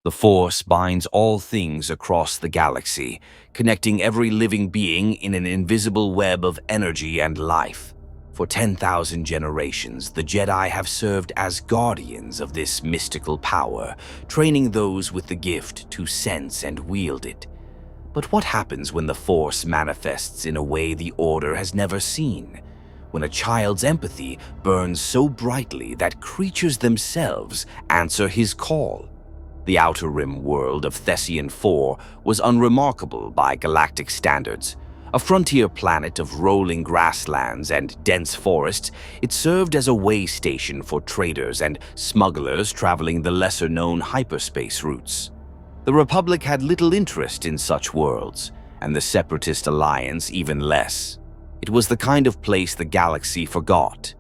The Force binds all things across the galaxy, connecting every living being in an invisible web of energy and life. For 10,000 generations, the Jedi have served as guardians of this mystical power, training those with the gift to sense and wield it. But what happens when the Force manifests in a way the Order has never seen? When a child's empathy burns so brightly that creatures themselves answer his call? The Outer Rim world of Thessian 4 was unremarkable by galactic standards. A frontier planet of rolling grasslands and dense forests, it served as a way station for traders and smugglers traveling the lesser-known hyperspace routes. The Republic had little interest in such worlds, and the Separatist Alliance even less. It was the kind of place the galaxy forgot,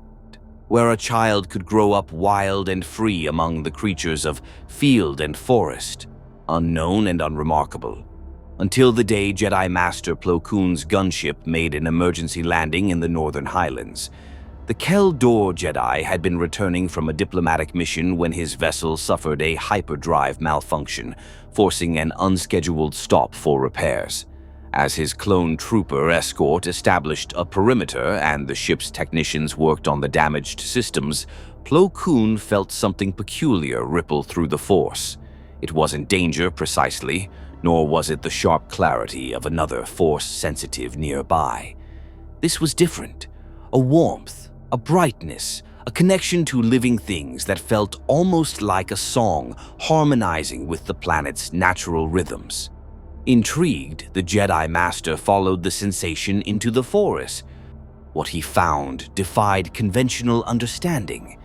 where a child could grow up wild and free among the creatures of field and forest, unknown and unremarkable. Until the day Jedi Master Plo Koon's gunship made an emergency landing in the Northern Highlands. The Kel Dor Jedi had been returning from a diplomatic mission when his vessel suffered a hyperdrive malfunction, forcing an unscheduled stop for repairs. As his clone trooper escort established a perimeter and the ship's technicians worked on the damaged systems, Plo Koon felt something peculiar ripple through the Force. It wasn't danger precisely, nor was it the sharp clarity of another Force-sensitive nearby. This was different. A warmth, a brightness, a connection to living things that felt almost like a song harmonizing with the planet's natural rhythms. Intrigued, the Jedi Master followed the sensation into the forest. What he found defied conventional understanding.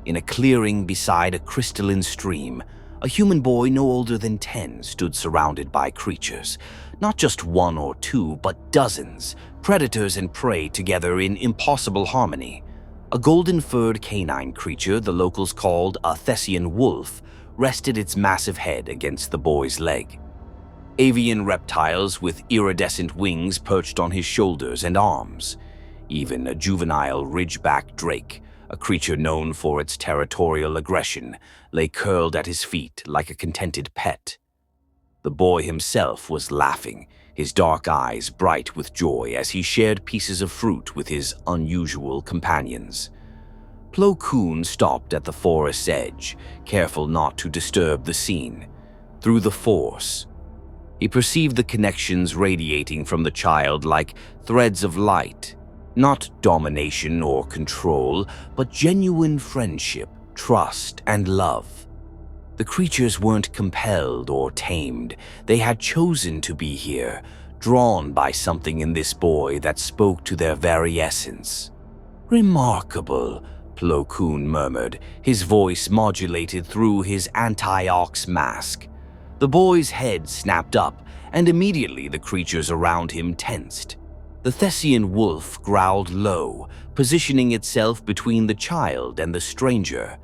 In a clearing beside a crystalline stream, a human boy no older than 10 stood surrounded by creatures. Not just one or two, but dozens, predators and prey together in impossible harmony. A golden-furred canine creature the locals called a Thessian wolf rested its massive head against the boy's leg. Avian reptiles with iridescent wings perched on his shoulders and arms. Even a juvenile ridgeback drake, a creature known for its territorial aggression, lay curled at his feet like a contented pet. The boy himself was laughing, his dark eyes bright with joy as he shared pieces of fruit with his unusual companions. Plo Koon stopped at the forest's edge, careful not to disturb the scene. Through the Force, he perceived the connections radiating from the child like threads of light. Not domination or control, but genuine friendship, trust, and love. The creatures weren't compelled or tamed. They had chosen to be here, drawn by something in this boy that spoke to their very essence. "Remarkable," Plo Koon murmured, his voice modulated through his anti-ox mask. The boy's head snapped up, and immediately the creatures around him tensed. The Thessian wolf growled low, positioning itself between the child and the stranger.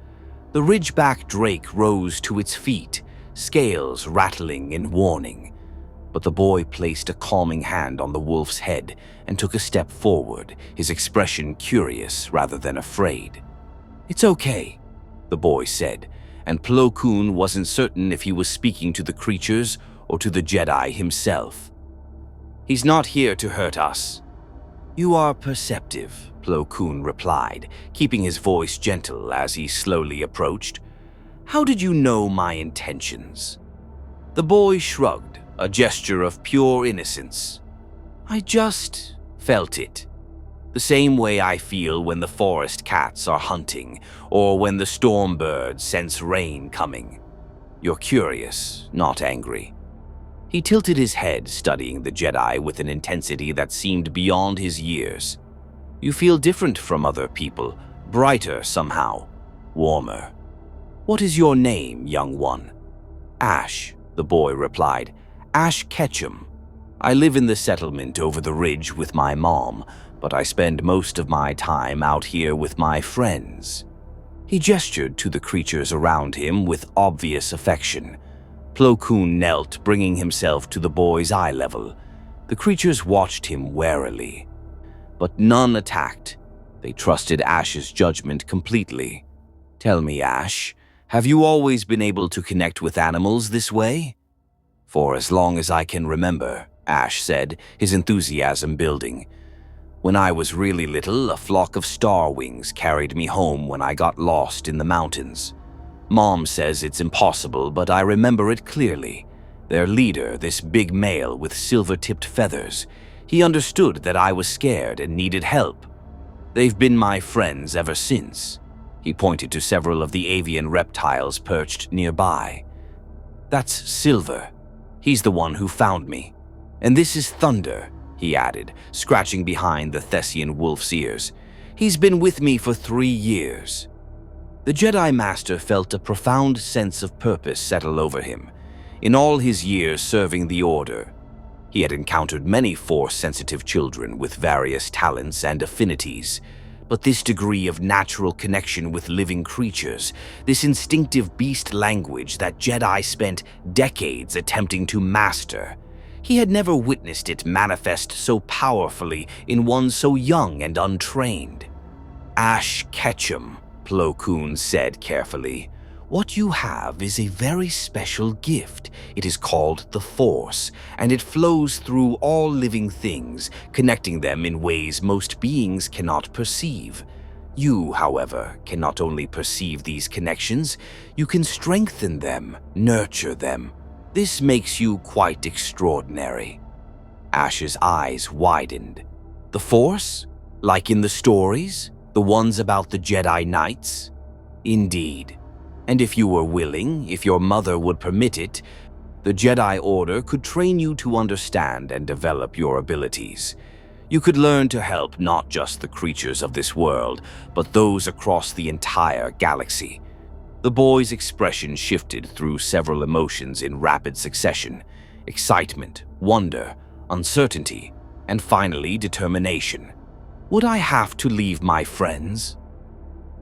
The ridgeback drake rose to its feet, scales rattling in warning. But the boy placed a calming hand on the wolf's head and took a step forward, his expression curious rather than afraid. "It's okay," the boy said, and Plo Koon wasn't certain if he was speaking to the creatures or to the Jedi himself. "He's not here to hurt us." "You are perceptive," Plo Koon replied, keeping his voice gentle as he slowly approached. "How did you know my intentions?" The boy shrugged, a gesture of pure innocence. "I just felt it. The same way I feel when the forest cats are hunting, or when the storm birds sense rain coming. You're curious, not angry." He tilted his head, studying the Jedi with an intensity that seemed beyond his years. "You feel different from other people, brighter somehow, warmer. What is your name, young one?" "Ash," the boy replied. "Ash Ketchum. I live in the settlement over the ridge with my mom, but I spend most of my time out here with my friends." He gestured to the creatures around him with obvious affection. Plo Koon knelt, bringing himself to the boy's eye level. The creatures watched him warily. But none attacked. They trusted Ash's judgment completely. "Tell me, Ash, Have you always been able to connect with animals this way? For as long as I can remember, Ash said, his enthusiasm building. When I was really little, a flock of starwings carried me home when I got lost in the mountains. Mom says it's impossible, but I remember it clearly. Their leader, this big male with silver-tipped feathers, he understood that I was scared and needed help. They've been my friends ever since. He pointed to several of the avian reptiles perched nearby. That's Silver. He's the one who found me. And this is Thunder, he added, scratching behind the Thessian wolf's ears. He's been with me for 3 years. The Jedi Master felt a profound sense of purpose settle over him. In all his years serving the Order, he had encountered many Force-sensitive children with various talents and affinities, but this degree of natural connection with living creatures, this instinctive beast language that Jedi spent decades attempting to master, he had never witnessed it manifest so powerfully in one so young and untrained. Ash Ketchum, Plo Koon said carefully. What you have is a very special gift. It is called the Force, and it flows through all living things, connecting them in ways most beings cannot perceive. You, however, can not only perceive these connections, you can strengthen them, nurture them. This makes you quite extraordinary. Ash's eyes widened. The Force? Like in the stories? The ones about the Jedi Knights? Indeed. And if you were willing, if your mother would permit it, the Jedi Order could train you to understand and develop your abilities. You could learn to help not just the creatures of this world, but those across the entire galaxy. The boy's expression shifted through several emotions in rapid succession: excitement, wonder, uncertainty, and finally determination. Would I have to leave my friends?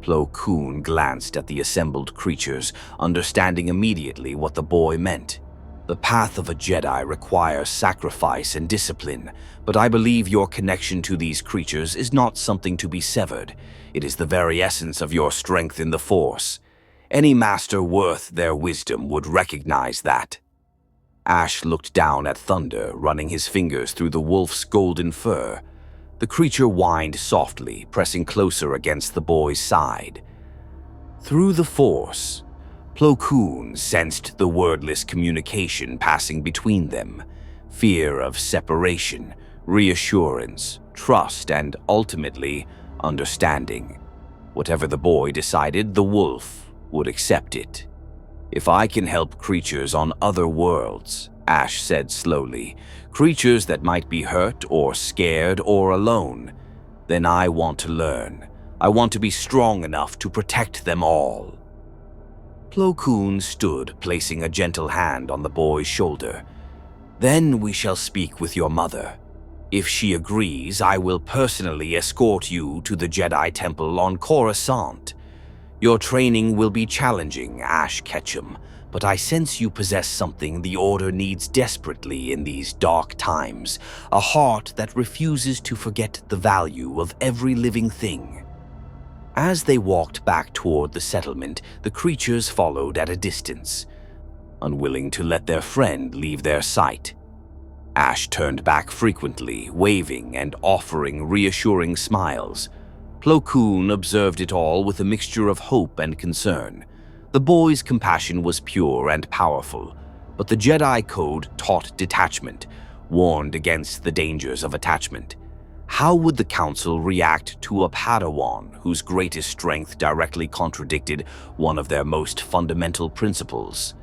Plo Koon glanced at the assembled creatures, understanding immediately what the boy meant. The path of a Jedi requires sacrifice and discipline, but I believe your connection to these creatures is not something to be severed. It is the very essence of your strength in the Force. Any master worth their wisdom would recognize that. Ash looked down at Thunder, running his fingers through the wolf's golden fur. The creature whined softly, pressing closer against the boy's side. Through the Force, Plo Koon sensed the wordless communication passing between them. Fear of separation, reassurance, trust, and ultimately, understanding. Whatever the boy decided, the wolf would accept it. If I can help creatures on other worlds, Ash said slowly, creatures that might be hurt or scared or alone, then I want to learn. I want to be strong enough to protect them all. Plo Koon stood, placing a gentle hand on the boy's shoulder. Then we shall speak with your mother. If she agrees, I will personally escort you to the Jedi Temple on Coruscant. Your training will be challenging, Ash Ketchum, but I sense you possess something the Order needs desperately in these dark times, a heart that refuses to forget the value of every living thing. As they walked back toward the settlement, the creatures followed at a distance, unwilling to let their friend leave their sight. Ash turned back frequently, waving and offering reassuring smiles. Plo Koon observed it all with a mixture of hope and concern. The boy's compassion was pure and powerful, but the Jedi Code taught detachment, warned against the dangers of attachment. How would the Council react to a Padawan whose greatest strength directly contradicted one of their most fundamental principles?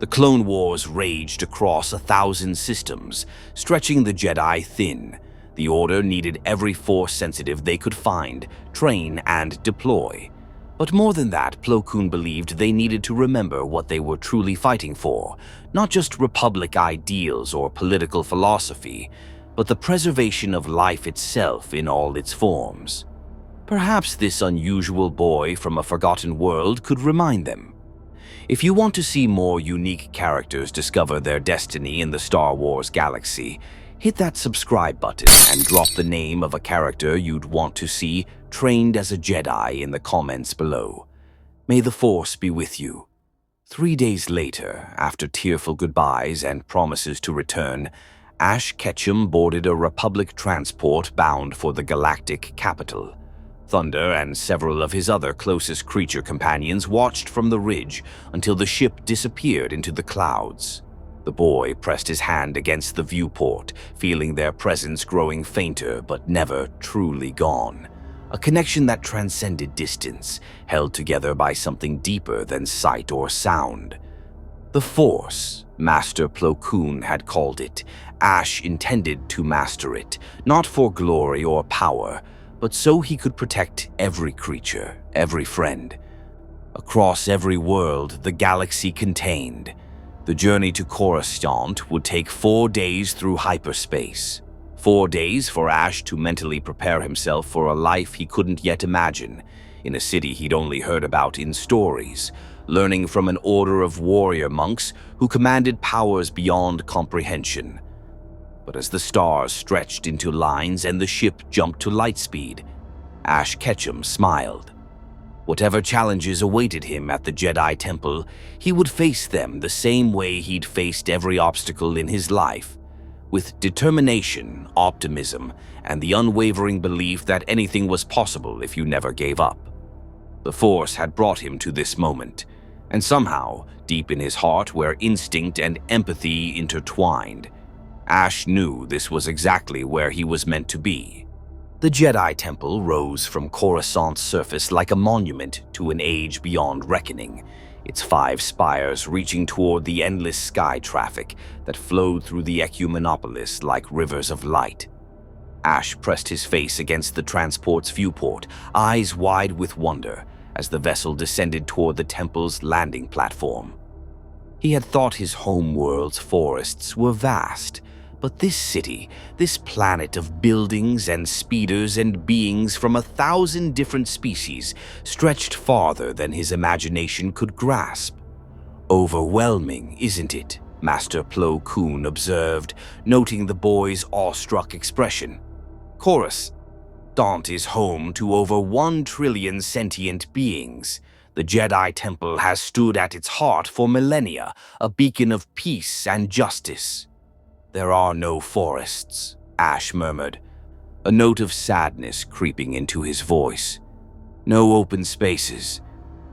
The Clone Wars raged across 1,000 systems, stretching the Jedi thin. The Order needed every Force-sensitive they could find, train, and deploy. But more than that, Plo Koon believed they needed to remember what they were truly fighting for, not just Republic ideals or political philosophy, but the preservation of life itself in all its forms. Perhaps this unusual boy from a forgotten world could remind them. If you want to see more unique characters discover their destiny in the Star Wars galaxy, hit that subscribe button and drop the name of a character you'd want to see trained as a Jedi in the comments below. May the Force be with you. 3 days later, after tearful goodbyes and promises to return, Ash Ketchum boarded a Republic transport bound for the galactic capital. Thunder and several of his other closest creature companions watched from the ridge until the ship disappeared into the clouds. The boy pressed his hand against the viewport, feeling their presence growing fainter but never truly gone. A connection that transcended distance, held together by something deeper than sight or sound. The Force, Master Plo Koon had called it. Ash intended to master it, not for glory or power, but so he could protect every creature, every friend. Across every world the galaxy contained. The journey to Coruscant would take 4 days through hyperspace. 4 days for Ash to mentally prepare himself for a life he couldn't yet imagine, in a city he'd only heard about in stories, learning from an order of warrior monks who commanded powers beyond comprehension. But as the stars stretched into lines and the ship jumped to light speed, Ash Ketchum smiled. Whatever challenges awaited him at the Jedi Temple, he would face them the same way he'd faced every obstacle in his life, with determination, optimism, and the unwavering belief that anything was possible if you never gave up. The Force had brought him to this moment, and somehow, deep in his heart where instinct and empathy intertwined, Ash knew this was exactly where he was meant to be. The Jedi Temple rose from Coruscant's surface like a monument to an age beyond reckoning, its 5 spires reaching toward the endless sky traffic that flowed through the ecumenopolis like rivers of light. Ash pressed his face against the transport's viewport, eyes wide with wonder, as the vessel descended toward the temple's landing platform. He had thought his homeworld's forests were vast, but this city, this planet of buildings and speeders and beings from 1,000 different species, stretched farther than his imagination could grasp. "Overwhelming, isn't it?" Master Plo Koon observed, noting the boy's awestruck expression. Coruscant is home to over 1 trillion sentient beings. The Jedi Temple has stood at its heart for millennia, a beacon of peace and justice. "There are no forests," Ash murmured, a note of sadness creeping into his voice. "No open spaces.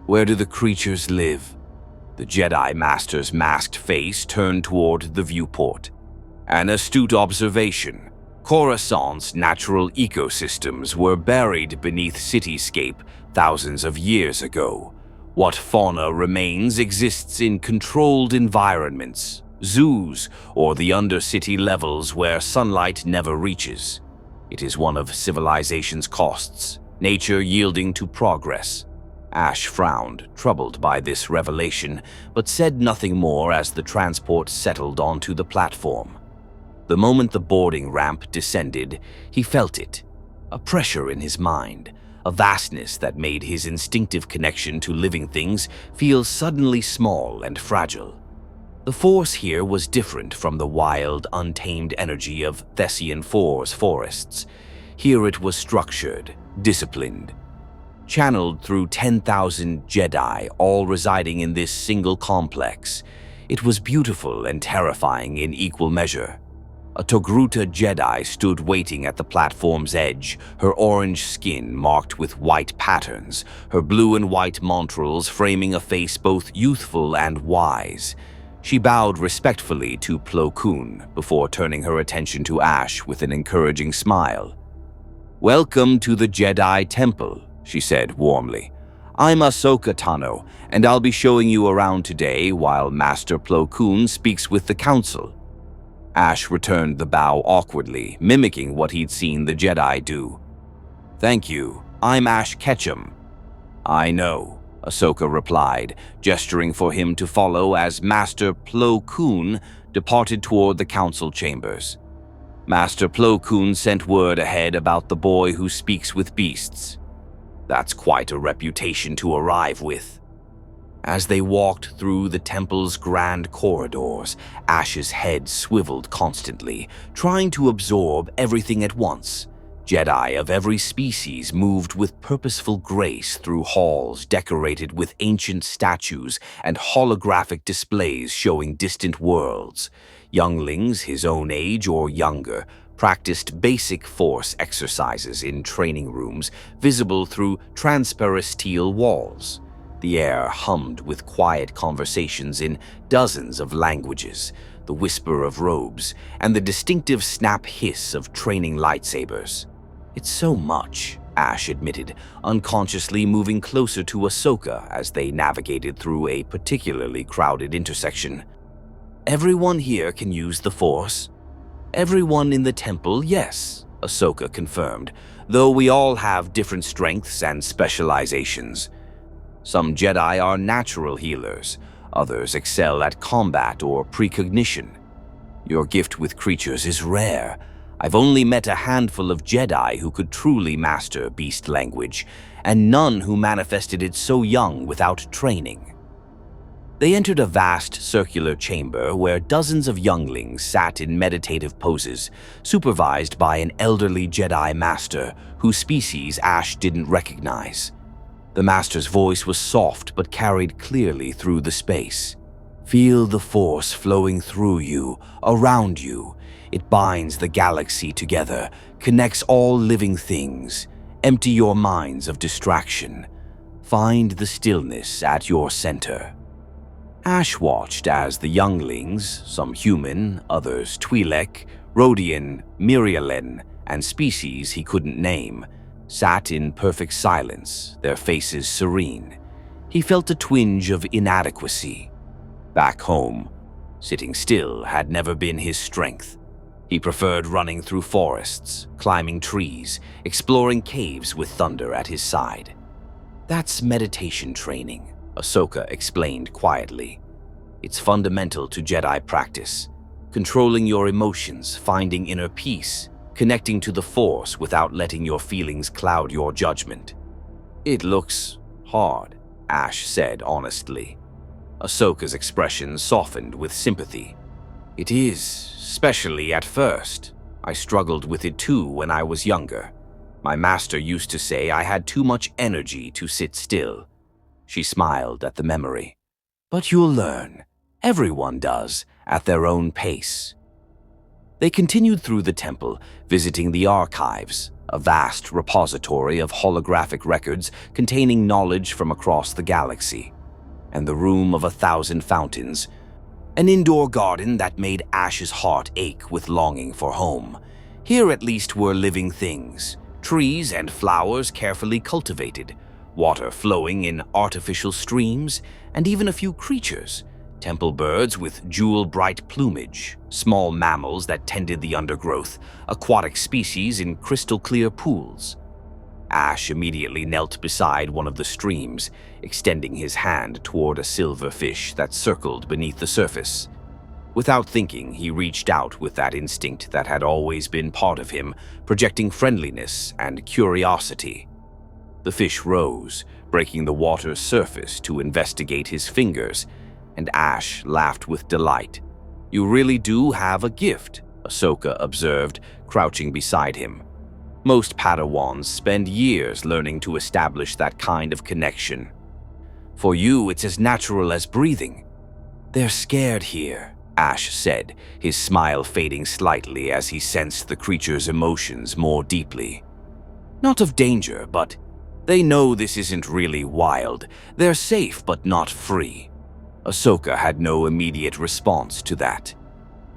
Where do the creatures live?" The Jedi Master's masked face turned toward the viewport. "An astute observation. Coruscant's natural ecosystems were buried beneath cityscape thousands of years ago. What fauna remains exists in controlled environments, zoos, or the undercity levels where sunlight never reaches. It is one of civilization's costs, nature yielding to progress." Ash frowned, troubled by this revelation, but said nothing more as the transport settled onto the platform. The moment the boarding ramp descended, he felt it, a pressure in his mind, a vastness that made his instinctive connection to living things feel suddenly small and fragile. The Force here was different from the wild, untamed energy of Thessian Four's forests. Here it was structured, disciplined, channeled through 10,000 Jedi, all residing in this single complex. It was beautiful and terrifying in equal measure. A Togruta Jedi stood waiting at the platform's edge, her orange skin marked with white patterns, her blue and white montrals framing a face both youthful and wise. She bowed respectfully to Plo Koon before turning her attention to Ash with an encouraging smile. "Welcome to the Jedi Temple," she said warmly. "I'm Ahsoka Tano, and I'll be showing you around today while Master Plo Koon speaks with the Council." Ash returned the bow awkwardly, mimicking what he'd seen the Jedi do. "Thank you. I'm Ash Ketchum." "I know," Ahsoka replied, gesturing for him to follow as Master Plo Koon departed toward the council chambers. Master Plo Koon sent word ahead about the boy who speaks with beasts. That's quite a reputation to arrive with. As they walked through the temple's grand corridors, Ash's head swiveled constantly, trying to absorb everything at once. Jedi of every species moved with purposeful grace through halls decorated with ancient statues and holographic displays showing distant worlds. Younglings, his own age or younger, practiced basic Force exercises in training rooms visible through transparent steel walls. The air hummed with quiet conversations in dozens of languages, the whisper of robes, and the distinctive snap hiss of training lightsabers. "It's so much," Ash admitted, unconsciously moving closer to Ahsoka as they navigated through a particularly crowded intersection. "Everyone here can use the Force?" "Everyone in the temple, yes," Ahsoka confirmed, "though we all have different strengths and specializations. Some Jedi are natural healers, others excel at combat or precognition. Your gift with creatures is rare. I've only met a handful of Jedi who could truly master beast language, and none who manifested it so young without training." They entered a vast circular chamber where dozens of younglings sat in meditative poses, supervised by an elderly Jedi master whose species Ash didn't recognize. The master's voice was soft but carried clearly through the space. "Feel the Force flowing through you, around you. It binds the galaxy together, connects all living things. Empty your minds of distraction. Find the stillness at your center." Ash watched as the younglings, some human, others Twi'lek, Rodian, Mirialen, and species he couldn't name, sat in perfect silence, their faces serene. He felt a twinge of inadequacy. Back home, sitting still had never been his strength. He preferred running through forests, climbing trees, exploring caves with thunder at his side. "That's meditation training," Ahsoka explained quietly. "It's fundamental to Jedi practice. Controlling your emotions, finding inner peace, connecting to the Force without letting your feelings cloud your judgment." "It looks hard," Ash said honestly. Ahsoka's expression softened with sympathy. "It is, especially at first. I struggled with it too when I was younger. My master used to say I had too much energy to sit still." She smiled at the memory. "But you'll learn. Everyone does, at their own pace." They continued through the temple, visiting the archives, a vast repository of holographic records containing knowledge from across the galaxy, and the Room of 1,000 Fountains, an indoor garden that made Ash's heart ache with longing for home. Here at least were living things, trees and flowers carefully cultivated, water flowing in artificial streams, and even a few creatures, temple birds with jewel-bright plumage, small mammals that tended the undergrowth, aquatic species in crystal-clear pools. Ash immediately knelt beside one of the streams, extending his hand toward a silver fish that circled beneath the surface. Without thinking, he reached out with that instinct that had always been part of him, projecting friendliness and curiosity. The fish rose, breaking the water's surface to investigate his fingers, and Ash laughed with delight. "You really do have a gift," Ahsoka observed, crouching beside him. "Most Padawans spend years learning to establish that kind of connection. For you, it's as natural as breathing." "They're scared here," Ash said, his smile fading slightly as he sensed the creature's emotions more deeply. "Not of danger, but they know this isn't really wild. They're safe but not free." Ahsoka had no immediate response to that.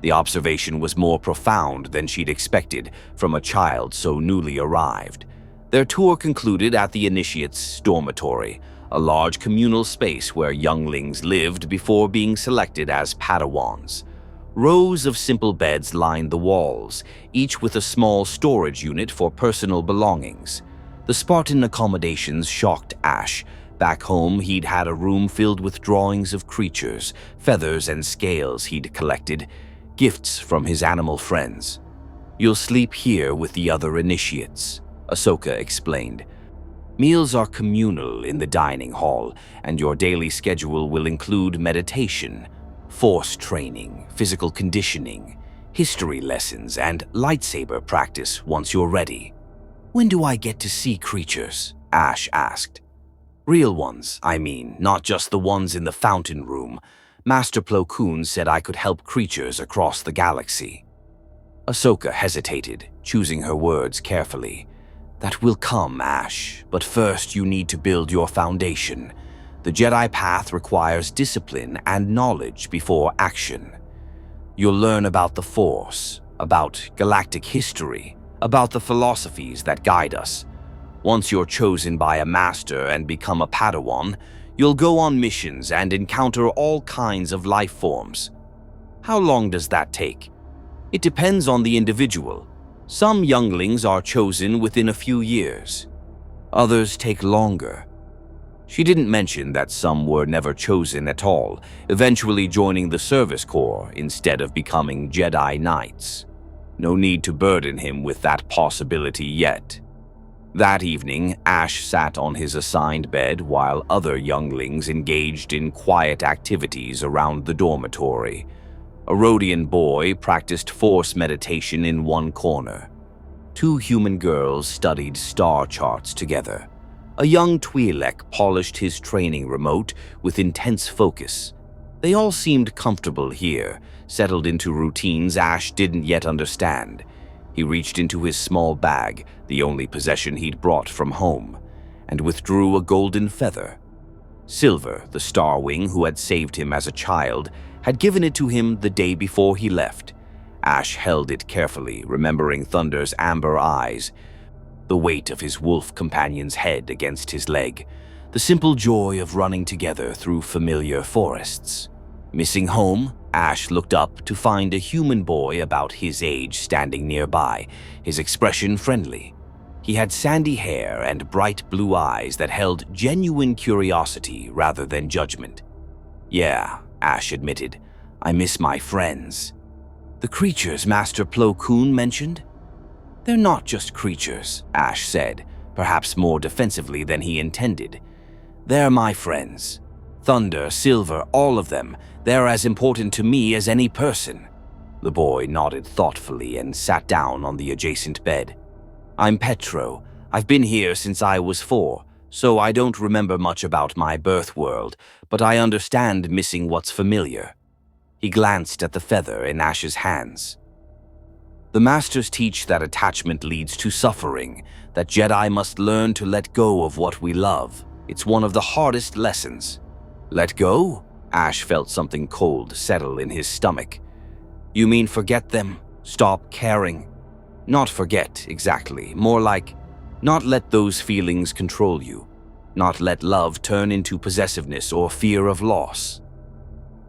The observation was more profound than she'd expected from a child so newly arrived. Their tour concluded at the Initiate's dormitory, a large communal space where younglings lived before being selected as Padawans. Rows of simple beds lined the walls, each with a small storage unit for personal belongings. The Spartan accommodations shocked Ash. Back home, he'd had a room filled with drawings of creatures, feathers and scales he'd collected, gifts from his animal friends. "You'll sleep here with the other initiates," Ahsoka explained. "Meals are communal in the dining hall, and your daily schedule will include meditation, Force training, physical conditioning, history lessons, and lightsaber practice once you're ready." "When do I get to see creatures?" Ash asked. "Real ones, I mean, not just the ones in the fountain room. Master Plo Koon said I could help creatures across the galaxy." Ahsoka hesitated, choosing her words carefully. "That will come, Ash, but first you need to build your foundation. The Jedi path requires discipline and knowledge before action. You'll learn about the Force, about galactic history, about the philosophies that guide us. Once you're chosen by a master and become a Padawan, you'll go on missions and encounter all kinds of life forms." "How long does that take?" "It depends on the individual. Some younglings are chosen within a few years. Others take longer." She didn't mention that some were never chosen at all, eventually joining the service corps instead of becoming Jedi Knights. No need to burden him with that possibility yet. That evening, Ash sat on his assigned bed while other younglings engaged in quiet activities around the dormitory. A Rodian boy practiced Force meditation in one corner. Two human girls studied star charts together. A young Twi'lek polished his training remote with intense focus. They all seemed comfortable here, settled into routines Ash didn't yet understand. He reached into his small bag, the only possession he'd brought from home, and withdrew a golden feather. Silver, the Star Wing who had saved him as a child, had given it to him the day before he left. Ash held it carefully, remembering Thunder's amber eyes, the weight of his wolf companion's head against his leg, the simple joy of running together through familiar forests. Missing home, Ash looked up to find a human boy about his age standing nearby, his expression friendly. He had sandy hair and bright blue eyes that held genuine curiosity rather than judgment. "Yeah," Ash admitted, "I miss my friends." "The creatures Master Plo Koon mentioned?" "They're not just creatures," Ash said, perhaps more defensively than he intended. "They're my friends. Thunder, Silver, all of them. They're as important to me as any person." The boy nodded thoughtfully and sat down on the adjacent bed. "I'm Petro. I've been here since I was 4, so I don't remember much about my birth world, but I understand missing what's familiar." He glanced at the feather in Ash's hands. "The Masters teach that attachment leads to suffering, that Jedi must learn to let go of what we love. It's one of the hardest lessons." "Let go?" Ash felt something cold settle in his stomach. "You mean forget them? Stop caring?" "Not forget, exactly. More like, not let those feelings control you. Not let love turn into possessiveness or fear of loss."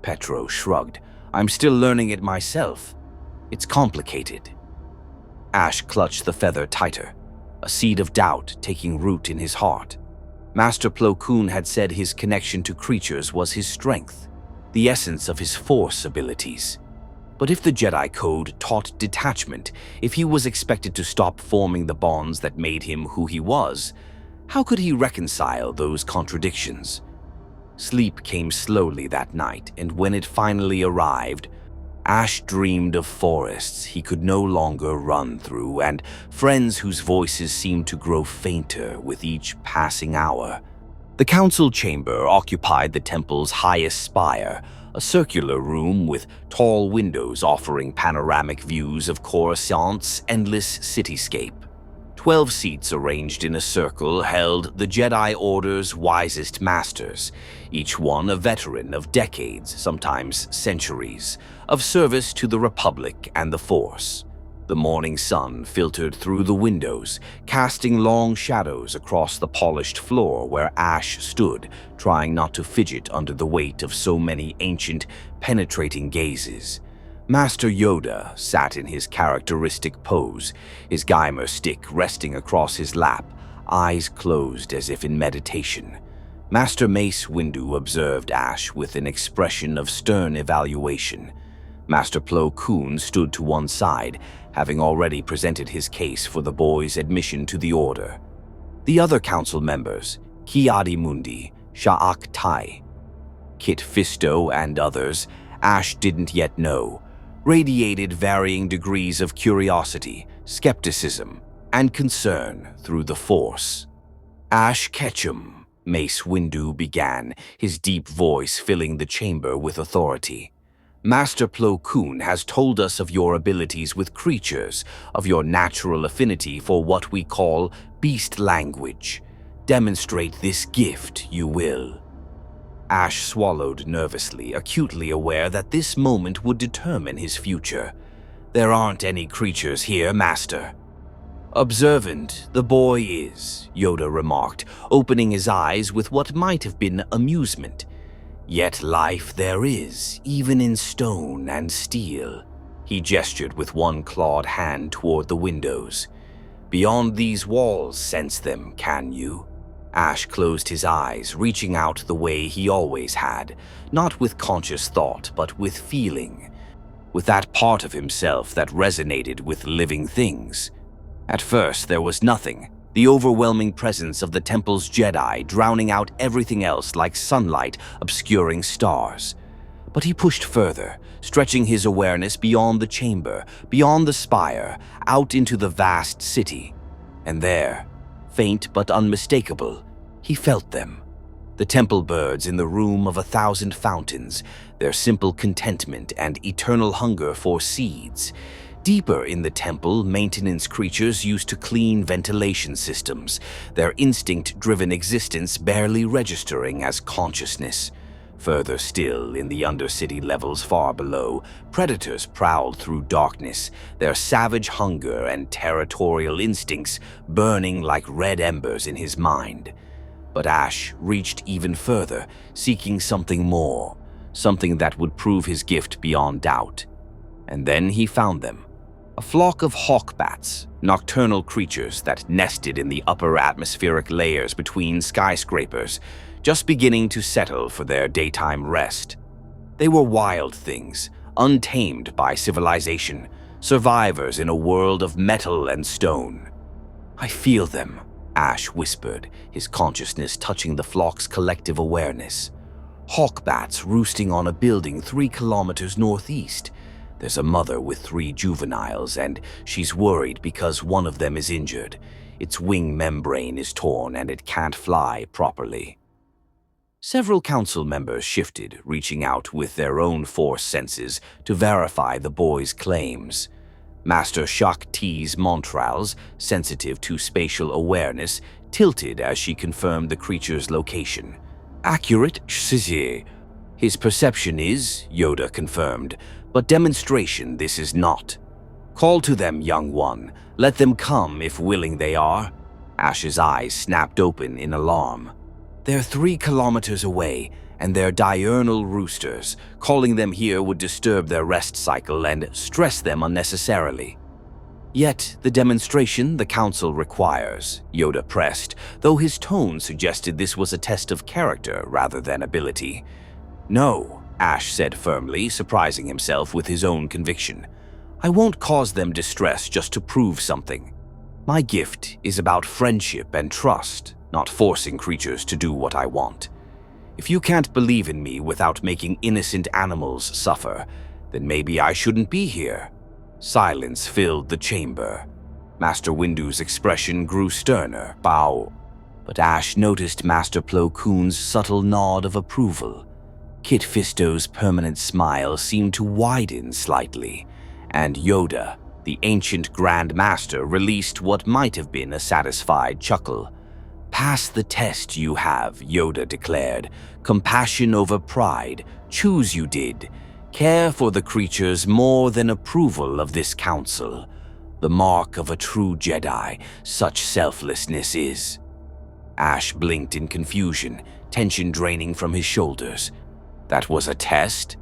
Petro shrugged. "I'm still learning it myself. It's complicated." Ash clutched the feather tighter, a seed of doubt taking root in his heart. Master Plo Koon had said his connection to creatures was his strength, the essence of his Force abilities. But if the Jedi Code taught detachment, if he was expected to stop forming the bonds that made him who he was, how could he reconcile those contradictions? Sleep came slowly that night, and when it finally arrived, Ash dreamed of forests he could no longer run through and friends whose voices seemed to grow fainter with each passing hour. The council chamber occupied the temple's highest spire, a circular room with tall windows offering panoramic views of Coruscant's endless cityscape. 12 seats arranged in a circle held the Jedi Order's wisest masters, each one a veteran of decades, sometimes centuries, of service to the Republic and the Force. The morning sun filtered through the windows, casting long shadows across the polished floor where Ash stood, trying not to fidget under the weight of so many ancient, penetrating gazes. Master Yoda sat in his characteristic pose, his Geimer stick resting across his lap, eyes closed as if in meditation. Master Mace Windu observed Ash with an expression of stern evaluation. Master Plo Koon stood to one side, having already presented his case for the boy's admission to the Order. The other council members, Ki-Adi-Mundi, Sha'ak Tai, Kit Fisto, and others, Ash didn't yet know, radiated varying degrees of curiosity, skepticism, and concern through the Force. Ash Ketchum, Mace Windu began, his deep voice filling the chamber with authority. Master Plo Koon has told us of your abilities with creatures, of your natural affinity for what we call beast language. Demonstrate this gift, you will. Ash swallowed nervously, acutely aware that this moment would determine his future. There aren't any creatures here, Master. Observant, the boy is, Yoda remarked, opening his eyes with what might have been amusement. Yet life there is, even in stone and steel. He gestured with one clawed hand toward the windows. Beyond these walls, sense them, can you? Ash closed his eyes, reaching out the way he always had, not with conscious thought, but with feeling, with that part of himself that resonated with living things. At first, there was nothing, the overwhelming presence of the temple's Jedi drowning out everything else like sunlight obscuring stars. But he pushed further, stretching his awareness beyond the chamber, beyond the spire, out into the vast city. And there, faint but unmistakable, he felt them. The temple birds in the room of 1,000 fountains, their simple contentment and eternal hunger for seeds. Deeper in the temple, maintenance creatures used to clean ventilation systems, their instinct-driven existence barely registering as consciousness. Further still, in the undercity levels far below, predators prowled through darkness, their savage hunger and territorial instincts burning like red embers in his mind. But Ash reached even further, seeking something more, something that would prove his gift beyond doubt. And then he found them. A flock of hawkbats, nocturnal creatures that nested in the upper atmospheric layers between skyscrapers, just beginning to settle for their daytime rest. They were wild things, untamed by civilization, survivors in a world of metal and stone. "I feel them," Ash whispered, his consciousness touching the flock's collective awareness. "Hawkbats roosting on a building 3 kilometers northeast. There's a mother with 3 juveniles, and she's worried because one of them is injured. Its wing membrane is torn and it can't fly properly." Several council members shifted, reaching out with their own Force senses to verify the boy's claims. Master Shak T's Montrals, sensitive to spatial awareness, tilted as she confirmed the creature's location. "Accurate, Shizie. His perception is," Yoda confirmed, "but demonstration this is not. Call to them, young one. Let them come if willing they are." Ash's eyes snapped open in alarm. "They're 3 kilometers away, and they're diurnal roosters. Calling them here would disturb their rest cycle and stress them unnecessarily." "Yet the demonstration the Council requires," Yoda pressed, though his tone suggested this was a test of character rather than ability. "No," Ash said firmly, surprising himself with his own conviction. "I won't cause them distress just to prove something. My gift is about friendship and trust, not forcing creatures to do what I want. If you can't believe in me without making innocent animals suffer, then maybe I shouldn't be here." Silence filled the chamber. Master Windu's expression grew sterner, bow. But Ash noticed Master Plo Koon's subtle nod of approval. Kit Fisto's permanent smile seemed to widen slightly, and Yoda, the ancient Grand Master, released what might have been a satisfied chuckle. "Pass the test you have," Yoda declared. "Compassion over pride. Choose you did. Care for the creatures more than approval of this council. The mark of a true Jedi, such selflessness is." Ash blinked in confusion, tension draining from his shoulders. "That was a test?"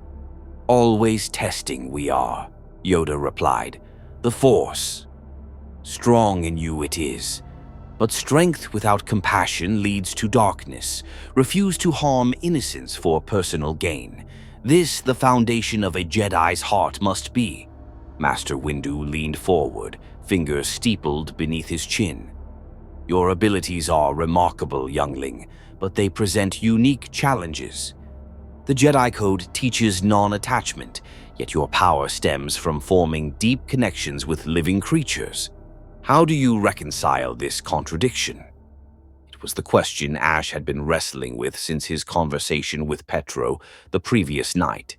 "Always testing we are," Yoda replied. "The Force. Strong in you it is. But strength without compassion leads to darkness. Refuse to harm innocence for personal gain. This the foundation of a Jedi's heart must be." Master Windu leaned forward, fingers steepled beneath his chin. "Your abilities are remarkable, youngling, but they present unique challenges. The Jedi Code teaches non-attachment, yet your power stems from forming deep connections with living creatures. How do you reconcile this contradiction? It was the question Ash had been wrestling with since his conversation with Petro the previous night.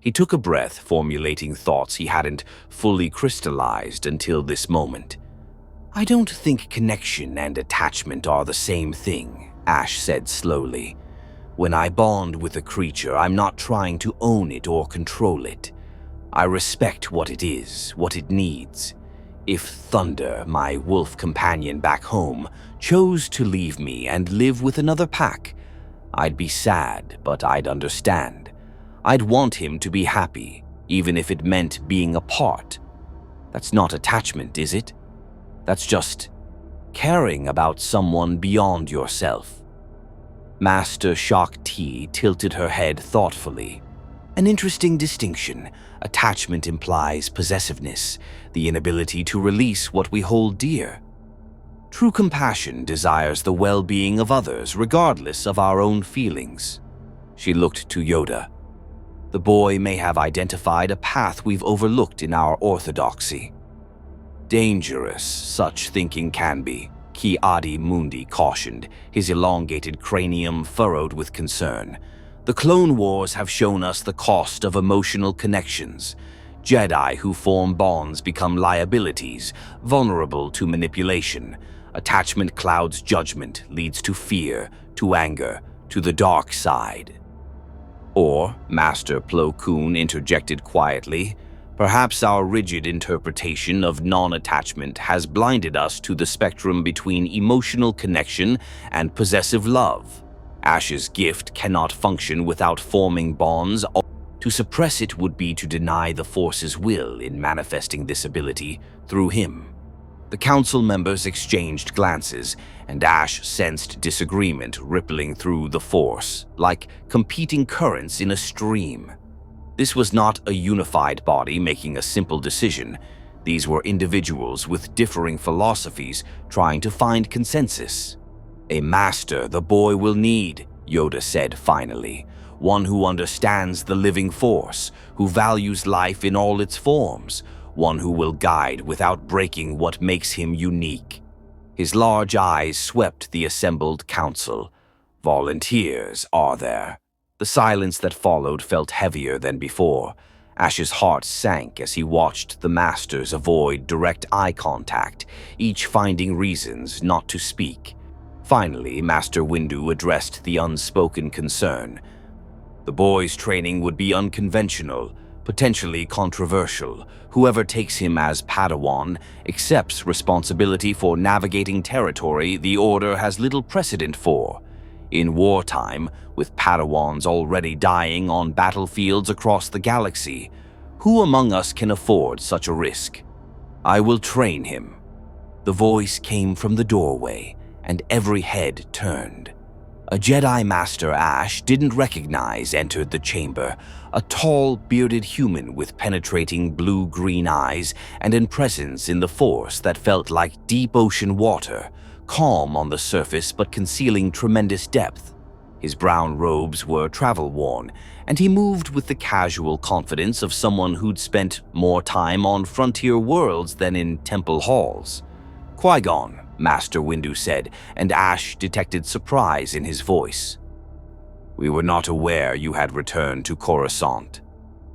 He took a breath, formulating thoughts he hadn't fully crystallized until this moment. "I don't think connection and attachment are the same thing," Ash said slowly. "When I bond with a creature, I'm not trying to own it or control it. I respect what it is, what it needs. If Thunder, my wolf companion back home, chose to leave me and live with another pack, I'd be sad, but I'd understand. I'd want him to be happy, even if it meant being apart. That's not attachment, is it? That's just caring about someone beyond yourself." Master Shock T tilted her head thoughtfully. "An interesting distinction. Attachment implies possessiveness, the inability to release what we hold dear. True compassion desires the well-being of others regardless of our own feelings." She looked to Yoda. "The boy may have identified a path we've overlooked in our orthodoxy." "Dangerous, such thinking can be," Ki Adi Mundi cautioned, his elongated cranium furrowed with concern. "The Clone Wars have shown us the cost of emotional connections. Jedi who form bonds become liabilities, vulnerable to manipulation. Attachment clouds judgment, leads to fear, to anger, to the dark side." Or, Master Plo Koon interjected quietly, "Perhaps our rigid interpretation of non-attachment has blinded us to the spectrum between emotional connection and possessive love. Ash's gift cannot function without forming bonds. To suppress it would be to deny the Force's will in manifesting this ability through him." The council members exchanged glances, and Ash sensed disagreement rippling through the Force, like competing currents in a stream. This was not a unified body making a simple decision. These were individuals with differing philosophies trying to find consensus. "A master the boy will need," Yoda said finally. "One who understands the living Force, who values life in all its forms, one who will guide without breaking what makes him unique." His large eyes swept the assembled council. "Volunteers, are there?" The silence that followed felt heavier than before. Ash's heart sank as he watched the masters avoid direct eye contact, each finding reasons not to speak. Finally, Master Windu addressed the unspoken concern. "The boy's training would be unconventional, potentially controversial. Whoever takes him as Padawan accepts responsibility for navigating territory the Order has little precedent for. In wartime, with Padawans already dying on battlefields across the galaxy, who among us can afford such a risk? I will train him." The voice came from the doorway, and every head turned. A Jedi Master Ash didn't recognize entered the chamber, a tall, bearded human with penetrating blue-green eyes and a presence in the Force that felt like deep ocean water, calm on the surface but concealing tremendous depth. His brown robes were travel-worn, and he moved with the casual confidence of someone who'd spent more time on frontier worlds than in temple halls. "Qui-Gon," Master Windu said, and Ash detected surprise in his voice. "We were not aware you had returned to Coruscant."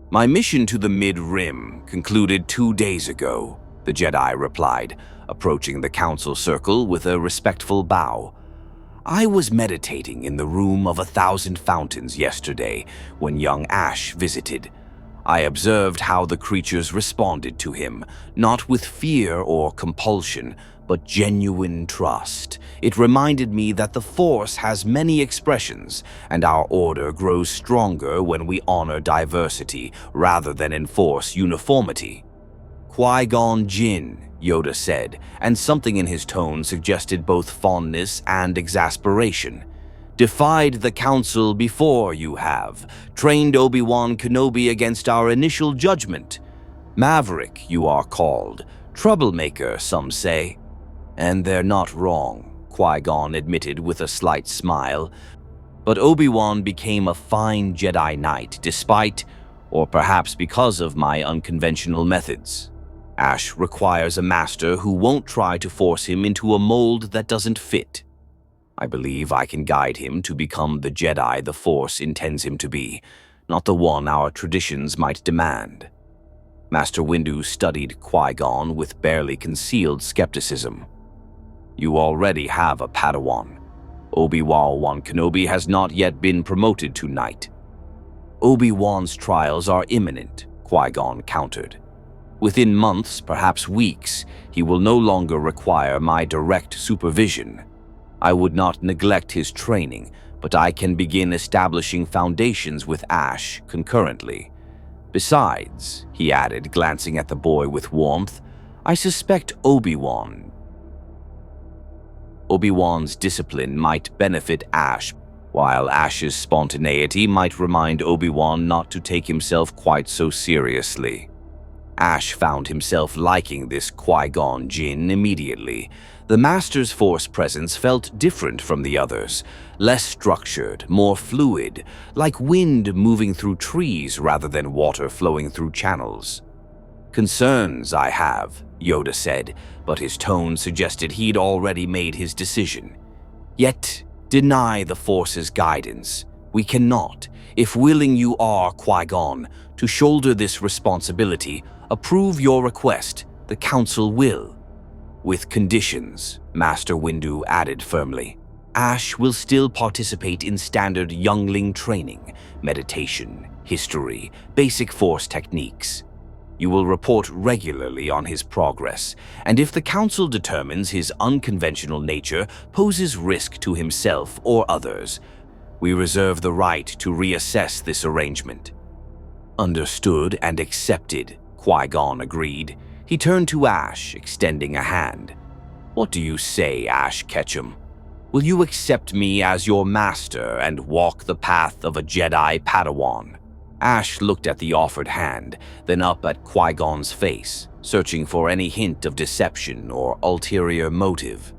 "My mission to the Mid-Rim concluded 2 days ago," the Jedi replied, approaching the council circle with a respectful bow. "I was meditating in the Room of 1,000 Fountains yesterday when young Ash visited. I observed how the creatures responded to him, not with fear or compulsion, but genuine trust. It reminded me that the Force has many expressions, and our Order grows stronger when we honor diversity rather than enforce uniformity." "Qui-Gon Jinn," Yoda said, and something in his tone suggested both fondness and exasperation. "Defied the Council before you have, trained Obi-Wan Kenobi against our initial judgment. Maverick, you are called. Troublemaker, some say. And they're not wrong," Qui-Gon admitted with a slight smile. "But Obi-Wan became a fine Jedi Knight despite, or perhaps because of my unconventional methods." Ash requires a master who won't try to force him into a mold that doesn't fit. I believe I can guide him to become the Jedi the Force intends him to be, not the one our traditions might demand. Master Windu studied Qui-Gon with barely concealed skepticism. You already have a Padawan. Obi-Wan Kenobi has not yet been promoted to Knight. Obi-Wan's trials are imminent, Qui-Gon countered. Within months, perhaps weeks, he will no longer require my direct supervision. I would not neglect his training, but I can begin establishing foundations with Ash concurrently. Besides, he added, glancing at the boy with warmth, I suspect Obi-Wan's discipline might benefit Ash, while Ash's spontaneity might remind Obi-Wan not to take himself quite so seriously. Ash found himself liking this Qui-Gon Jinn immediately. The Master's Force presence felt different from the others, less structured, more fluid, like wind moving through trees rather than water flowing through channels. Concerns I have, Yoda said, but his tone suggested he'd already made his decision. Yet, deny the Force's guidance. We cannot, if willing you are, Qui-Gon, to shoulder this responsibility. Approve your request, the Council will. With conditions, Master Windu added firmly. Ash will still participate in standard youngling training, meditation, history, basic Force techniques. You will report regularly on his progress, and if the Council determines his unconventional nature poses risk to himself or others, we reserve the right to reassess this arrangement. Understood and accepted, Qui-Gon agreed. He turned to Ash, extending a hand. What do you say, Ash Ketchum? Will you accept me as your master and walk the path of a Jedi Padawan? Ash looked at the offered hand, then up at Qui-Gon's face, searching for any hint of deception or ulterior motive.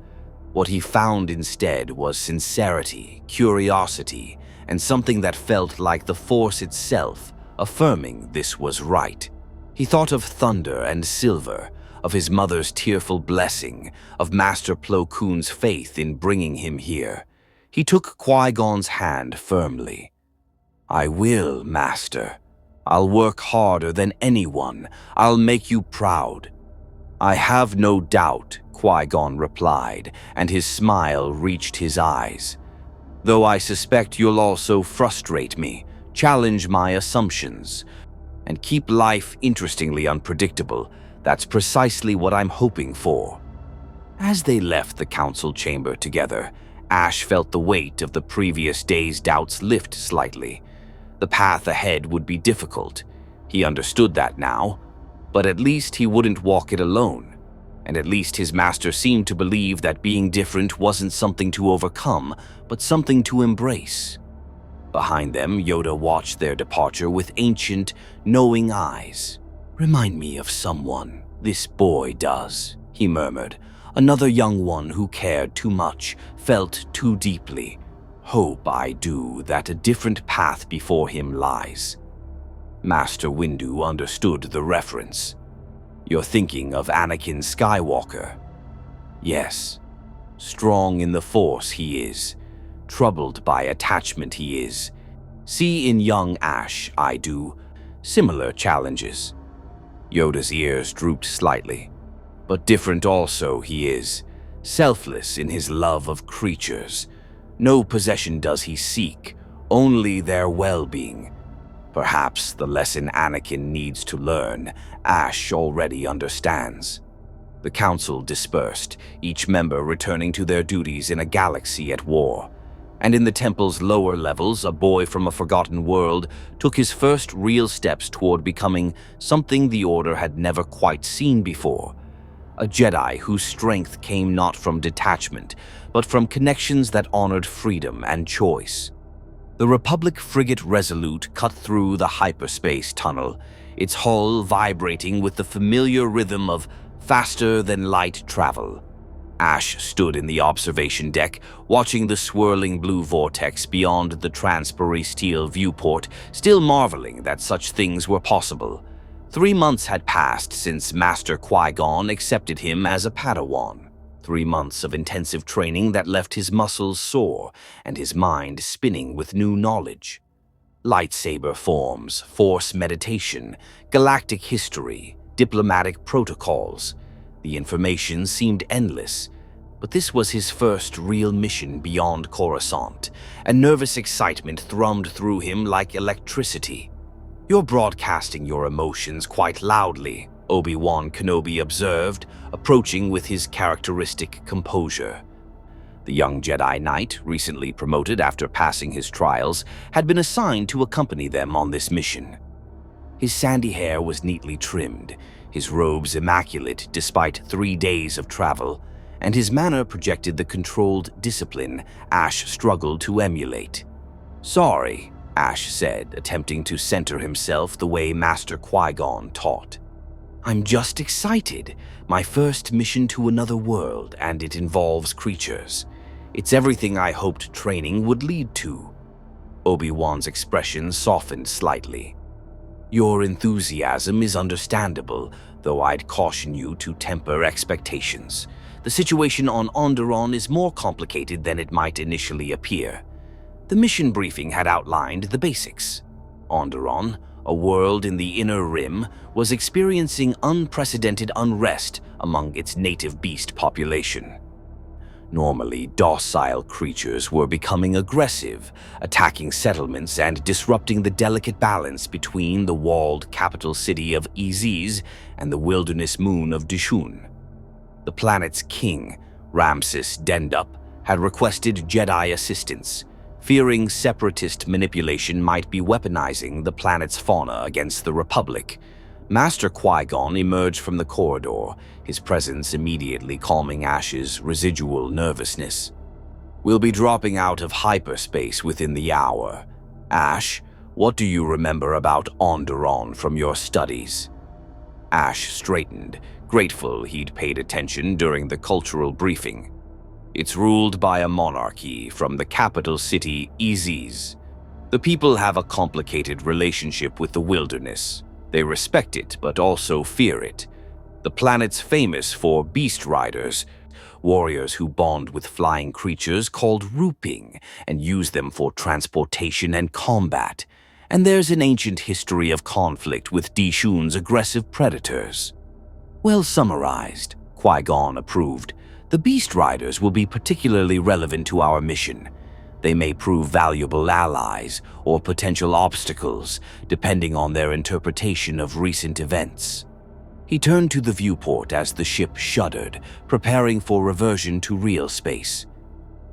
What he found instead was sincerity, curiosity, and something that felt like the Force itself, affirming this was right. He thought of thunder and silver, of his mother's tearful blessing, of Master Plo Koon's faith in bringing him here. He took Qui-Gon's hand firmly. I will, Master. I'll work harder than anyone. I'll make you proud. I have no doubt, Qui-Gon replied, and his smile reached his eyes. Though I suspect you'll also frustrate me, challenge my assumptions, and keep life interestingly unpredictable. That's precisely what I'm hoping for. As they left the council chamber together, Ash felt the weight of the previous day's doubts lift slightly. The path ahead would be difficult. He understood that now, but at least he wouldn't walk it alone. And at least his master seemed to believe that being different wasn't something to overcome, but something to embrace. Behind them, Yoda watched their departure with ancient, knowing eyes. Remind me of someone, this boy does, he murmured. Another young one who cared too much, felt too deeply. Hope I do that a different path before him lies. Master Windu understood the reference. You're thinking of Anakin Skywalker. Yes, strong in the Force he is. Troubled by attachment he is. See in young Ash, I do, similar challenges. Yoda's ears drooped slightly. But different also he is, selfless in his love of creatures. No possession does he seek, only their well-being. Perhaps the lesson Anakin needs to learn, Ash already understands. The council dispersed, each member returning to their duties in a galaxy at war. And in the temple's lower levels, a boy from a forgotten world took his first real steps toward becoming something the Order had never quite seen before. A Jedi whose strength came not from detachment, but from connections that honored freedom and choice. The Republic frigate Resolute cut through the hyperspace tunnel, its hull vibrating with the familiar rhythm of faster-than-light travel. Ash stood in the observation deck, watching the swirling blue vortex beyond the transparent steel viewport, still marveling that such things were possible. 3 months had passed since Master Qui-Gon accepted him as a Padawan. 3 months of intensive training that left his muscles sore and his mind spinning with new knowledge. Lightsaber forms, Force meditation, galactic history, diplomatic protocols. The information seemed endless, but this was his first real mission beyond Coruscant, and nervous excitement thrummed through him like electricity. "You're broadcasting your emotions quite loudly," Obi-Wan Kenobi observed, approaching with his characteristic composure. The young Jedi Knight, recently promoted after passing his trials, had been assigned to accompany them on this mission. His sandy hair was neatly trimmed, his robes immaculate despite 3 days of travel, and his manner projected the controlled discipline Ash struggled to emulate. "Sorry," Ash said, attempting to center himself the way Master Qui-Gon taught. "I'm just excited. My first mission to another world, and it involves creatures. It's everything I hoped training would lead to." Obi-Wan's expression softened slightly. "Your enthusiasm is understandable, though I'd caution you to temper expectations. The situation on Onderon is more complicated than it might initially appear." The mission briefing had outlined the basics. Onderon, a world in the Inner Rim, was experiencing unprecedented unrest among its native beast population. Normally docile creatures were becoming aggressive, attacking settlements and disrupting the delicate balance between the walled capital city of Iziz and the wilderness moon of Dishun. The planet's king, Ramses Dendup, had requested Jedi assistance, fearing separatist manipulation might be weaponizing the planet's fauna against the Republic. Master Qui-Gon emerged from the corridor, his presence immediately calming Ash's residual nervousness. "We'll be dropping out of hyperspace within the hour. Ash, what do you remember about Onderon from your studies?" Ash straightened, grateful he'd paid attention during the cultural briefing. "It's ruled by a monarchy from the capital city, Iziz. The people have a complicated relationship with the wilderness. They respect it, but also fear it. The planet's famous for beast riders, warriors who bond with flying creatures called Ruping and use them for transportation and combat. And there's an ancient history of conflict with Dishun's aggressive predators." "Well summarized," Qui-Gon approved. "The beast riders will be particularly relevant to our mission. They may prove valuable allies or potential obstacles, depending on their interpretation of recent events." He turned to the viewport as the ship shuddered, preparing for reversion to real space.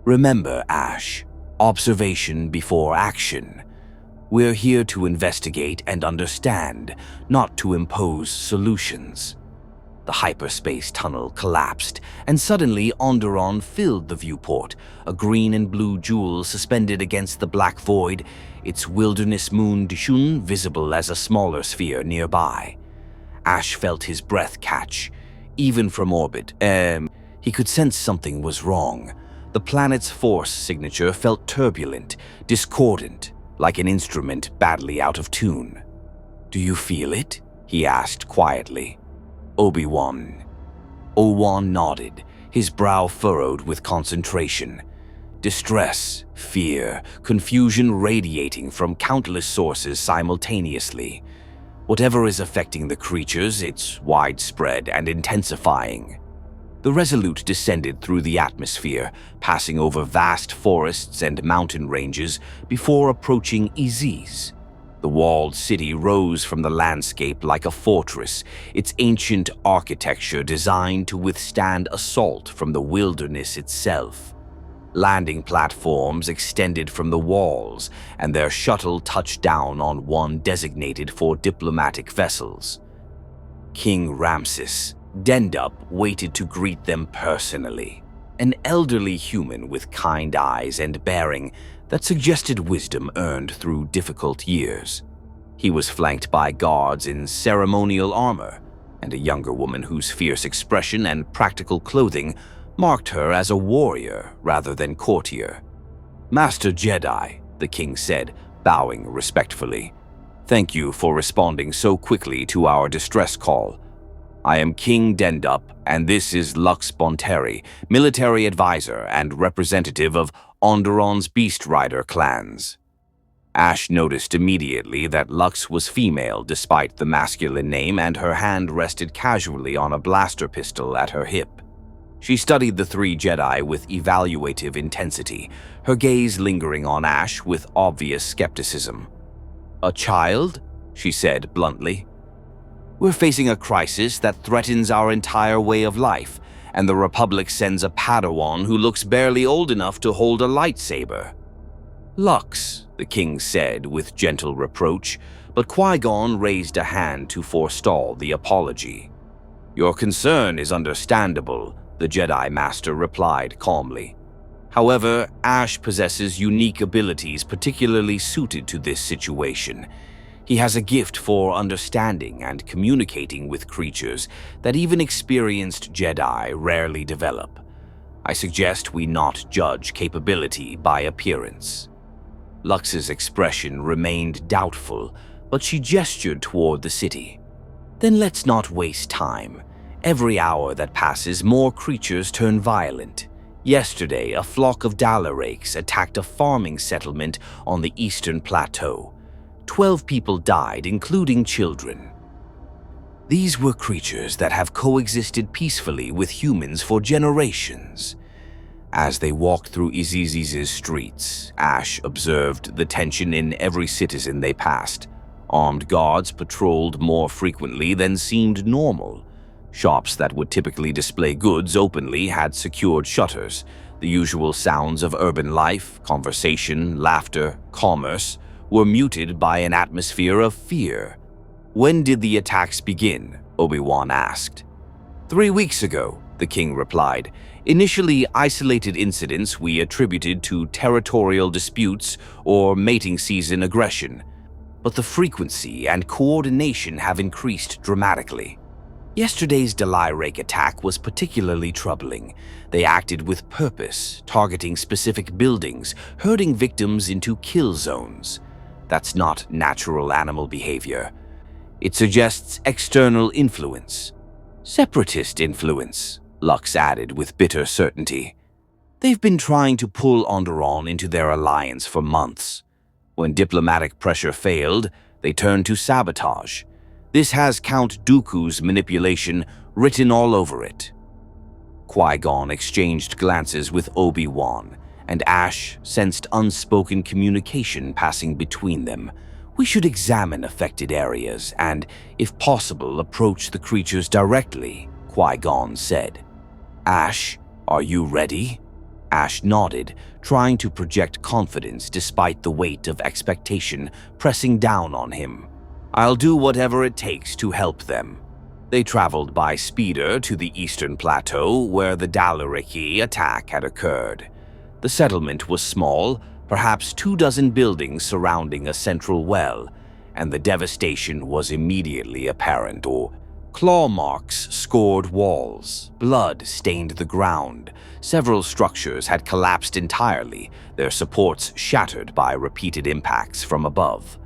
"Remember, Ash, observation before action. We're here to investigate and understand, not to impose solutions." The hyperspace tunnel collapsed, and suddenly Onderon filled the viewport, a green and blue jewel suspended against the black void, its wilderness moon Dishun visible as a smaller sphere nearby. Ash felt his breath catch. Even from orbit, he could sense something was wrong. The planet's force signature felt turbulent, discordant, like an instrument badly out of tune. "Do you feel it?" he asked quietly. Obi-Wan nodded, his brow furrowed with concentration. Distress, fear, confusion radiating from countless sources simultaneously. Whatever is affecting the creatures, it's widespread and intensifying. The Resolute descended through the atmosphere, passing over vast forests and mountain ranges before approaching Iziz. The walled city rose from the landscape like a fortress, its ancient architecture designed to withstand assault from the wilderness itself. Landing platforms extended from the walls, and their shuttle touched down on one designated for diplomatic vessels. King Ramses Dendup waited to greet them personally, an elderly human with kind eyes and bearing that suggested wisdom earned through difficult years. He was flanked by guards in ceremonial armor, and a younger woman whose fierce expression and practical clothing marked her as a warrior rather than courtier. "Master Jedi," the king said, bowing respectfully. Thank you for responding so quickly to our distress call. I am King Dendup, and this is Lux Bonteri, military advisor and representative of Onderon's Beast Rider clans. Ash noticed immediately that Lux was female despite the masculine name, and her hand rested casually on a blaster pistol at her hip. She studied the three Jedi with evaluative intensity, her gaze lingering on Ash with obvious skepticism. "A child?" she said bluntly. "We're facing a crisis that threatens our entire way of life, and the Republic sends a Padawan who looks barely old enough to hold a lightsaber." "Lux," the king said with gentle reproach, but Qui-Gon raised a hand to forestall the apology. "Your concern is understandable," the Jedi Master replied calmly. "However, Ash possesses unique abilities particularly suited to this situation. He has a gift for understanding and communicating with creatures that even experienced Jedi rarely develop. I suggest we not judge capability by appearance." Lux's expression remained doubtful, but she gestured toward the city. "Then let's not waste time. Every hour that passes, more creatures turn violent. Yesterday, a flock of Dalarakes attacked a farming settlement on the eastern plateau. 12 people died, including children. These were creatures that have coexisted peacefully with humans for generations." As they walked through Iziz's streets, Ash observed the tension in every citizen they passed. Armed guards patrolled more frequently than seemed normal. Shops that would typically display goods openly had secured shutters. The usual sounds of urban life, conversation, laughter, commerce, were muted by an atmosphere of fear. "When did the attacks begin?" Obi-Wan asked. 3 weeks ago, the king replied. "Initially isolated incidents we attributed to territorial disputes or mating season aggression, but the frequency and coordination have increased dramatically. Yesterday's Dalarake attack was particularly troubling. They acted with purpose, targeting specific buildings, herding victims into kill zones. That's not natural animal behavior. It suggests external influence. Separatist influence," Lux added with bitter certainty. "They've been trying to pull Onderon into their alliance for months. When diplomatic pressure failed, they turned to sabotage. This has Count Dooku's manipulation written all over it." Qui-Gon exchanged glances with Obi-Wan, and Ash sensed unspoken communication passing between them. "We should examine affected areas and, if possible, approach the creatures directly," Qui-Gon said. "Ash, are you ready?" Ash nodded, trying to project confidence despite the weight of expectation pressing down on him. "I'll do whatever it takes to help them." They traveled by speeder to the eastern plateau where the Dalaraki attack had occurred. The settlement was small, perhaps 24 buildings surrounding a central well, and the devastation was immediately apparent. Claw marks scored walls, blood stained the ground. Several structures had collapsed entirely, their supports shattered by repeated impacts from above.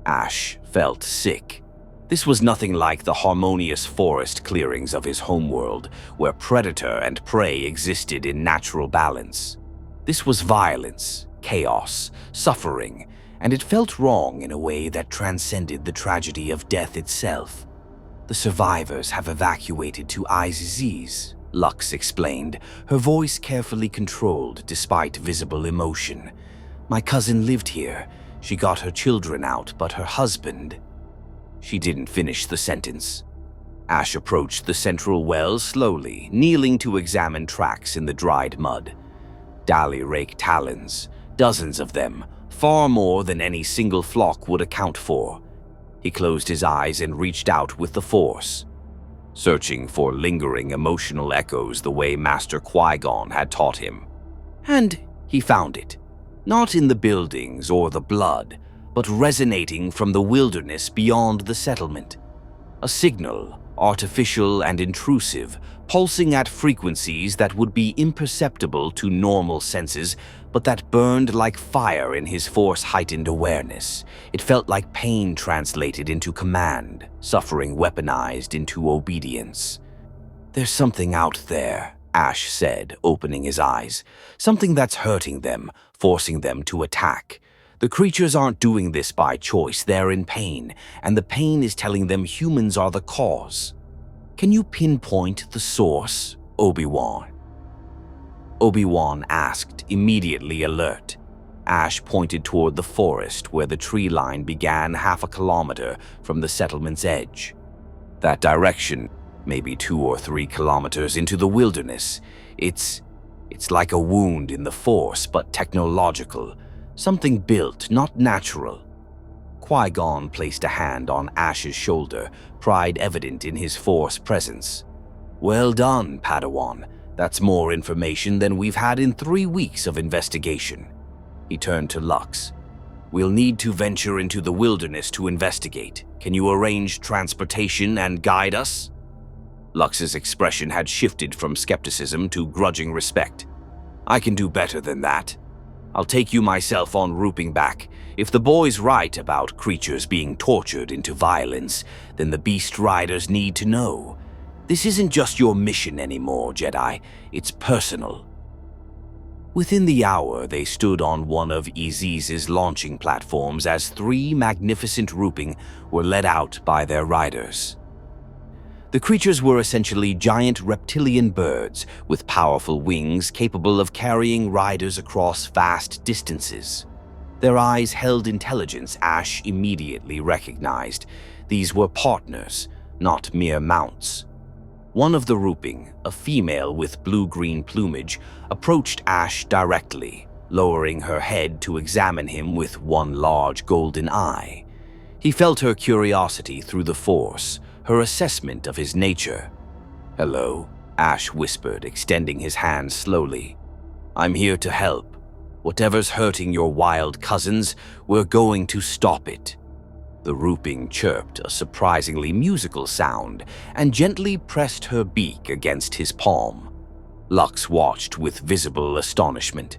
Ash felt sick. This was nothing like the harmonious forest clearings of his homeworld, where predator and prey existed in natural balance. This was violence, chaos, suffering, and it felt wrong in a way that transcended the tragedy of death itself. "The survivors have evacuated to Iziz's," Lux explained, her voice carefully controlled despite visible emotion. "My cousin lived here. She got her children out, but her husband—" She didn't finish the sentence. Ash approached the central well slowly, kneeling to examine tracks in the dried mud. Dalarake talons, dozens of them, far more than any single flock would account for. He closed his eyes and reached out with the Force, searching for lingering emotional echoes the way Master Qui-Gon had taught him. And he found it, not in the buildings or the blood, but resonating from the wilderness beyond the settlement. A signal, artificial and intrusive, pulsing at frequencies that would be imperceptible to normal senses, but that burned like fire in his Force-heightened awareness. It felt like pain translated into command, suffering weaponized into obedience. "There's something out there," Ash said, opening his eyes. "Something that's hurting them, forcing them to attack. The creatures aren't doing this by choice, they're in pain, and the pain is telling them humans are the cause. Can you pinpoint the source, Obi-Wan?" Obi-Wan asked, immediately alert. Ash pointed toward the forest where the tree line began half a kilometer from the settlement's edge. "That direction, maybe 2 or 3 kilometers into the wilderness. It's like a wound in the Force, but technological. Something built, not natural." Qui-Gon placed a hand on Ash's shoulder, pride evident in his Force presence. "Well done, Padawan. That's more information than we've had in 3 weeks of investigation." He turned to Lux. "We'll need to venture into the wilderness to investigate. Can you arrange transportation and guide us?" Lux's expression had shifted from skepticism to grudging respect. "I can do better than that. I'll take you myself en route back. If the boy's right about creatures being tortured into violence, then the beast riders need to know. This isn't just your mission anymore, Jedi. It's personal." Within the hour, they stood on one of Iziz's launching platforms as 3 magnificent Ruping were led out by their riders. The creatures were essentially giant reptilian birds with powerful wings capable of carrying riders across vast distances. Their eyes held intelligence Ash immediately recognized. These were partners, not mere mounts. One of the Ruping, a female with blue-green plumage, approached Ash directly, lowering her head to examine him with one large golden eye. He felt her curiosity through the Force, her assessment of his nature. "Hello," Ash whispered, extending his hand slowly. "I'm here to help. Whatever's hurting your wild cousins, we're going to stop it." The Ruping chirped a surprisingly musical sound and gently pressed her beak against his palm. Lux watched with visible astonishment.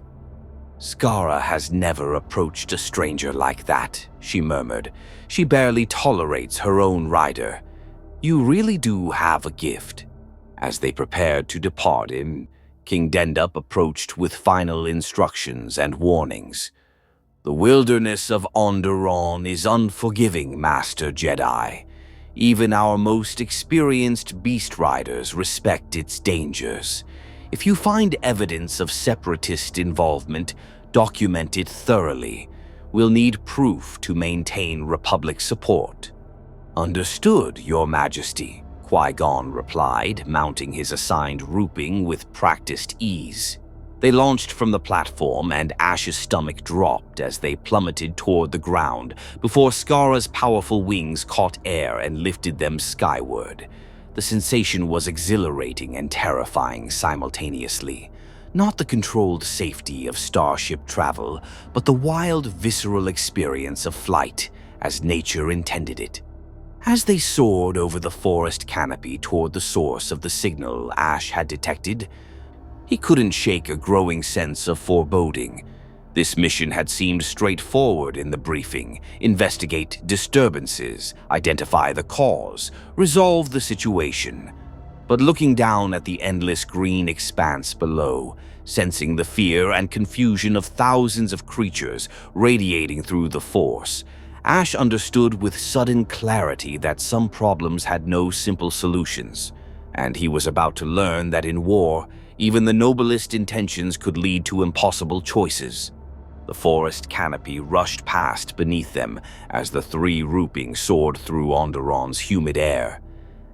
"Skara has never approached a stranger like that," she murmured. "She barely tolerates her own rider. You really do have a gift." As they prepared to depart King Dendup approached with final instructions and warnings. "The wilderness of Onderon is unforgiving, Master Jedi. Even our most experienced beast riders respect its dangers. If you find evidence of separatist involvement, document it thoroughly. We'll need proof to maintain Republic support." "Understood, Your Majesty," Qui-Gon replied, mounting his assigned Ruping with practiced ease. They launched from the platform, and Ash's stomach dropped as they plummeted toward the ground before Skara's powerful wings caught air and lifted them skyward. The sensation was exhilarating and terrifying simultaneously. Not the controlled safety of starship travel, but the wild, visceral experience of flight, as nature intended it. As they soared over the forest canopy toward the source of the signal Ash had detected, he couldn't shake a growing sense of foreboding. This mission had seemed straightforward in the briefing: investigate disturbances, identify the cause, resolve the situation. But looking down at the endless green expanse below, sensing the fear and confusion of thousands of creatures radiating through the Force, Ash understood with sudden clarity that some problems had no simple solutions, and he was about to learn that in war, even the noblest intentions could lead to impossible choices. The forest canopy rushed past beneath them as the 3 Ruping soared through Onderon's humid air.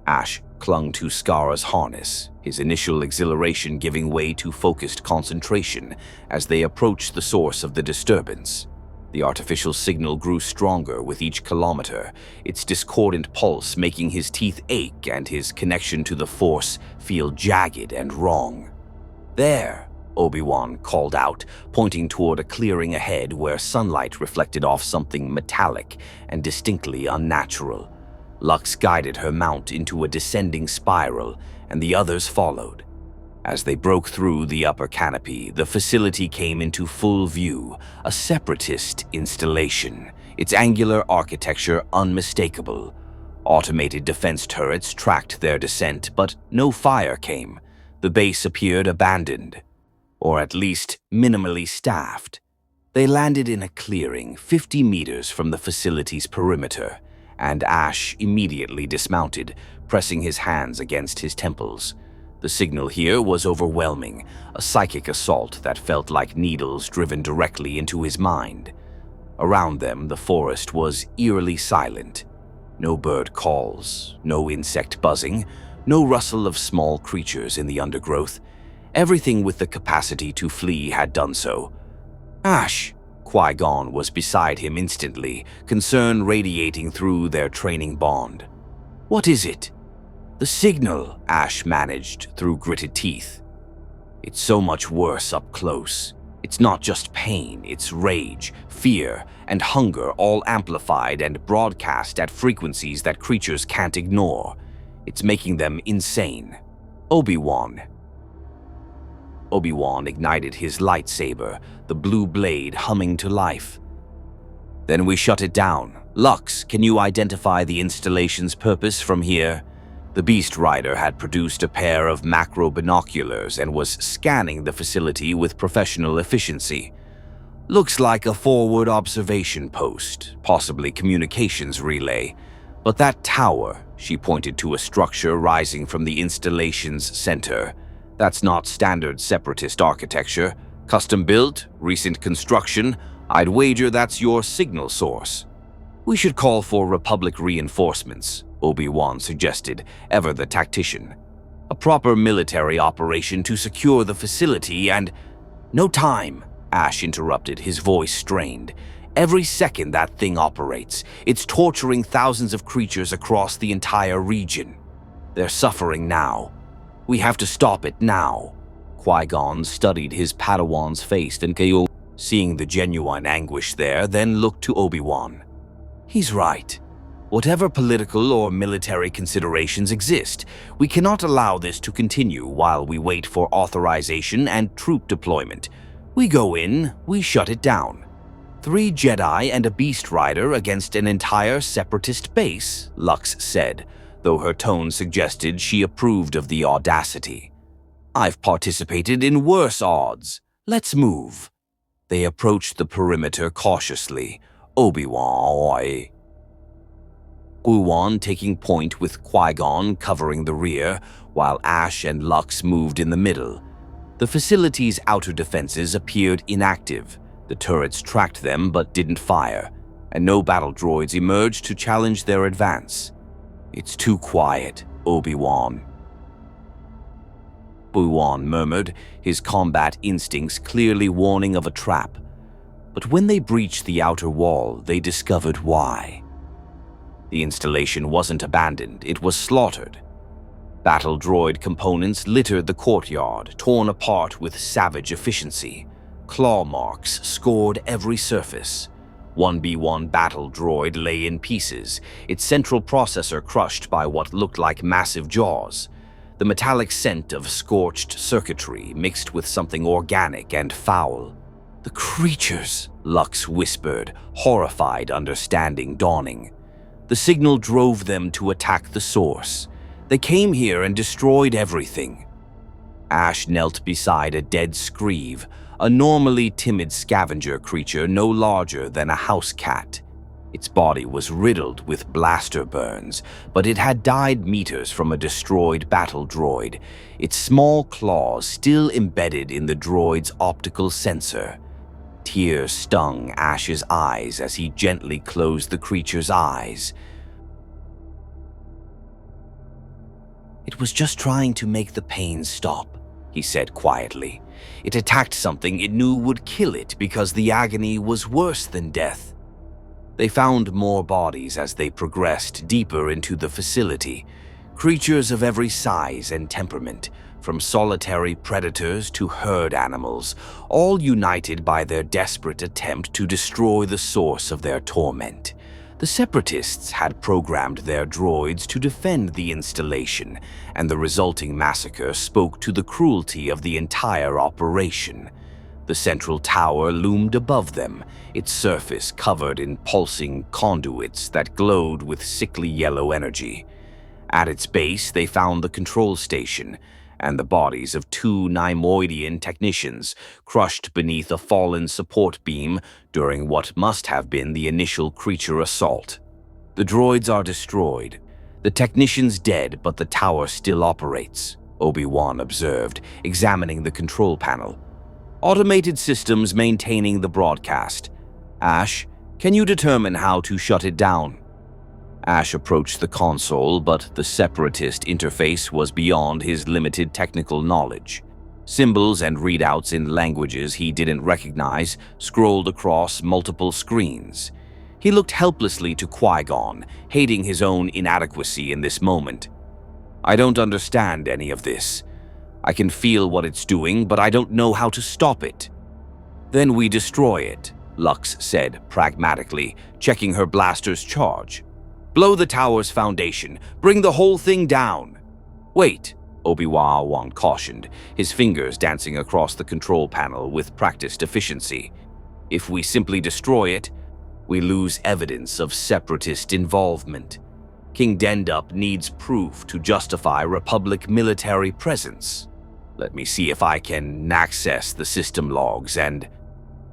Ash clung to Skara's harness, his initial exhilaration giving way to focused concentration as they approached the source of the disturbance. The artificial signal grew stronger with each kilometer, its discordant pulse making his teeth ache and his connection to the Force feel jagged and wrong. "There," Obi-Wan called out, pointing toward a clearing ahead where sunlight reflected off something metallic and distinctly unnatural. Lux guided her mount into a descending spiral, and the others followed. As they broke through the upper canopy, the facility came into full view, a separatist installation, its angular architecture unmistakable. Automated defense turrets tracked their descent, but no fire came. The base appeared abandoned, or at least minimally staffed. They landed in a clearing 50 meters from the facility's perimeter, and Ash immediately dismounted, pressing his hands against his temples. The signal here was overwhelming, a psychic assault that felt like needles driven directly into his mind. Around them, the forest was eerily silent. No bird calls, no insect buzzing, no rustle of small creatures in the undergrowth. Everything with the capacity to flee had done so. Ash! Qui-Gon was beside him instantly, concern radiating through their training bond. What is it? The signal, Ash managed through gritted teeth. It's so much worse up close. It's not just pain, it's rage, fear, and hunger all amplified and broadcast at frequencies that creatures can't ignore. It's making them insane. Obi-Wan ignited his lightsaber, the blue blade humming to life. Then we shut it down. Lux, can you identify the installation's purpose from here? The Beast Rider had produced a pair of macro binoculars and was scanning the facility with professional efficiency. Looks like a forward observation post, possibly communications relay. But that tower, she pointed to a structure rising from the installation's center. That's not standard separatist architecture. Custom built, recent construction. I'd wager that's your signal source. We should call for Republic reinforcements, Obi-Wan suggested, ever the tactician. A proper military operation to secure the facility and… No time, Ash interrupted, his voice strained. Every second that thing operates, it's torturing thousands of creatures across the entire region. They're suffering now. We have to stop it now. Qui-Gon studied his Padawan's face and Kyo, seeing the genuine anguish there, then looked to Obi-Wan. He's right. Whatever political or military considerations exist, we cannot allow this to continue while we wait for authorization and troop deployment. We go in, we shut it down. 3 Jedi and a Beast Rider against an entire separatist base, Lux said, though her tone suggested she approved of the audacity. I've participated in worse odds. Let's move. They approached the perimeter cautiously, Obi-Wan taking point with Qui-Gon covering the rear, while Ash and Lux moved in the middle. The facility's outer defenses appeared inactive. The turrets tracked them but didn't fire, and no battle droids emerged to challenge their advance. It's too quiet, Obi-Wan murmured, his combat instincts clearly warning of a trap. But when they breached the outer wall, they discovered why. The installation wasn't abandoned, it was slaughtered. Battle droid components littered the courtyard, torn apart with savage efficiency. Claw marks scored every surface. 1B1 battle droid lay in pieces, its central processor crushed by what looked like massive jaws. The metallic scent of scorched circuitry mixed with something organic and foul. The creatures, Lux whispered, horrified understanding dawning. The signal drove them to attack the source. They came here and destroyed everything. Ash knelt beside a dead screeve, a normally timid scavenger creature no larger than a house cat. Its body was riddled with blaster burns, but it had died meters from a destroyed battle droid, its small claws still embedded in the droid's optical sensor. Tears stung Ash's eyes as he gently closed the creature's eyes. It was just trying to make the pain stop, he said quietly. It attacked something it knew would kill it because the agony was worse than death. They found more bodies as they progressed deeper into the facility, creatures of every size and temperament, from solitary predators to herd animals, all united by their desperate attempt to destroy the source of their torment. The Separatists had programmed their droids to defend the installation, and the resulting massacre spoke to the cruelty of the entire operation. The central tower loomed above them, its surface covered in pulsing conduits that glowed with sickly yellow energy. At its base, they found the control station and the bodies of two Neimoidian technicians crushed beneath a fallen support beam during what must have been the initial creature assault. The droids are destroyed. The technicians dead, but the tower still operates, Obi-Wan observed, examining the control panel. Automated systems maintaining the broadcast. Ash, can you determine how to shut it down? Ash approached the console, but the Separatist interface was beyond his limited technical knowledge. Symbols and readouts in languages he didn't recognize scrolled across multiple screens. He looked helplessly to Qui-Gon, hating his own inadequacy in this moment. I don't understand any of this. I can feel what it's doing, but I don't know how to stop it. Then we destroy it, Lux said pragmatically, checking her blaster's charge. Blow the tower's foundation. Bring the whole thing down. Wait, Obi-Wan cautioned, his fingers dancing across the control panel with practiced efficiency. If we simply destroy it, we lose evidence of Separatist involvement. King Dendup needs proof to justify Republic military presence. Let me see if I can access the system logs and...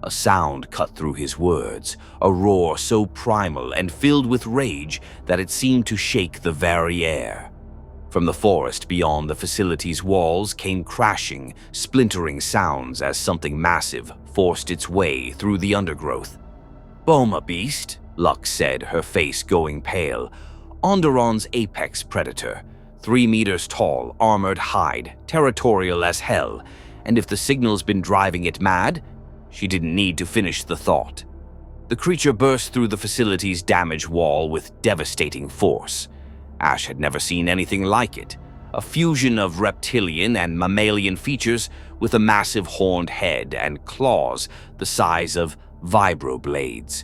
A sound cut through his words, a roar so primal and filled with rage that it seemed to shake the very air. From the forest beyond the facility's walls came crashing, splintering sounds as something massive forced its way through the undergrowth. Boma beast, Lux said, her face going pale. Onderon's apex predator, 3 meters tall, armored hide, territorial as hell, and if the signal's been driving it mad, she didn't need to finish the thought. The creature burst through the facility's damaged wall with devastating force. Ash had never seen anything like it, a fusion of reptilian and mammalian features with a massive horned head and claws the size of vibroblades.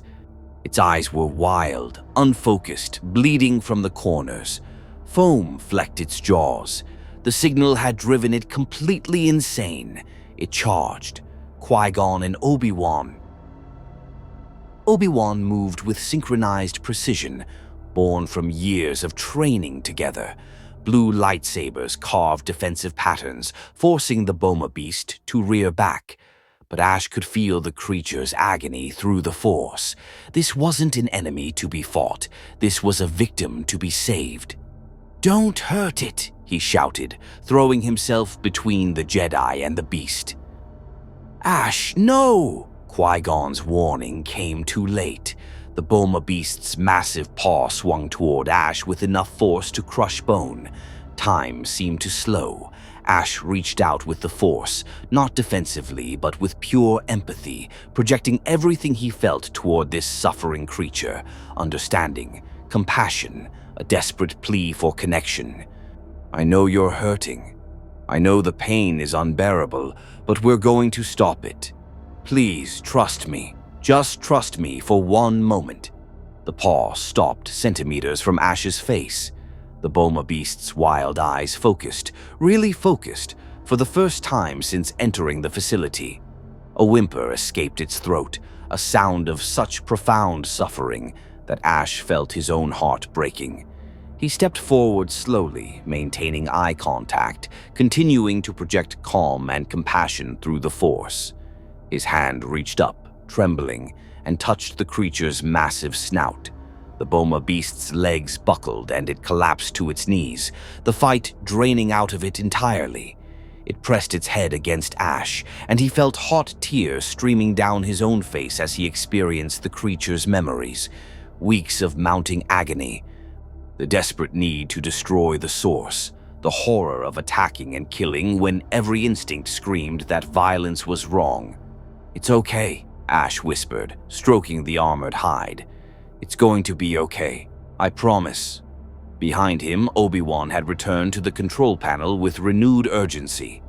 Its eyes were wild, unfocused, bleeding from the corners. Foam flecked its jaws. The signal had driven it completely insane. It charged. Qui-Gon and Obi-Wan. Obi-Wan moved with synchronized precision, born from years of training together. Blue lightsabers carved defensive patterns, forcing the Boma beast to rear back. But Ash could feel the creature's agony through the Force. This wasn't an enemy to be fought. This was a victim to be saved. "Don't hurt it," he shouted, throwing himself between the Jedi and the beast. "Ash, no!" Qui-Gon's warning came too late. The Boma beast's massive paw swung toward Ash with enough force to crush bone. Time seemed to slow. Ash reached out with the Force, not defensively, but with pure empathy, projecting everything he felt toward this suffering creature. Understanding, compassion, a desperate plea for connection. "I know you're hurting. I know the pain is unbearable, but we're going to stop it. Please trust me. Just trust me for one moment." The paw stopped centimeters from Ash's face. The Boma beast's wild eyes focused, really focused, for the first time since entering the facility. A whimper escaped its throat, a sound of such profound suffering that Ash felt his own heart breaking. He stepped forward slowly, maintaining eye contact, continuing to project calm and compassion through the Force. His hand reached up, trembling, and touched the creature's massive snout. The Boma beast's legs buckled and it collapsed to its knees, the fight draining out of it entirely. It pressed its head against Ash, and he felt hot tears streaming down his own face as he experienced the creature's memories. Weeks of mounting agony. The desperate need to destroy the source. The horror of attacking and killing when every instinct screamed that violence was wrong. "It's okay," Ash whispered, stroking the armored hide. "It's going to be okay. I promise." Behind him, Obi-Wan had returned to the control panel with renewed urgency.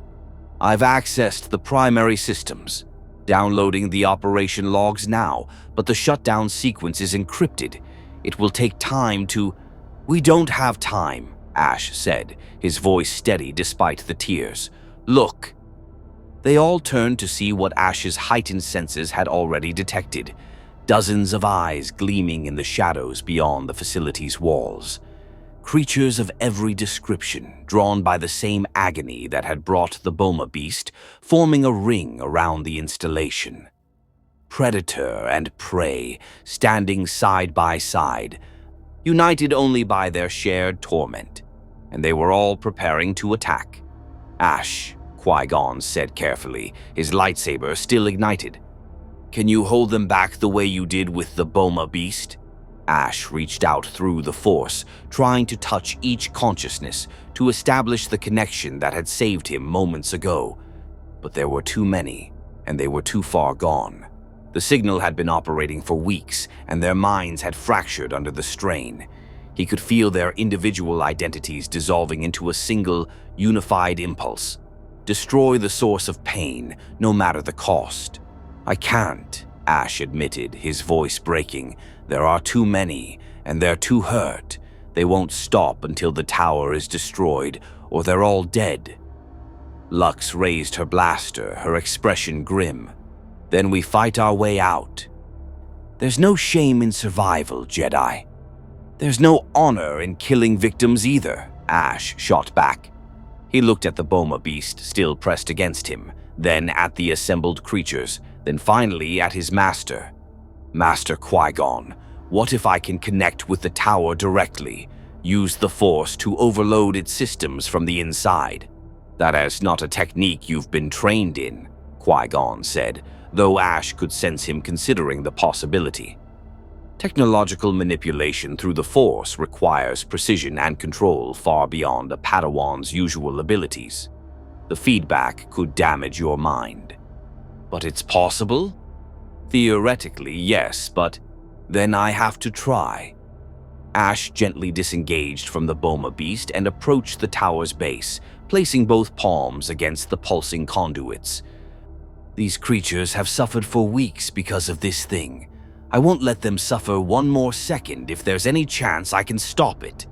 "I've accessed the primary systems. Downloading the operation logs now, but the shutdown sequence is encrypted. It will take time to— "We don't have time," Ash said, his voice steady despite the tears. "Look." They all turned to see what Ash's heightened senses had already detected. Dozens of eyes gleaming in the shadows beyond the facility's walls. Creatures of every description, drawn by the same agony that had brought the Boma beast, forming a ring around the installation. Predator and prey, standing side by side, united only by their shared torment, and they were all preparing to attack. "Ash," Qui-Gon said carefully, his lightsaber still ignited. "Can you hold them back the way you did with the Boma beast?" Ash reached out through the Force, trying to touch each consciousness to establish the connection that had saved him moments ago. But there were too many, and they were too far gone. The signal had been operating for weeks, and their minds had fractured under the strain. He could feel their individual identities dissolving into a single, unified impulse. Destroy the source of pain, no matter the cost. "I can't," Ash admitted, his voice breaking. "There are too many, and they're too hurt. They won't stop until the tower is destroyed, or they're all dead." Lux raised her blaster, her expression grim. "Then we fight our way out. There's no shame in survival, Jedi. There's no honor in killing victims either," Ash shot back. He looked at the Boma beast still pressed against him, then at the assembled creatures, then finally at his master. "Master Qui-Gon, what if I can connect with the tower directly, use the Force to overload its systems from the inside?" "That is not a technique you've been trained in," Qui-Gon said, though Ash could sense him considering the possibility. Technological manipulation through the Force requires precision and control far beyond a Padawan's usual abilities. The feedback could damage your mind. "But it's possible?" "Theoretically, yes, but then I have to try." Ash gently disengaged from the Boma beast and approached the tower's base, placing both palms against the pulsing conduits. "These creatures have suffered for weeks because of this thing. I won't let them suffer one more second if there's any chance I can stop it."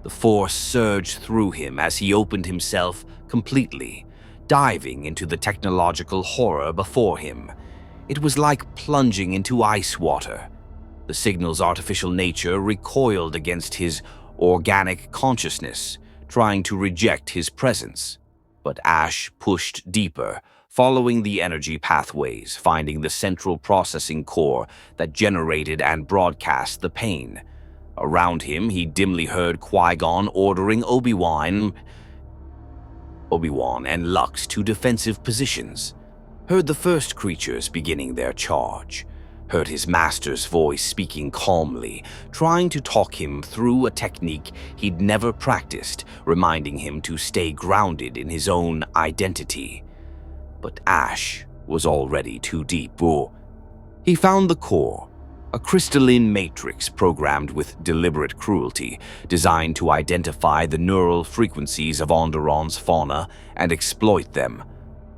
The Force surged through him as he opened himself completely, diving into the technological horror before him. It was like plunging into ice water. The signal's artificial nature recoiled against his organic consciousness, trying to reject his presence. But Ash pushed deeper, following the energy pathways, finding the central processing core that generated and broadcast the pain. Around him, he dimly heard Qui-Gon ordering Obi-Wan and Lux to defensive positions. Heard the first creatures beginning their charge. Heard his master's voice speaking calmly, trying to talk him through a technique he'd never practiced, reminding him to stay grounded in his own identity. But Ash was already too deep. He found the core, a crystalline matrix programmed with deliberate cruelty, designed to identify the neural frequencies of Onderon's fauna and exploit them.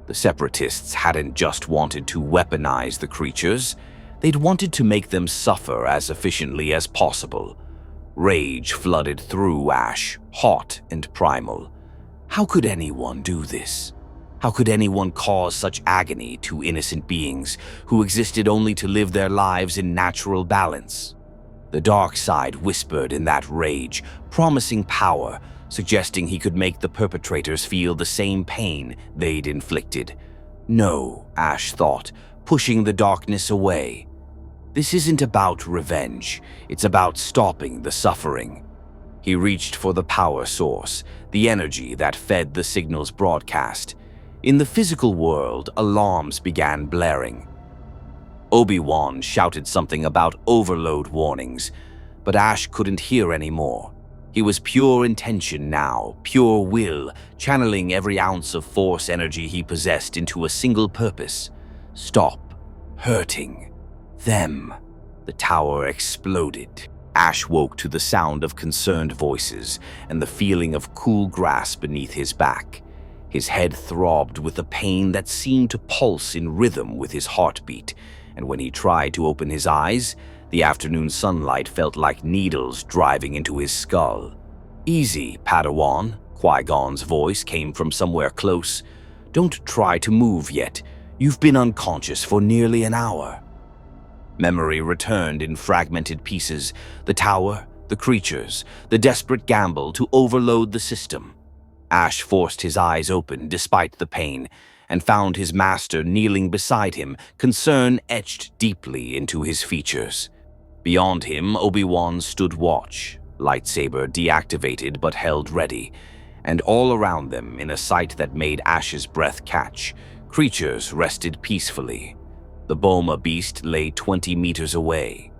The Separatists hadn't just wanted to weaponize the creatures, they'd wanted to make them suffer as efficiently as possible. Rage flooded through Ash, hot and primal. How could anyone do this? How could anyone cause such agony to innocent beings who existed only to live their lives in natural balance? The dark side whispered in that rage, promising power, suggesting he could make the perpetrators feel the same pain they'd inflicted. No, Ash thought, pushing the darkness away. This isn't about revenge, it's about stopping the suffering. He reached for the power source, the energy that fed the signal's broadcast. In the physical world, alarms began blaring. Obi-Wan shouted something about overload warnings, but Ash couldn't hear anymore. He was pure intention now, pure will, channeling every ounce of Force energy he possessed into a single purpose. Stop hurting them. The tower exploded. Ash woke to the sound of concerned voices and the feeling of cool grass beneath his back. His head throbbed with a pain that seemed to pulse in rhythm with his heartbeat, and when he tried to open his eyes, The afternoon sunlight felt like needles driving into his skull. "Easy, Padawan," Qui-Gon's voice came from somewhere close. "Don't try to move yet. You've been unconscious for nearly an hour." Memory returned in fragmented pieces. The tower, the creatures, the desperate gamble to overload the system. Ash forced his eyes open despite the pain, and found his master kneeling beside him, concern etched deeply into his features. Beyond him, Obi-Wan stood watch, lightsaber deactivated but held ready, and all around them, in a sight that made Ash's breath catch, creatures rested peacefully. The Boma beast lay 20 meters away,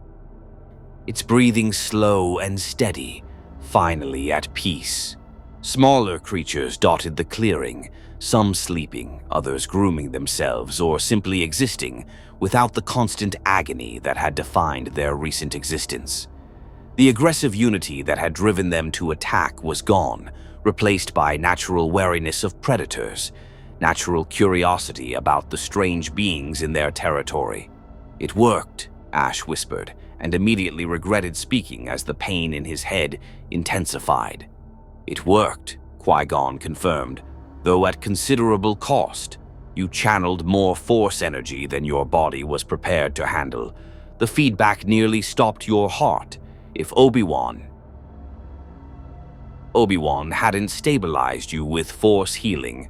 its breathing slow and steady, finally at peace. Smaller creatures dotted the clearing, some sleeping, others grooming themselves or simply existing without the constant agony that had defined their recent existence. The aggressive unity that had driven them to attack was gone, replaced by natural wariness of predators, natural curiosity about the strange beings in their territory. "It worked," Ash whispered, and immediately regretted speaking as the pain in his head intensified. "It worked," Qui-Gon confirmed, "though at considerable cost. You channeled more Force energy than your body was prepared to handle. The feedback nearly stopped your heart. If Obi-Wan hadn't stabilized you with Force healing."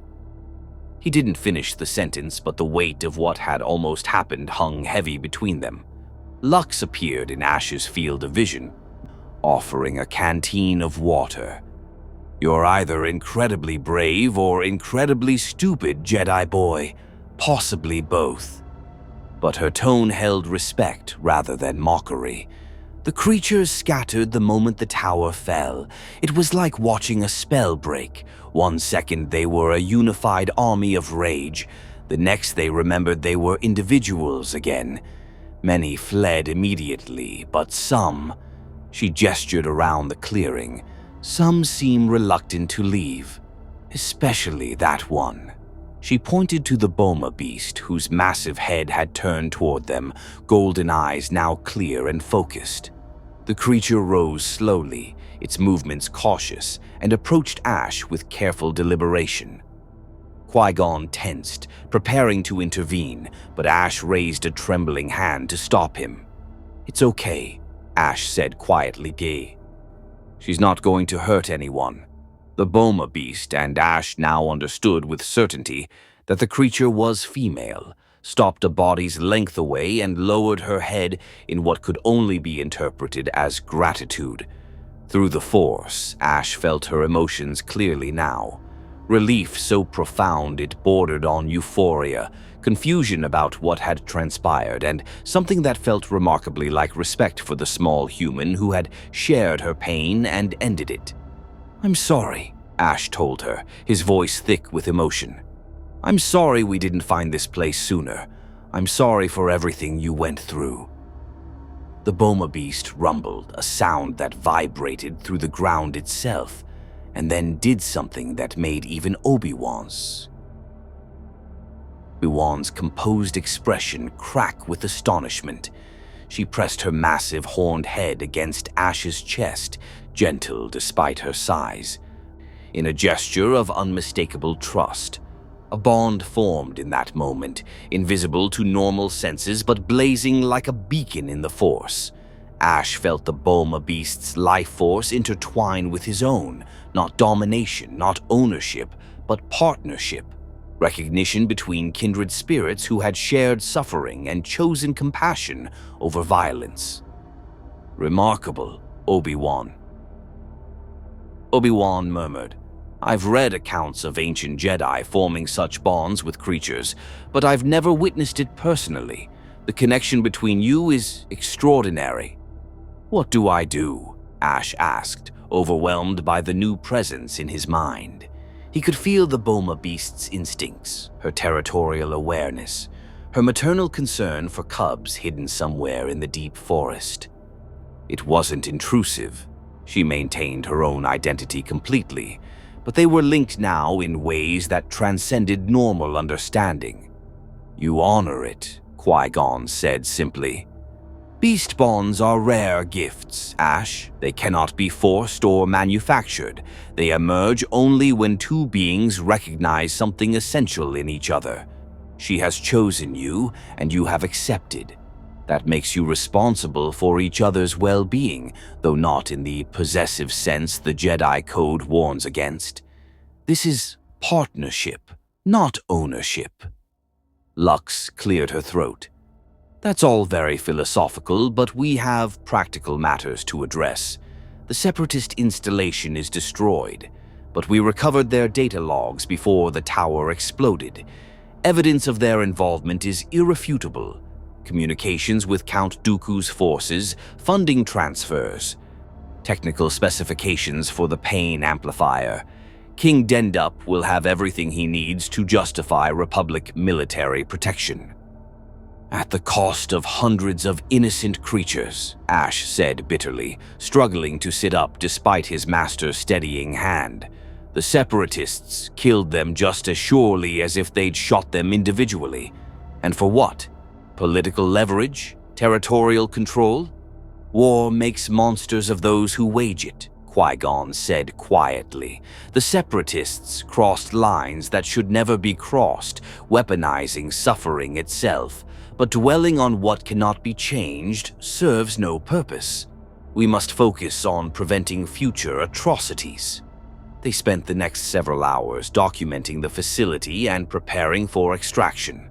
He didn't finish the sentence, but the weight of what had almost happened hung heavy between them. Lux appeared in Ash's field of vision, offering a canteen of water. "You're either incredibly brave or incredibly stupid, Jedi boy. Possibly both." But her tone held respect rather than mockery. The creatures scattered the moment the tower fell. It was like watching a spell break. One second they were a unified army of rage. The next they remembered they were individuals again. Many fled immediately, but some— she gestured around the clearing— some seem reluctant to leave, especially that one. She pointed to the Boma beast, whose massive head had turned toward them, golden eyes now clear and focused. The creature rose slowly, its movements cautious, and approached Ash with careful deliberation. Qui-Gon tensed, preparing to intervene, but Ash raised a trembling hand to stop him. "It's okay," Ash said quietly. "She's not going to hurt anyone." The Boma beast and Ash now understood with certainty that the creature was female, stopped a body's length away and lowered her head in what could only be interpreted as gratitude. Through the Force, Ash felt her emotions clearly now. Relief so profound it bordered on euphoria, confusion about what had transpired, and something that felt remarkably like respect for the small human who had shared her pain and ended it. "I'm sorry," Ash told her, his voice thick with emotion. "I'm sorry we didn't find this place sooner. I'm sorry for everything you went through." The Boma beast rumbled, a sound that vibrated through the ground itself, and then did something that made even Obi-Wan's composed expression crack with astonishment. She pressed her massive horned head against Ash's chest, gentle despite her size. In a gesture of unmistakable trust, a bond formed in that moment, invisible to normal senses but blazing like a beacon in the Force. Ash felt the Boma beast's life force intertwine with his own, not domination, not ownership, but partnership. Recognition between kindred spirits who had shared suffering and chosen compassion over violence. "Remarkable, Obi-Wan." Obi-Wan murmured, "I've read accounts of ancient Jedi forming such bonds with creatures, but I've never witnessed it personally. The connection between you is extraordinary." "What do I do?" Ash asked, overwhelmed by the new presence in his mind. He could feel the Boma beast's instincts, her territorial awareness, her maternal concern for cubs hidden somewhere in the deep forest. It wasn't intrusive. She maintained her own identity completely, but they were linked now in ways that transcended normal understanding. "You honor it," Qui-Gon said simply. Beast bonds are rare gifts, Ash. They cannot be forced or manufactured. They emerge only when two beings recognize something essential in each other. She has chosen you, and you have accepted. That makes you responsible for each other's well-being, though not in the possessive sense the Jedi Code warns against. This is partnership, not ownership. Lux cleared her throat. That's all very philosophical, but we have practical matters to address. The Separatist installation is destroyed, but we recovered their data logs before the tower exploded. Evidence of their involvement is irrefutable. Communications with Count Dooku's forces, funding transfers, technical specifications for the pain amplifier. King Dendup will have everything he needs to justify Republic military protection. At the cost of hundreds of innocent creatures, Ash said bitterly, struggling to sit up despite his master's steadying hand. The Separatists killed them just as surely as if they'd shot them individually. And for what? Political leverage? Territorial control? War makes monsters of those who wage it, Qui-Gon said quietly. The Separatists crossed lines that should never be crossed, weaponizing suffering itself. But dwelling on what cannot be changed serves no purpose. We must focus on preventing future atrocities. They spent the next several hours documenting the facility and preparing for extraction.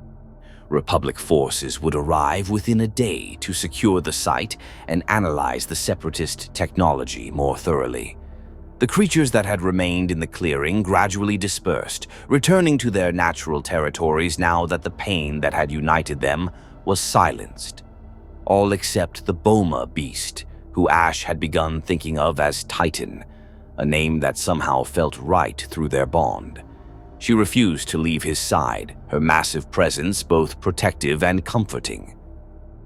Republic forces would arrive within a day to secure the site and analyze the Separatist technology more thoroughly. The creatures that had remained in the clearing gradually dispersed, returning to their natural territories now that the pain that had united them was silenced. All except the Boma beast, who Ash had begun thinking of as Titan, a name that somehow felt right through their bond. She refused to leave his side, her massive presence both protective and comforting.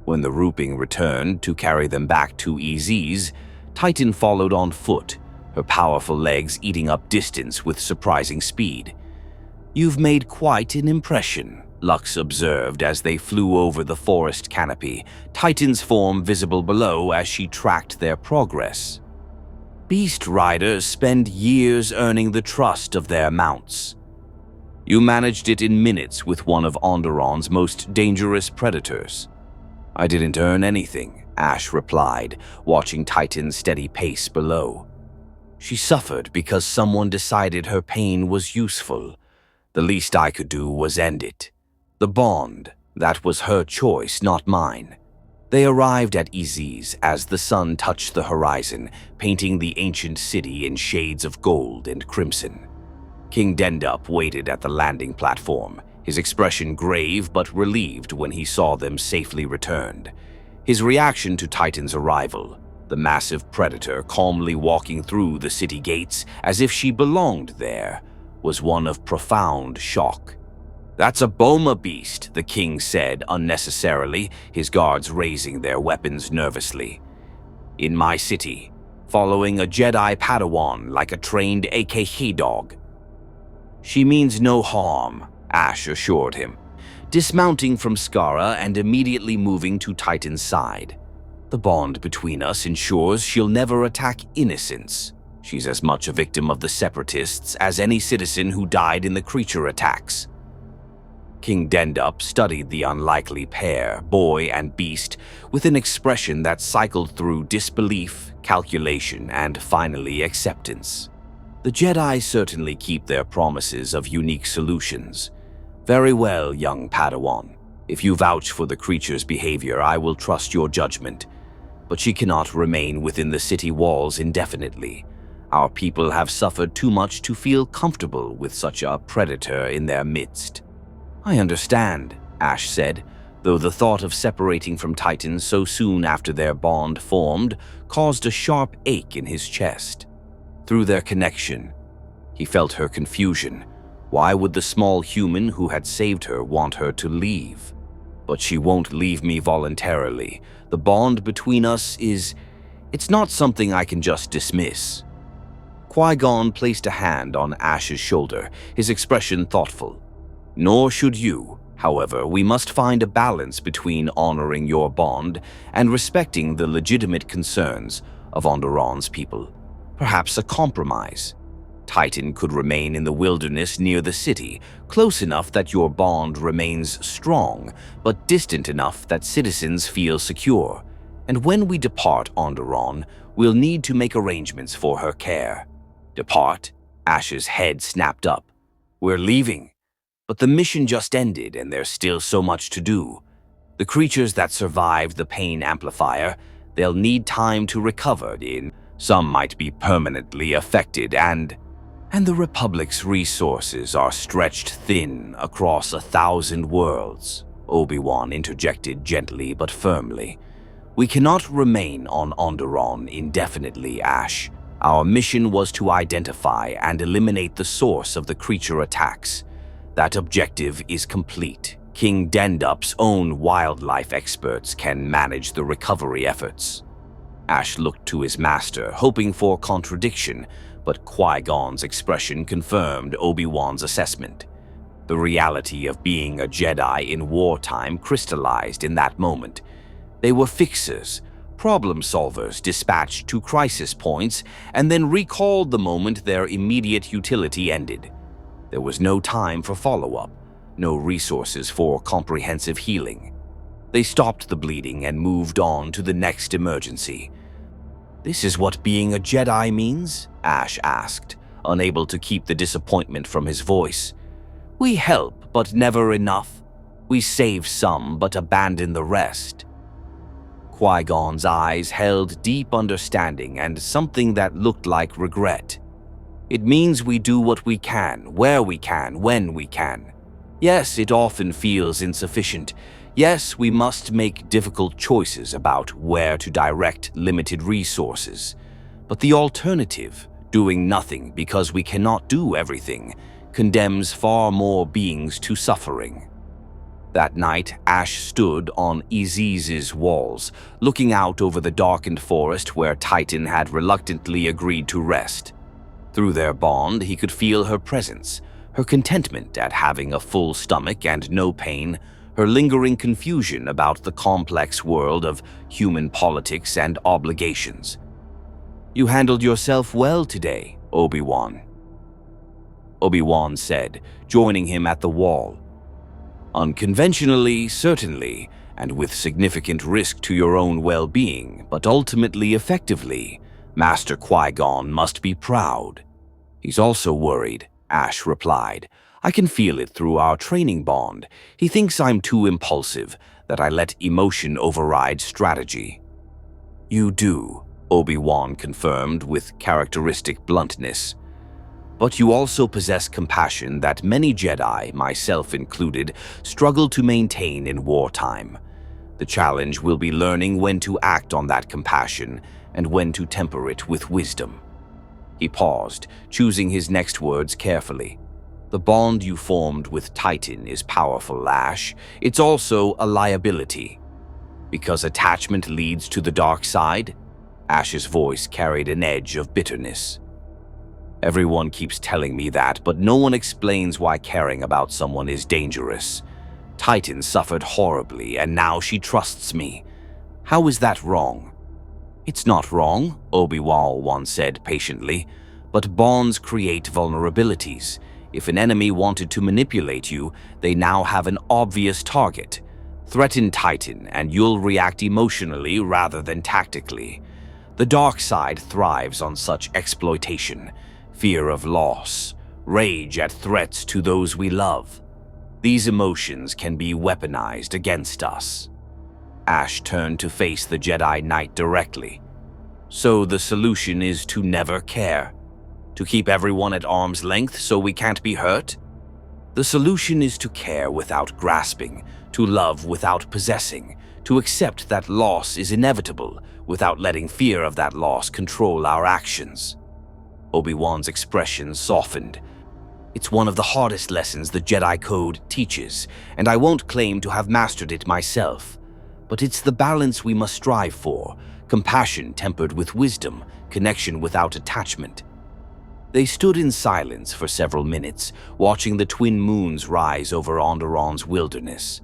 When the Rooping returned to carry them back to EZ's, Titan followed on foot, her powerful legs eating up distance with surprising speed. "You've made quite an impression," Lux observed as they flew over the forest canopy, Titan's form visible below as she tracked their progress. Beast riders spend years earning the trust of their mounts. You managed it in minutes with one of Onderon's most dangerous predators. I didn't earn anything, Ash replied, watching Titan's steady pace below. She suffered because someone decided her pain was useful. The least I could do was end it. The bond, that was her choice, not mine. They arrived at EZ's as the sun touched the horizon, painting the ancient city in shades of gold and crimson. King Dendup waited at the landing platform, his expression grave but relieved when he saw them safely returned. His reaction to Titan's arrival, the massive predator calmly walking through the city gates as if she belonged there, was one of profound shock. "That's a Boma beast," the king said unnecessarily, his guards raising their weapons nervously. "In my city, following a Jedi Padawan like a trained AKH dog." "She means no harm," Ash assured him, dismounting from Skara and immediately moving to Titan's side. "The bond between us ensures she'll never attack innocents. She's as much a victim of the Separatists as any citizen who died in the creature attacks." King Dendup studied the unlikely pair, boy and beast, with an expression that cycled through disbelief, calculation, and finally acceptance. The Jedi certainly keep their promises of unique solutions. "Very well, young Padawan. If you vouch for the creature's behavior, I will trust your judgment. But she cannot remain within the city walls indefinitely. Our people have suffered too much to feel comfortable with such a predator in their midst." "I understand," Ash said, though the thought of separating from Titan so soon after their bond formed caused a sharp ache in his chest. Through their connection, he felt her confusion. Why would the small human who had saved her want her to leave? "But she won't leave me voluntarily. The bond between us it's not something I can just dismiss." Qui-Gon placed a hand on Ash's shoulder, his expression thoughtful. "Nor should you," However, we must find a balance between honoring your bond and respecting the legitimate concerns of Onderon's people. Perhaps a compromise. Titan could remain in the wilderness near the city, close enough that your bond remains strong, but distant enough that citizens feel secure. And when we depart Onderon, we'll need to make arrangements for her care. Depart? Ash's head snapped up. We're leaving. But the mission just ended and there's still so much to do. The creatures that survived the pain amplifier, they'll need time to recover. Some might be permanently affected and the Republic's resources are stretched thin across 1,000 worlds, Obi-Wan interjected gently but firmly. We cannot remain on Onderon indefinitely, Ash. Our mission was to identify and eliminate the source of the creature attacks. That objective is complete. King Dendup's own wildlife experts can manage the recovery efforts. Ash looked to his master, hoping for contradiction, but Qui-Gon's expression confirmed Obi-Wan's assessment. The reality of being a Jedi in wartime crystallized in that moment. They were fixers, problem solvers dispatched to crisis points and then recalled the moment their immediate utility ended. There was no time for follow-up, no resources for comprehensive healing. They stopped the bleeding and moved on to the next emergency. "This is what being a Jedi means?" Ash asked, unable to keep the disappointment from his voice. "We help, but never enough. We save some, but abandon the rest." Qui-Gon's eyes held deep understanding and something that looked like regret. "It means we do what we can, where we can, when we can. Yes, it often feels insufficient. Yes, we must make difficult choices about where to direct limited resources. But the alternative, doing nothing because we cannot do everything, condemns far more beings to suffering." That night, Ash stood on Iziz's walls, looking out over the darkened forest where Titan had reluctantly agreed to rest. Through their bond, he could feel her presence, her contentment at having a full stomach and no pain, her lingering confusion about the complex world of human politics and obligations. "You handled yourself well today, Obi-Wan," Obi-Wan said, joining him at the wall. "Unconventionally, certainly, and with significant risk to your own well-being, but ultimately effectively. Master Qui-Gon must be proud." "He's also worried," Ash replied. "I can feel it through our training bond. He thinks I'm too impulsive, that I let emotion override strategy." "You do," Obi-Wan confirmed with characteristic bluntness. "But you also possess compassion that many Jedi, myself included, struggle to maintain in wartime. The challenge will be learning when to act on that compassion and when to temper it with wisdom." He paused, choosing his next words carefully. "The bond you formed with Titan is powerful, Ash. It's also a liability. Because attachment leads to the dark side?" Ash's voice carried an edge of bitterness. "Everyone keeps telling me that, but no one explains why caring about someone is dangerous. Titan suffered horribly, and now she trusts me. How is that wrong?" "It's not wrong," Obi-Wan once said patiently, "but bonds create vulnerabilities. If an enemy wanted to manipulate you, they now have an obvious target. Threaten Titan, and you'll react emotionally rather than tactically. The dark side thrives on such exploitation. Fear of loss, rage at threats to those we love. These emotions can be weaponized against us." Ash turned to face the Jedi Knight directly. "So the solution is to never care? To keep everyone at arm's length so we can't be hurt?" "The solution is to care without grasping, to love without possessing, to accept that loss is inevitable without letting fear of that loss control our actions." Obi-Wan's expression softened. "It's one of the hardest lessons the Jedi Code teaches, and I won't claim to have mastered it myself. But it's the balance we must strive for, compassion tempered with wisdom, connection without attachment." They stood in silence for several minutes, watching the twin moons rise over Onderon's wilderness.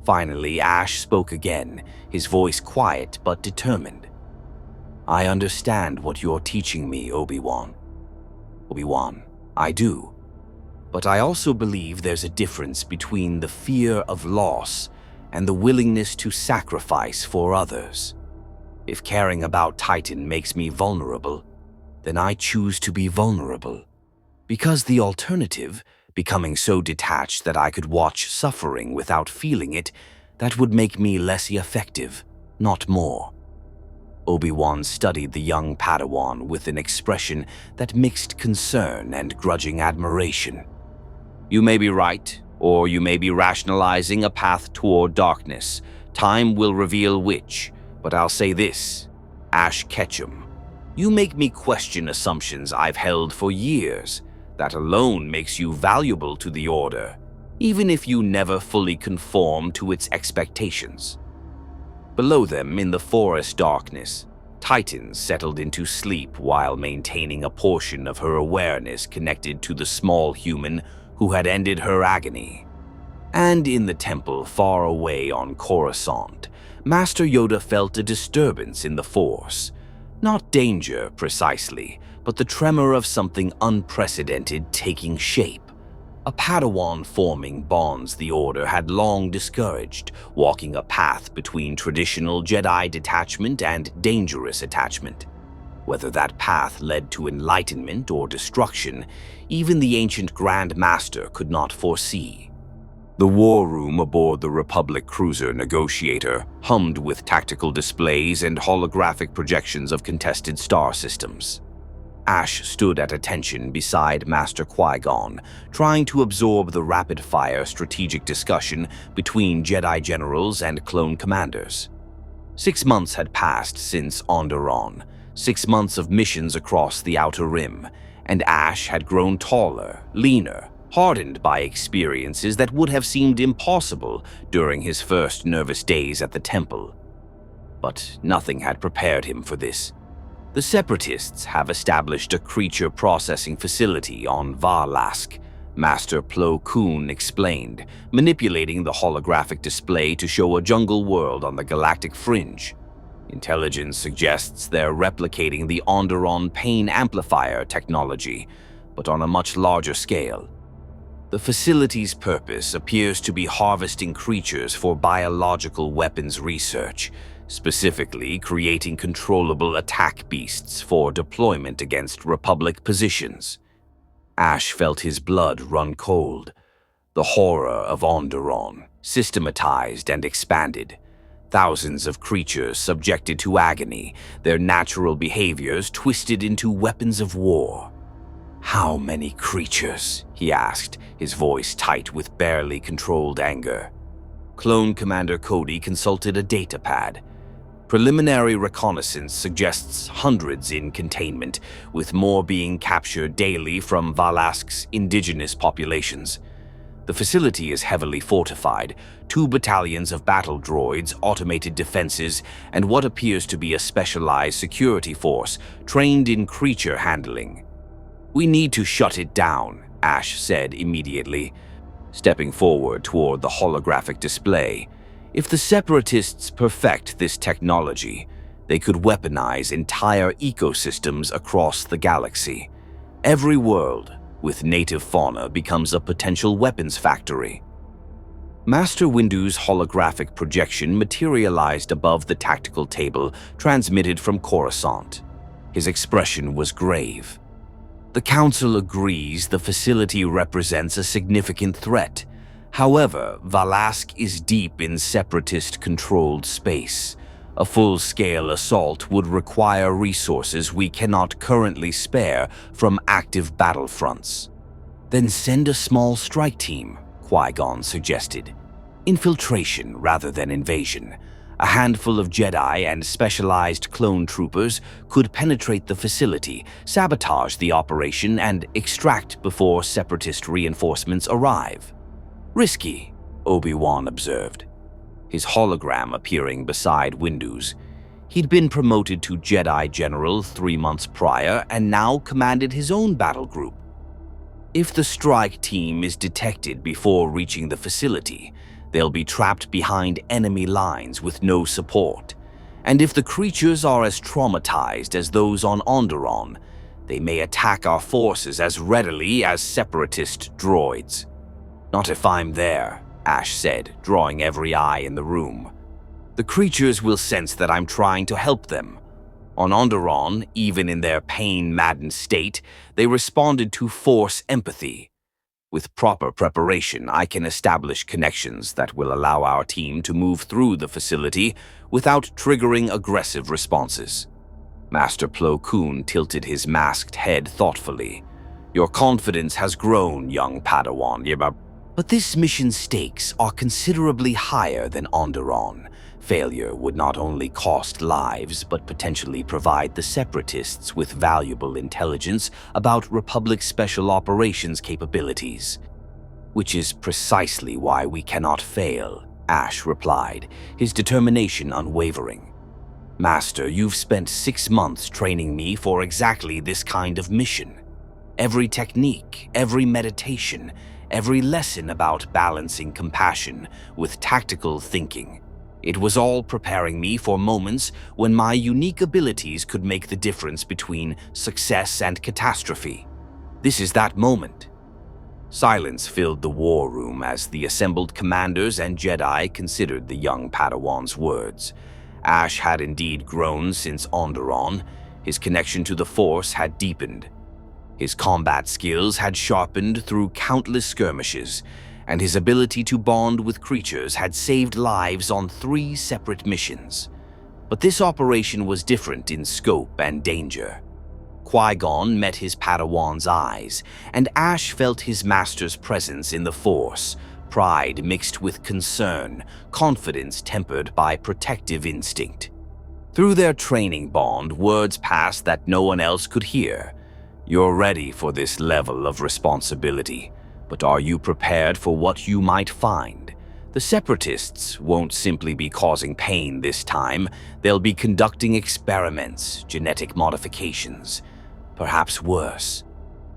Finally, Ash spoke again, his voice quiet but determined. "I understand what you're teaching me, Obi-Wan. Obi-Wan, I do. But I also believe there's a difference between the fear of loss and the willingness to sacrifice for others. If caring about Titan makes me vulnerable, then I choose to be vulnerable. Because the alternative, becoming so detached that I could watch suffering without feeling it, that would make me less effective, not more." Obi-Wan studied the young Padawan with an expression that mixed concern and grudging admiration. "You may be right, or you may be rationalizing a path toward darkness. Time will reveal which, but I'll say this, Ash Ketchum. You make me question assumptions I've held for years. That alone makes you valuable to the Order, even if you never fully conform to its expectations." Below them, in the forest darkness, Titan settled into sleep while maintaining a portion of her awareness connected to the small human who had ended her agony. And in the temple far away on Coruscant, Master Yoda felt a disturbance in the Force. Not danger, precisely, but the tremor of something unprecedented taking shape. A Padawan forming bonds the Order had long discouraged, walking a path between traditional Jedi detachment and dangerous attachment. Whether that path led to enlightenment or destruction, even the ancient Grand Master could not foresee. The war room aboard the Republic cruiser Negotiator hummed with tactical displays and holographic projections of contested star systems. Ash stood at attention beside Master Qui-Gon, trying to absorb the rapid-fire strategic discussion between Jedi generals and clone commanders. 6 months had passed since Onderon, 6 months of missions across the Outer Rim, and Ash had grown taller, leaner, hardened by experiences that would have seemed impossible during his first nervous days at the temple. But nothing had prepared him for this. The Separatists have established a creature processing facility on Valask, Master Plo Koon explained, manipulating the holographic display to show a jungle world on the galactic fringe. Intelligence suggests they're replicating the Onderon pain amplifier technology, but on a much larger scale. The facility's purpose appears to be harvesting creatures for biological weapons research, specifically creating controllable attack beasts for deployment against Republic positions. Ash felt his blood run cold. The horror of Onderon, systematized and expanded. Thousands of creatures subjected to agony, their natural behaviors twisted into weapons of war. "How many creatures?" he asked, his voice tight with barely controlled anger. Clone Commander Cody consulted a datapad. Preliminary reconnaissance suggests hundreds in containment, with more being captured daily from Valask's indigenous populations. The facility is heavily fortified, 2 battalions of battle droids, automated defenses, and what appears to be a specialized security force trained in creature handling. "We need to shut it down," Ash said immediately, stepping forward toward the holographic display. If the Separatists perfect this technology, they could weaponize entire ecosystems across the galaxy. Every world with native fauna becomes a potential weapons factory. Master Windu's holographic projection materialized above the tactical table transmitted from Coruscant. His expression was grave. "The Council agrees the facility represents a significant threat. However, Valask is deep in Separatist-controlled space. A full-scale assault would require resources we cannot currently spare from active battlefronts." "Then send a small strike team," Qui-Gon suggested. "Infiltration rather than invasion. A handful of Jedi and specialized clone troopers could penetrate the facility, sabotage the operation, and extract before Separatist reinforcements arrive." "Risky," Obi-Wan observed, his hologram appearing beside Windu's. He'd been promoted to Jedi General 3 months prior and now commanded his own battle group. If the strike team is detected before reaching the facility, they'll be trapped behind enemy lines with no support. And if the creatures are as traumatized as those on Onderon, they may attack our forces as readily as separatist droids. "Not if I'm there," Ash said, drawing every eye in the room. "The creatures will sense that I'm trying to help them. On Onderon, even in their pain-maddened state, they responded to Force empathy. With proper preparation, I can establish connections that will allow our team to move through the facility without triggering aggressive responses." Master Plo Koon tilted his masked head thoughtfully. "Your confidence has grown, young Padawan. But this mission's stakes are considerably higher than Onderon. Failure would not only cost lives, but potentially provide the Separatists with valuable intelligence about Republic Special Operations capabilities. Which is precisely why we cannot fail," Ash replied, his determination unwavering. "Master, you've spent 6 months training me for exactly this kind of mission. Every technique, every meditation, every lesson about balancing compassion with tactical thinking. It was all preparing me for moments when my unique abilities could make the difference between success and catastrophe. This is that moment." Silence filled the war room as the assembled commanders and Jedi considered the young Padawan's words. Ash had indeed grown since Onderon. His connection to the Force had deepened. His combat skills had sharpened through countless skirmishes, and his ability to bond with creatures had saved lives on 3 separate missions. But this operation was different in scope and danger. Qui-Gon met his Padawan's eyes, and Ash felt his master's presence in the Force, pride mixed with concern, confidence tempered by protective instinct. Through their training bond, words passed that no one else could hear. "You're ready for this level of responsibility. But are you prepared for what you might find? The Separatists won't simply be causing pain this time. They'll be conducting experiments, genetic modifications. Perhaps worse.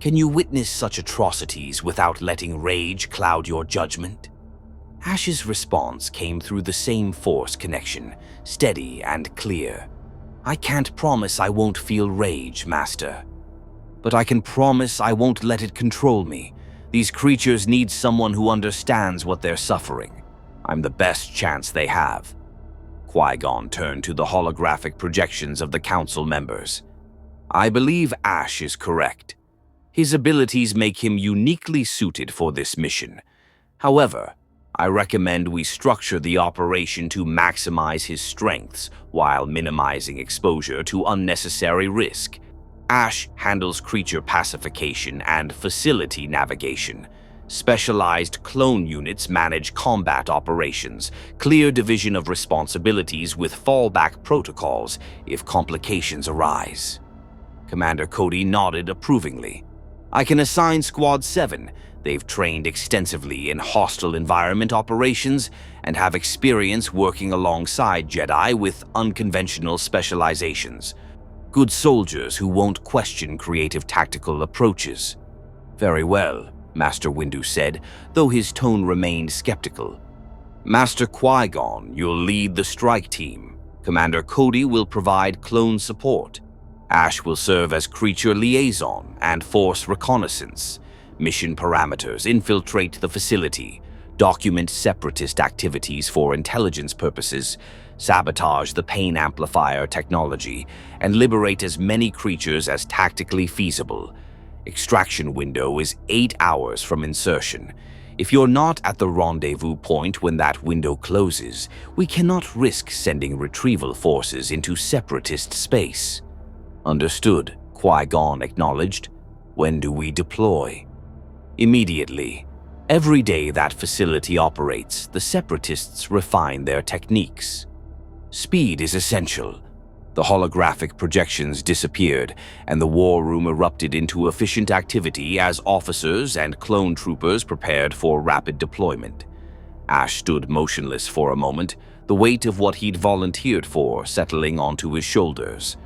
Can you witness such atrocities without letting rage cloud your judgment?" Ash's response came through the same Force connection, steady and clear. "I can't promise I won't feel rage, Master. But I can promise I won't let it control me. These creatures need someone who understands what they're suffering. I'm the best chance they have." Qui-Gon turned to the holographic projections of the Council members. "I believe Ash is correct. His abilities make him uniquely suited for this mission. However, I recommend we structure the operation to maximize his strengths while minimizing exposure to unnecessary risk. Ash handles creature pacification and facility navigation. Specialized clone units manage combat operations, clear division of responsibilities with fallback protocols if complications arise." Commander Cody nodded approvingly. "I can assign Squad 7. They've trained extensively in hostile environment operations and have experience working alongside Jedi with unconventional specializations. Good soldiers who won't question creative tactical approaches." "Very well," Master Windu said, though his tone remained skeptical. "Master Qui-Gon, you'll lead the strike team. Commander Cody will provide clone support. Ash will serve as creature liaison and Force reconnaissance. Mission parameters: infiltrate the facility, document Separatist activities for intelligence purposes, sabotage the pain amplifier technology, and liberate as many creatures as tactically feasible. Extraction window is 8 hours from insertion. If you're not at the rendezvous point when that window closes, we cannot risk sending retrieval forces into Separatist space." "Understood," Qui-Gon acknowledged. "When do we deploy?" "Immediately. Every day that facility operates, the Separatists refine their techniques. Speed is essential." The holographic projections disappeared, and the war room erupted into efficient activity as officers and clone troopers prepared for rapid deployment. Ash stood motionless for a moment, the weight of what he'd volunteered for settling onto his shoulders.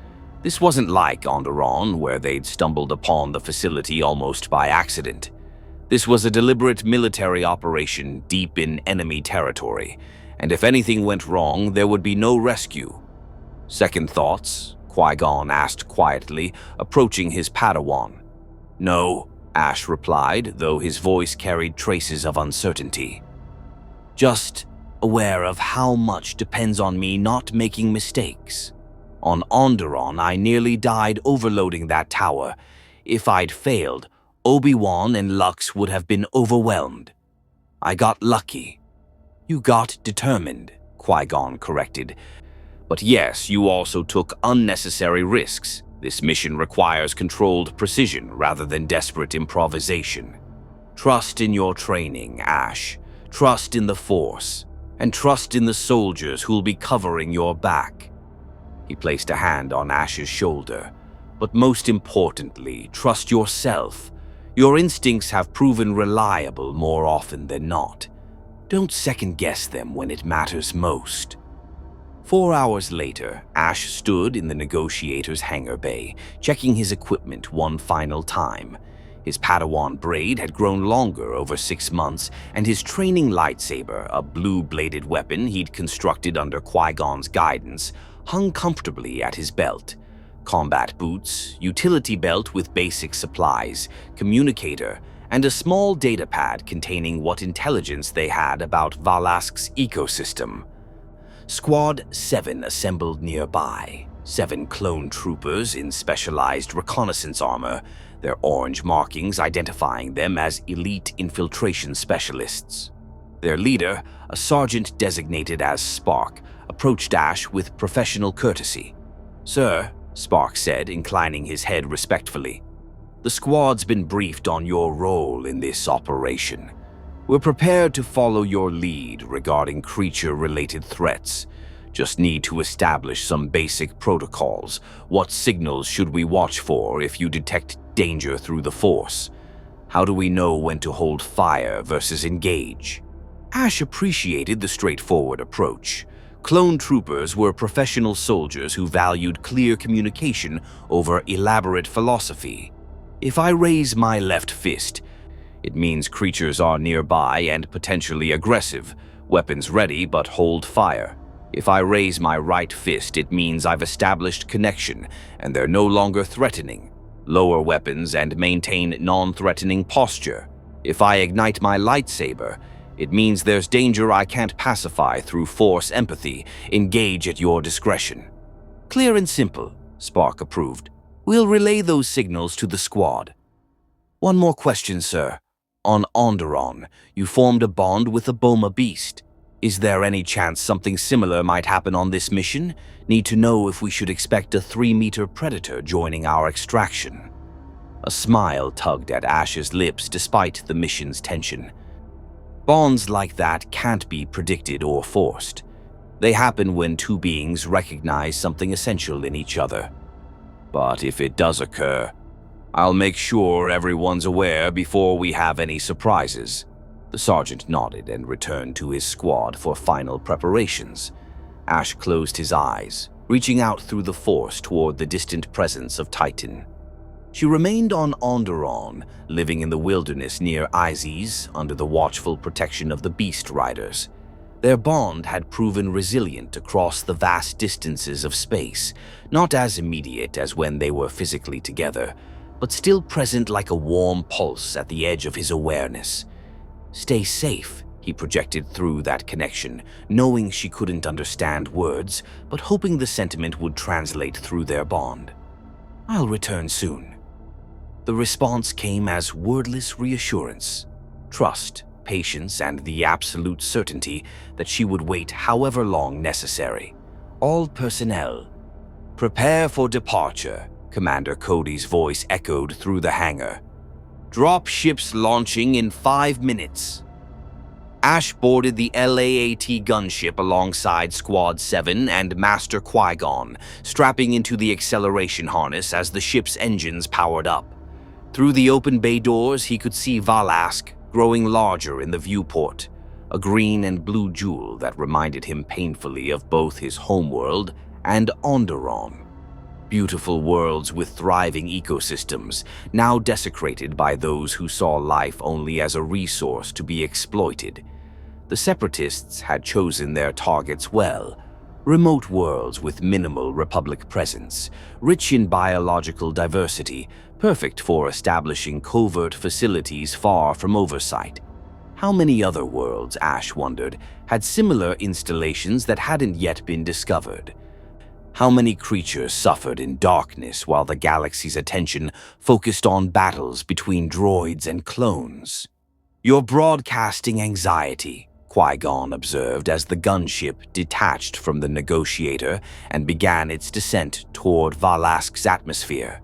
This wasn't like Onderon, where they'd stumbled upon the facility almost by accident. This was a deliberate military operation deep in enemy territory, and if anything went wrong, there would be no rescue. "Second thoughts?" Qui-Gon asked quietly, approaching his Padawan. "No," Ash replied, though his voice carried traces of uncertainty. "Just aware of how much depends on me not making mistakes. On Onderon, I nearly died overloading that tower. If I'd failed, Obi-Wan and Lux would have been overwhelmed. I got lucky." "You got determined," Qui-Gon corrected. "But yes, you also took unnecessary risks. This mission requires controlled precision rather than desperate improvisation. Trust in your training, Ash. Trust in the Force. And trust in the soldiers who'll be covering your back." He placed a hand on Ash's shoulder. "But most importantly, trust yourself. Your instincts have proven reliable more often than not. Don't second-guess them when it matters most." 4 hours later, Ash stood in the negotiator's hangar bay, checking his equipment one final time. His Padawan braid had grown longer over 6 months, and his training lightsaber, a blue-bladed weapon he'd constructed under Qui-Gon's guidance, hung comfortably at his belt. Combat boots, utility belt with basic supplies, communicator, and a small datapad containing what intelligence they had about Valask's ecosystem. Squad 7 assembled nearby, 7 clone troopers in specialized reconnaissance armor, their orange markings identifying them as elite infiltration specialists. Their leader, a sergeant designated as Spark, approached Ash with professional courtesy. "Sir," Spark said, inclining his head respectfully, "the squad's been briefed on your role in this operation. We're prepared to follow your lead regarding creature-related threats. Just need to establish some basic protocols. What signals should we watch for if you detect danger through the Force? How do we know when to hold fire versus engage?" Ash appreciated the straightforward approach. Clone troopers were professional soldiers who valued clear communication over elaborate philosophy. "If I raise my left fist, it means creatures are nearby and potentially aggressive, weapons ready but hold fire. If I raise my right fist, it means I've established connection and they're no longer threatening. Lower weapons and maintain non-threatening posture. If I ignite my lightsaber, it means there's danger I can't pacify through Force empathy. Engage at your discretion." "Clear and simple," Spark approved. "We'll relay those signals to the squad." "One more question, sir. On Onderon, you formed a bond with a Boma beast. Is there any chance something similar might happen on this mission? Need to know if we should expect a 3-meter predator joining our extraction." A smile tugged at Ash's lips despite the mission's tension. Bonds like that can't be predicted or forced. They happen when two beings recognize something essential in each other. But if it does occur, I'll make sure everyone's aware before we have any surprises. The sergeant nodded and returned to his squad for final preparations. Ash closed his eyes, reaching out through the Force toward the distant presence of Titan. She remained on Onderon, living in the wilderness near Izes under the watchful protection of the Beast Riders. Their bond had proven resilient across the vast distances of space, not as immediate as when they were physically together, but still present like a warm pulse at the edge of his awareness. "Stay safe," he projected through that connection, knowing she couldn't understand words, but hoping the sentiment would translate through their bond. "I'll return soon." The response came as wordless reassurance, trust, patience, and the absolute certainty that she would wait however long necessary. "All personnel, prepare for departure," Commander Cody's voice echoed through the hangar. "Drop ships launching in 5 minutes." Ash boarded the LAAT gunship alongside Squad 7 and Master Qui-Gon, strapping into the acceleration harness as the ship's engines powered up. Through the open bay doors, he could see Valask growing larger in the viewport. a green and blue jewel that reminded him painfully of both his homeworld and Onderon. Beautiful worlds with thriving ecosystems, now desecrated by those who saw life only as a resource to be exploited. The Separatists had chosen their targets well. Remote worlds with minimal Republic presence, rich in biological diversity, perfect for establishing covert facilities far from oversight. How many other worlds, Ash wondered, had similar installations that hadn't yet been discovered? How many creatures suffered in darkness while the galaxy's attention focused on battles between droids and clones? "You're broadcasting anxiety," Qui-Gon observed as the gunship detached from the negotiator and began its descent toward Valask's atmosphere.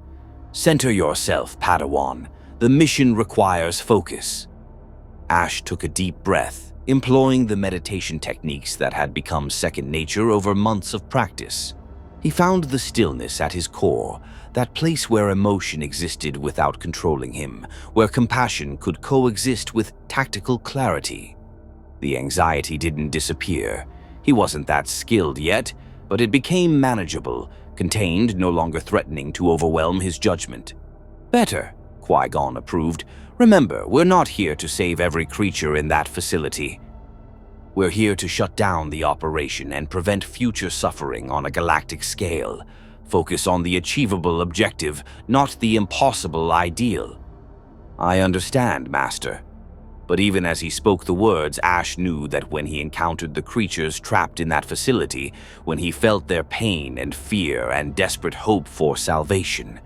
"Center yourself, Padawan. The mission requires focus." Ash took a deep breath, employing the meditation techniques that had become second nature over months of practice. He found the stillness at his core, that place where emotion existed without controlling him, where compassion could coexist with tactical clarity. The anxiety didn't disappear. He wasn't that skilled yet, but it became manageable, contained, no longer threatening to overwhelm his judgment. "Better," Qui-Gon approved. "Remember, we're not here to save every creature in that facility. We're here to shut down the operation and prevent future suffering on a galactic scale. Focus on the achievable objective, not the impossible ideal." "I understand, Master." But even as he spoke the words, Ash knew that when he encountered the creatures trapped in that facility, when he felt their pain and fear and desperate hope for salvation,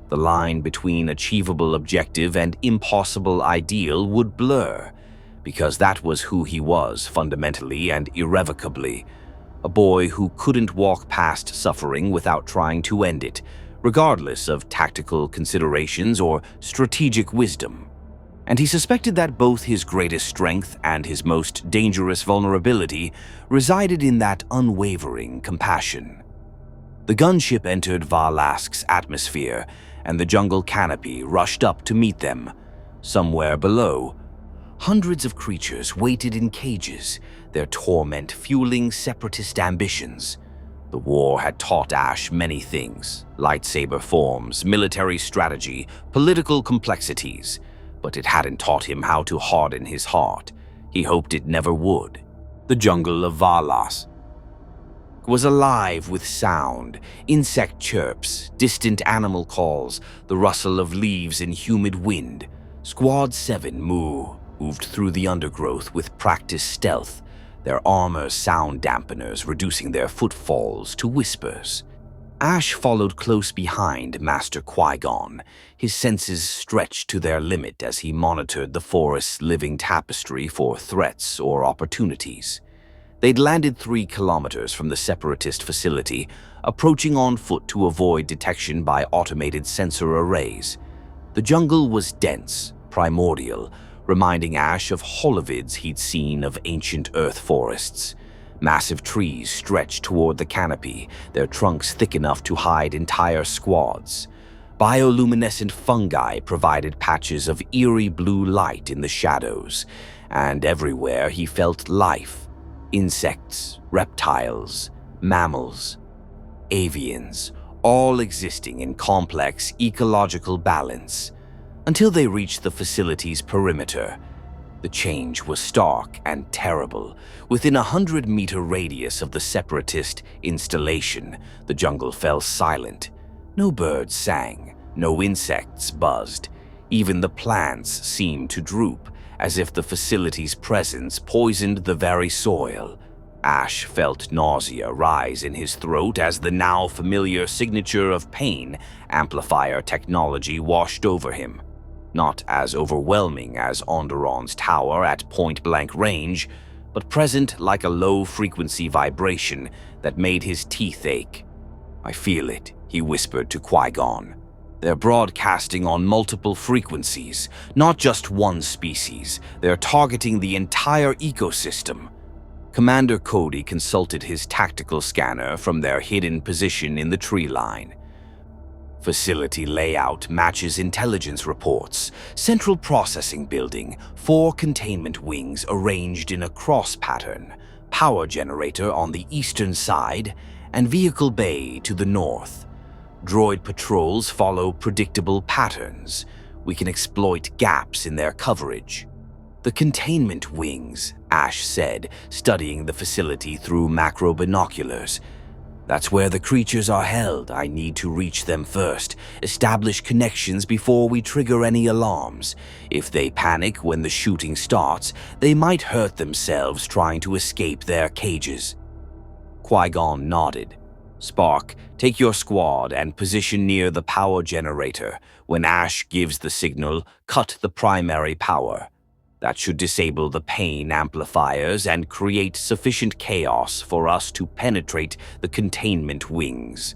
the line between achievable objective and impossible ideal would blur, because that was who he was fundamentally and irrevocably, a boy who couldn't walk past suffering without trying to end it, regardless of tactical considerations or strategic wisdom. And he suspected that both his greatest strength and his most dangerous vulnerability resided in that unwavering compassion. The gunship entered Valask's atmosphere, and the jungle canopy rushed up to meet them. Somewhere below, hundreds of creatures waited in cages, their torment fueling separatist ambitions. The war had taught Ash many things: lightsaber forms, military strategy, political complexities. But it hadn't taught him how to harden his heart. He hoped it never would. The jungle of Valas was alive with sound, insect chirps, distant animal calls, the rustle of leaves in humid wind. Squad 7 moved through the undergrowth with practiced stealth, their armor sound dampeners reducing their footfalls to whispers. Ash followed close behind Master Qui-Gon, his senses stretched to their limit as he monitored the forest's living tapestry for threats or opportunities. They'd landed 3 kilometers from the Separatist facility, approaching on foot to avoid detection by automated sensor arrays. The jungle was dense, primordial, reminding Ash of holovids he'd seen of ancient Earth forests. Massive trees stretched toward the canopy, their trunks thick enough to hide entire squads. Bioluminescent fungi provided patches of eerie blue light in the shadows, and everywhere he felt life. Insects, reptiles, mammals, avians, all existing in complex ecological balance. Until they reached the facility's perimeter, the change was stark and terrible. Within a 100-meter radius of the Separatist installation, the jungle fell silent. No birds sang, no insects buzzed. Even the plants seemed to droop, as if the facility's presence poisoned the very soil. Ash felt nausea rise in his throat as the now familiar signature of pain amplifier technology washed over him. Not as overwhelming as Onderon's tower at point-blank range, but present like a low-frequency vibration that made his teeth ache. "I feel it," he whispered to Qui-Gon. "They're broadcasting on multiple frequencies, not just one species. They're targeting the entire ecosystem." Commander Cody consulted his tactical scanner from their hidden position in the tree line. Facility layout matches intelligence reports. Central processing building, 4 containment wings arranged in a cross pattern, power generator on the eastern side, and vehicle bay to the north. Droid patrols follow predictable patterns. We can exploit gaps in their coverage. The containment wings, Ash said, studying the facility through macro binoculars. That's where the creatures are held. I need to reach them first, establish connections before we trigger any alarms. If they panic when the shooting starts, they might hurt themselves trying to escape their cages. Qui-Gon nodded. Spark, take your squad and position near the power generator. When Ash gives the signal, cut the primary power. That should disable the pain amplifiers and create sufficient chaos for us to penetrate the containment wings.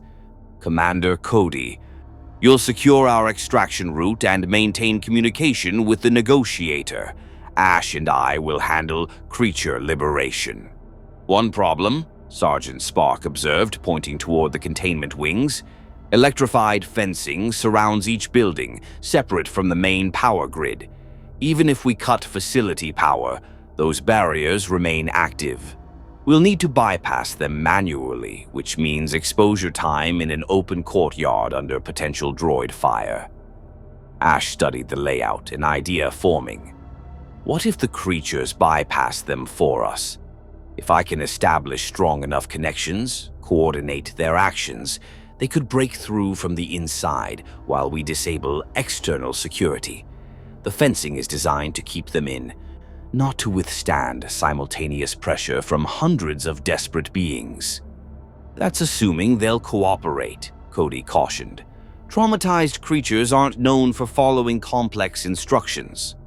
Commander Cody, you'll secure our extraction route and maintain communication with the negotiator. Ash and I will handle creature liberation. One problem, Sergeant Spark observed, pointing toward the containment wings. Electrified fencing surrounds each building, separate from the main power grid. Even if we cut facility power, those barriers remain active. We'll need to bypass them manually, which means exposure time in an open courtyard under potential droid fire. Ash studied the layout, an idea forming. What if the creatures bypass them for us? If I can establish strong enough connections, coordinate their actions, they could break through from the inside while we disable external security. The fencing is designed to keep them in, not to withstand simultaneous pressure from hundreds of desperate beings. That's assuming they'll cooperate, Cody cautioned. Traumatized creatures aren't known for following complex instructions.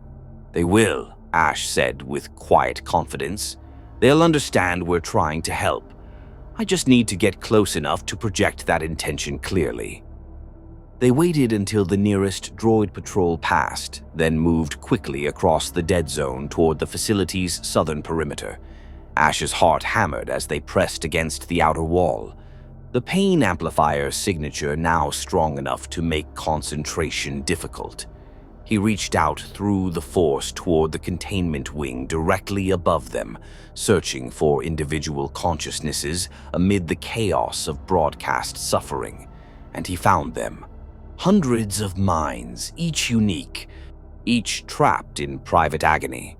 They will, Ash said with quiet confidence. They'll understand we're trying to help. I just need to get close enough to project that intention clearly. They waited until the nearest droid patrol passed, then moved quickly across the dead zone toward the facility's southern perimeter. Ash's heart hammered as they pressed against the outer wall. The pain amplifier's signature now strong enough to make concentration difficult. He reached out through the Force toward the containment wing directly above them, searching for individual consciousnesses amid the chaos of broadcast suffering. And he found them. Hundreds of minds, each unique, each trapped in private agony.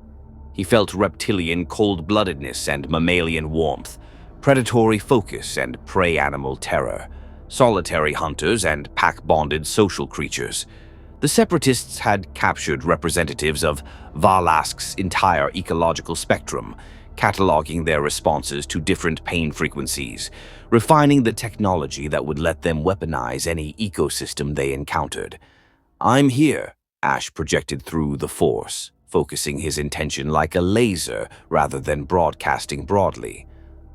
He felt reptilian cold-bloodedness and mammalian warmth, predatory focus and prey animal terror, solitary hunters and pack-bonded social creatures. The Separatists had captured representatives of Valask's entire ecological spectrum, cataloging their responses to different pain frequencies, refining the technology that would let them weaponize any ecosystem they encountered. I'm here, Ash projected through the Force, focusing his intention like a laser rather than broadcasting broadly.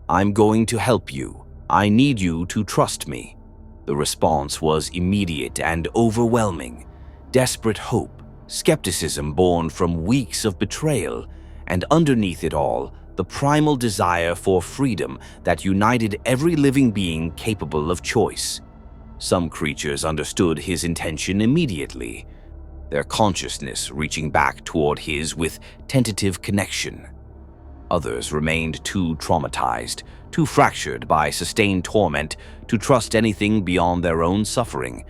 I'm going to help you. I need you to trust me. The response was immediate and overwhelming. Desperate hope, skepticism born from weeks of betrayal, and underneath it all, the primal desire for freedom that united every living being capable of choice. Some creatures understood his intention immediately, their consciousness reaching back toward his with tentative connection. Others remained too traumatized, too fractured by sustained torment to trust anything beyond their own suffering.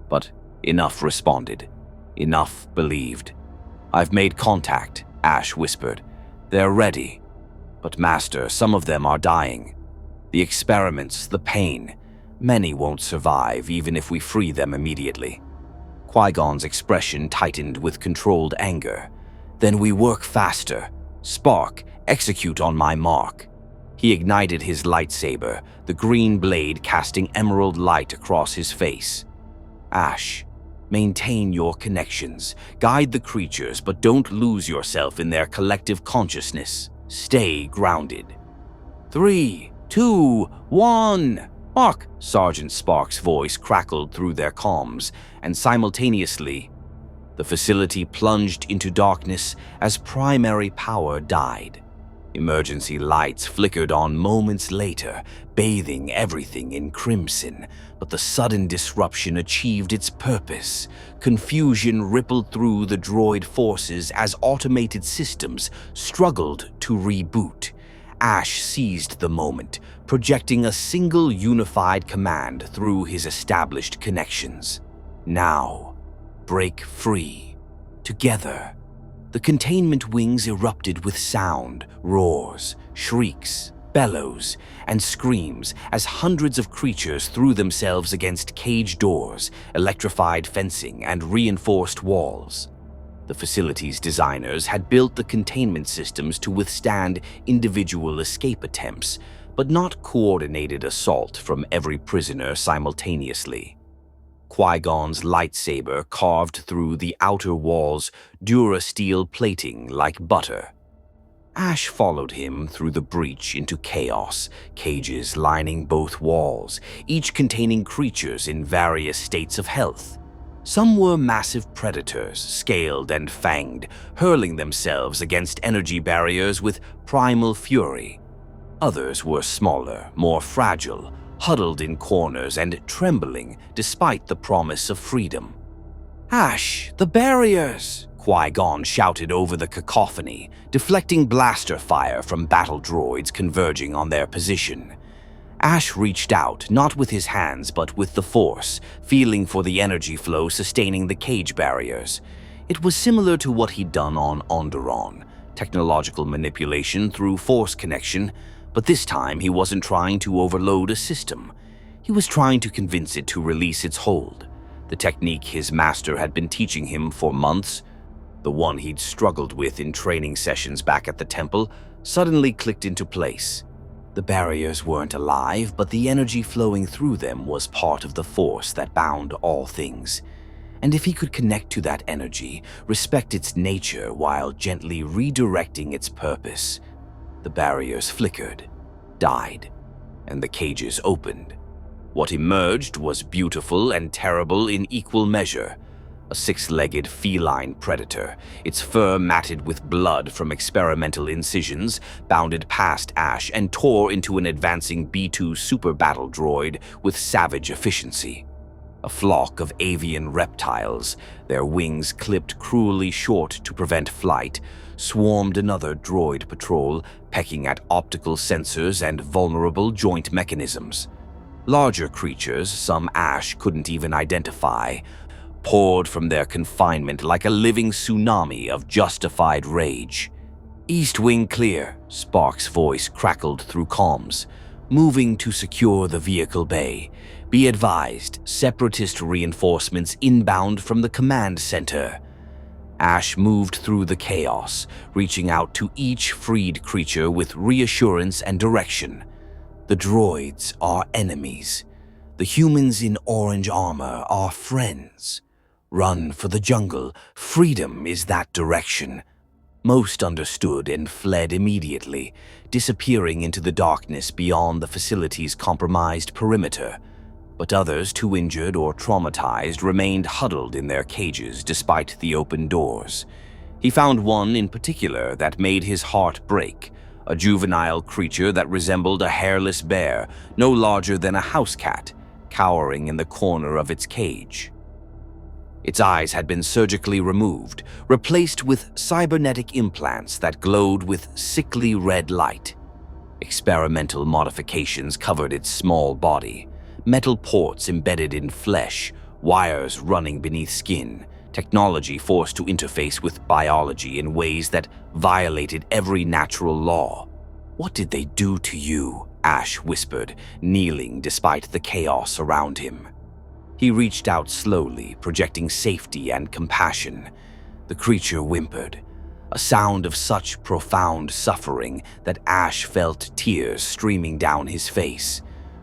But enough responded. Enough believed. I've made contact, Ash whispered. They're ready. But Master, some of them are dying. The experiments, the pain, many won't survive even if we free them immediately. Qui-Gon's expression tightened with controlled anger. Then we work faster. Spark, execute on my mark. He ignited his lightsaber, the green blade casting emerald light across his face. Ash, maintain your connections. Guide the creatures, but don't lose yourself in their collective consciousness. Stay grounded. 3, 2, 1. Mark! Sergeant Spark's voice crackled through their comms, and simultaneously, the facility plunged into darkness as primary power died. Emergency lights flickered on moments later, bathing everything in crimson, but the sudden disruption achieved its purpose. Confusion rippled through the droid forces as automated systems struggled to reboot. Ash seized the moment, projecting a single unified command through his established connections. Now, break free. Together. The containment wings erupted with sound, roars, shrieks, bellows, and screams as hundreds of creatures threw themselves against cage doors, electrified fencing, and reinforced walls. The facility's designers had built the containment systems to withstand individual escape attempts, but not coordinated assault from every prisoner simultaneously. Qui-Gon's lightsaber carved through the outer wall's dura-steel plating like butter. Ash followed him through the breach into chaos, cages lining both walls, each containing creatures in various states of health. Some were massive predators, scaled and fanged, hurling themselves against energy barriers with primal fury. Others were smaller, more fragile, huddled in corners and trembling despite the promise of freedom. "Ash, the barriers!" Qui-Gon shouted over the cacophony, deflecting blaster fire from battle droids converging on their position. Ash reached out, not with his hands but with the Force, feeling for the energy flow sustaining the cage barriers. It was similar to what he'd done on Onderon, technological manipulation through Force connection, but this time he wasn't trying to overload a system. He was trying to convince it to release its hold. The technique his master had been teaching him for months, the one he'd struggled with in training sessions back at the temple, suddenly clicked into place. The barriers weren't alive, but the energy flowing through them was part of the Force that bound all things. And if he could connect to that energy, respect its nature while gently redirecting its purpose, the barriers flickered, died, and the cages opened. What emerged was beautiful and terrible in equal measure. A six-legged feline predator, its fur matted with blood from experimental incisions, bounded past Ash and tore into an advancing B-2 super battle droid with savage efficiency. A flock of avian reptiles, their wings clipped cruelly short to prevent flight, swarmed another droid patrol, pecking at optical sensors and vulnerable joint mechanisms. Larger creatures, some Ash couldn't even identify, poured from their confinement like a living tsunami of justified rage. "East wing clear," Spark's voice crackled through comms. "Moving to secure the vehicle bay. Be advised, separatist reinforcements inbound from the command center." Ash moved through the chaos, reaching out to each freed creature with reassurance and direction. The droids are enemies. The humans in orange armor are friends. Run for the jungle. Freedom is that direction. Most understood and fled immediately, disappearing into the darkness beyond the facility's compromised perimeter. But others, too injured or traumatized, remained huddled in their cages despite the open doors. He found one in particular that made his heart break, a juvenile creature that resembled a hairless bear, no larger than a house cat, cowering in the corner of its cage. Its eyes had been surgically removed, replaced with cybernetic implants that glowed with sickly red light. Experimental modifications covered its small body, metal ports embedded in flesh, wires running beneath skin, technology forced to interface with biology in ways that violated every natural law. "What did they do to you?" Ash whispered, kneeling despite the chaos around him. He reached out slowly, projecting safety and compassion. The creature whimpered, a sound of such profound suffering that Ash felt tears streaming down his face.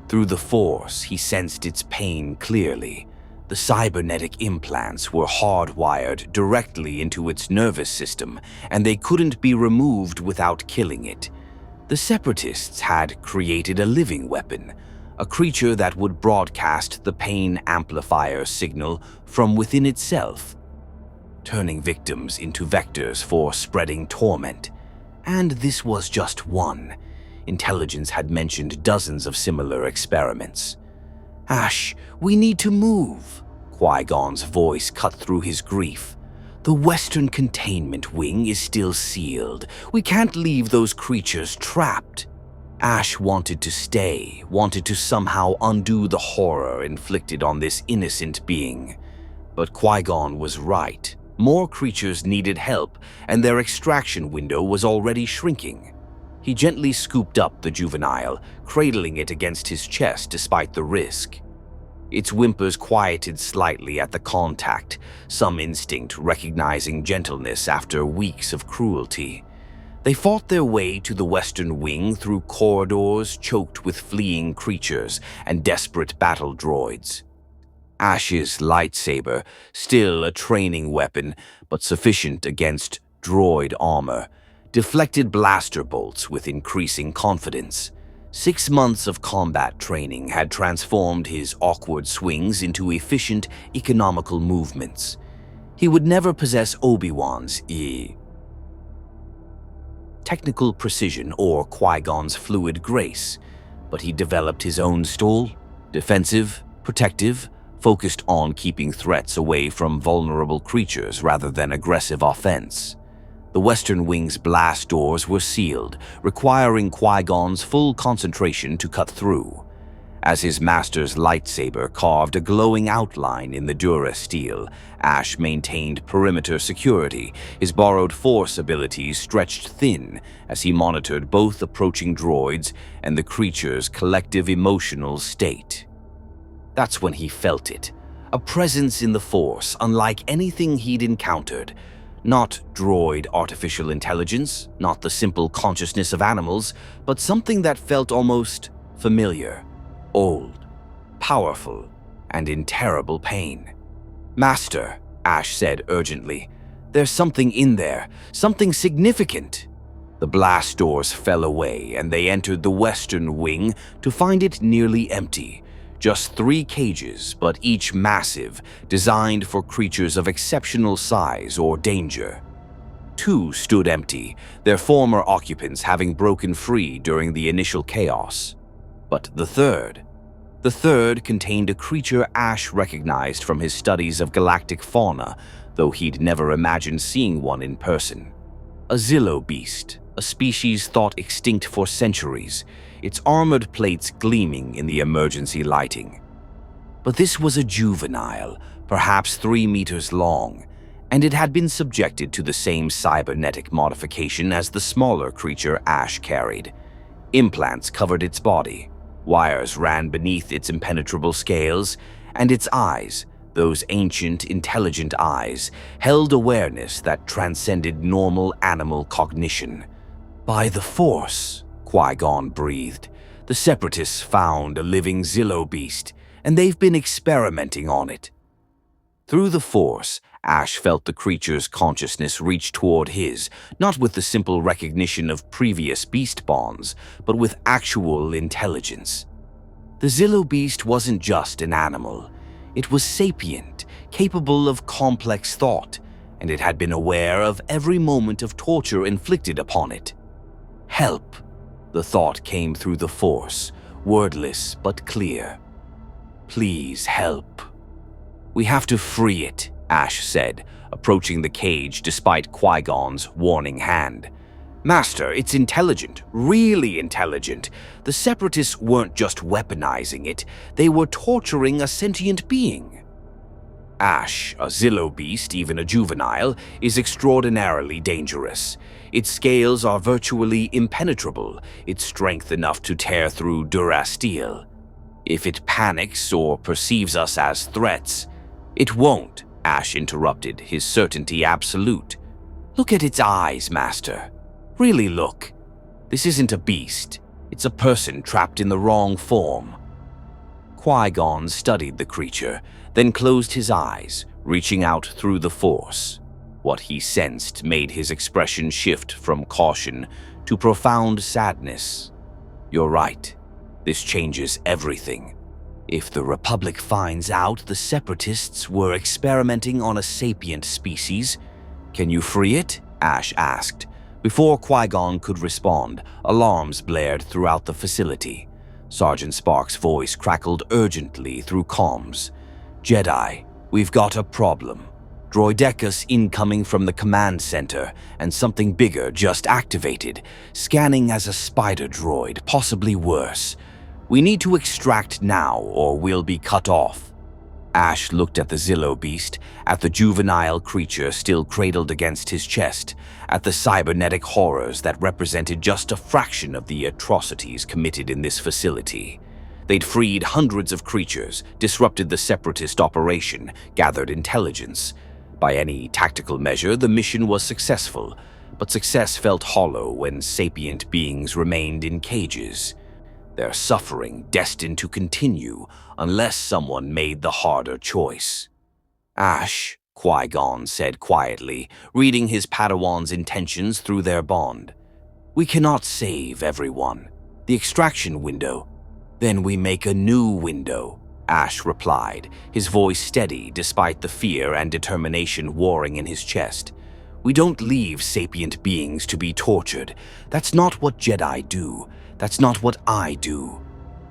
Through the Force, he sensed its pain clearly. The cybernetic implants were hardwired directly into its nervous system, and they couldn't be removed without killing it. The Separatists had created a living weapon, a creature that would broadcast the pain amplifier signal from within itself, turning victims into vectors for spreading torment. And this was just one. Intelligence had mentioned dozens of similar experiments. "Ash, we need to move." Qui-Gon's voice cut through his grief. "The Western containment wing is still sealed. We can't leave those creatures trapped." Ash wanted to stay, wanted to somehow undo the horror inflicted on this innocent being. But Qui-Gon was right. More creatures needed help, and their extraction window was already shrinking. He gently scooped up the juvenile, cradling it against his chest despite the risk. Its whimpers quieted slightly at the contact, some instinct recognizing gentleness after weeks of cruelty. They fought their way to the western wing through corridors choked with fleeing creatures and desperate battle droids. Ash's lightsaber, still a training weapon, but sufficient against droid armor, deflected blaster bolts with increasing confidence. 6 months of combat training had transformed his awkward swings into efficient, economical movements. He would never possess Obi-Wan's technical precision or Qui-Gon's fluid grace, but he developed his own style, defensive, protective, focused on keeping threats away from vulnerable creatures rather than aggressive offense. The Western Wing's blast doors were sealed, requiring Qui-Gon's full concentration to cut through. As his master's lightsaber carved a glowing outline in the Dura steel, Ash maintained perimeter security, his borrowed Force abilities stretched thin as he monitored both approaching droids and the creature's collective emotional state. That's when he felt it, a presence in the Force unlike anything he'd encountered. Not droid artificial intelligence, not the simple consciousness of animals, but something that felt almost familiar. Old, powerful, and in terrible pain. "Master," Ash said urgently, "there's something in there, something significant." The blast doors fell away and they entered the western wing to find it nearly empty. Just 3 cages, but each massive, designed for creatures of exceptional size or danger. 2 stood empty, their former occupants having broken free during the initial chaos. But the third contained a creature Ash recognized from his studies of galactic fauna, though he'd never imagined seeing one in person. A Zillo beast, a species thought extinct for centuries, its armored plates gleaming in the emergency lighting. But this was a juvenile, perhaps 3 meters long, and it had been subjected to the same cybernetic modification as the smaller creature Ash carried. Implants covered its body. Wires ran beneath its impenetrable scales, and its eyes, those ancient, intelligent eyes, held awareness that transcended normal animal cognition. "By the Force," Qui-Gon breathed, "the Separatists found a living Zillo beast, and they've been experimenting on it." Through the Force, Ash felt the creature's consciousness reach toward his, not with the simple recognition of previous beast bonds, but with actual intelligence. The Zillo beast wasn't just an animal. It was sapient, capable of complex thought, and it had been aware of every moment of torture inflicted upon it. "Help," the thought came through the Force, wordless but clear. "Please help." "We have to free it," Ash said, approaching the cage despite Qui-Gon's warning hand. "Master, it's intelligent, really intelligent. The Separatists weren't just weaponizing it, they were torturing a sentient being." Ash, a Zillo beast, even a juvenile, is extraordinarily dangerous. Its scales are virtually impenetrable, its strength enough to tear through Dura steel. If it panics or perceives us as threats, it won't, Ash interrupted, his certainty absolute. "Look at its eyes, Master. Really look. This isn't a beast. It's a person trapped in the wrong form." Qui-Gon studied the creature, then closed his eyes, reaching out through the Force. What he sensed made his expression shift from caution to profound sadness. "You're right. This changes everything. If the Republic finds out the Separatists were experimenting on a sapient species, can you free it?" Ash asked, Before Qui-Gon could respond, alarms blared throughout the facility. Sergeant Sparks' voice crackled urgently through comms. "Jedi, we've got a problem. Droidecus incoming from the command center, and something bigger just activated, scanning as a spider droid, possibly worse. We need to extract now, or we'll be cut off." Ash looked at the Zillo beast, at the juvenile creature still cradled against his chest, at the cybernetic horrors that represented just a fraction of the atrocities committed in this facility. They'd freed hundreds of creatures, disrupted the separatist operation, gathered intelligence. By any tactical measure, the mission was successful, but success felt hollow when sapient beings remained in cages. Their suffering destined to continue unless someone made the harder choice. "Ash," Qui-Gon said quietly, reading his Padawan's intentions through their bond. "We cannot save everyone. The extraction window. Then we make a new window," Ash replied, his voice steady despite the fear and determination warring in his chest. "We don't leave sapient beings to be tortured. That's not what Jedi do. That's not what I do."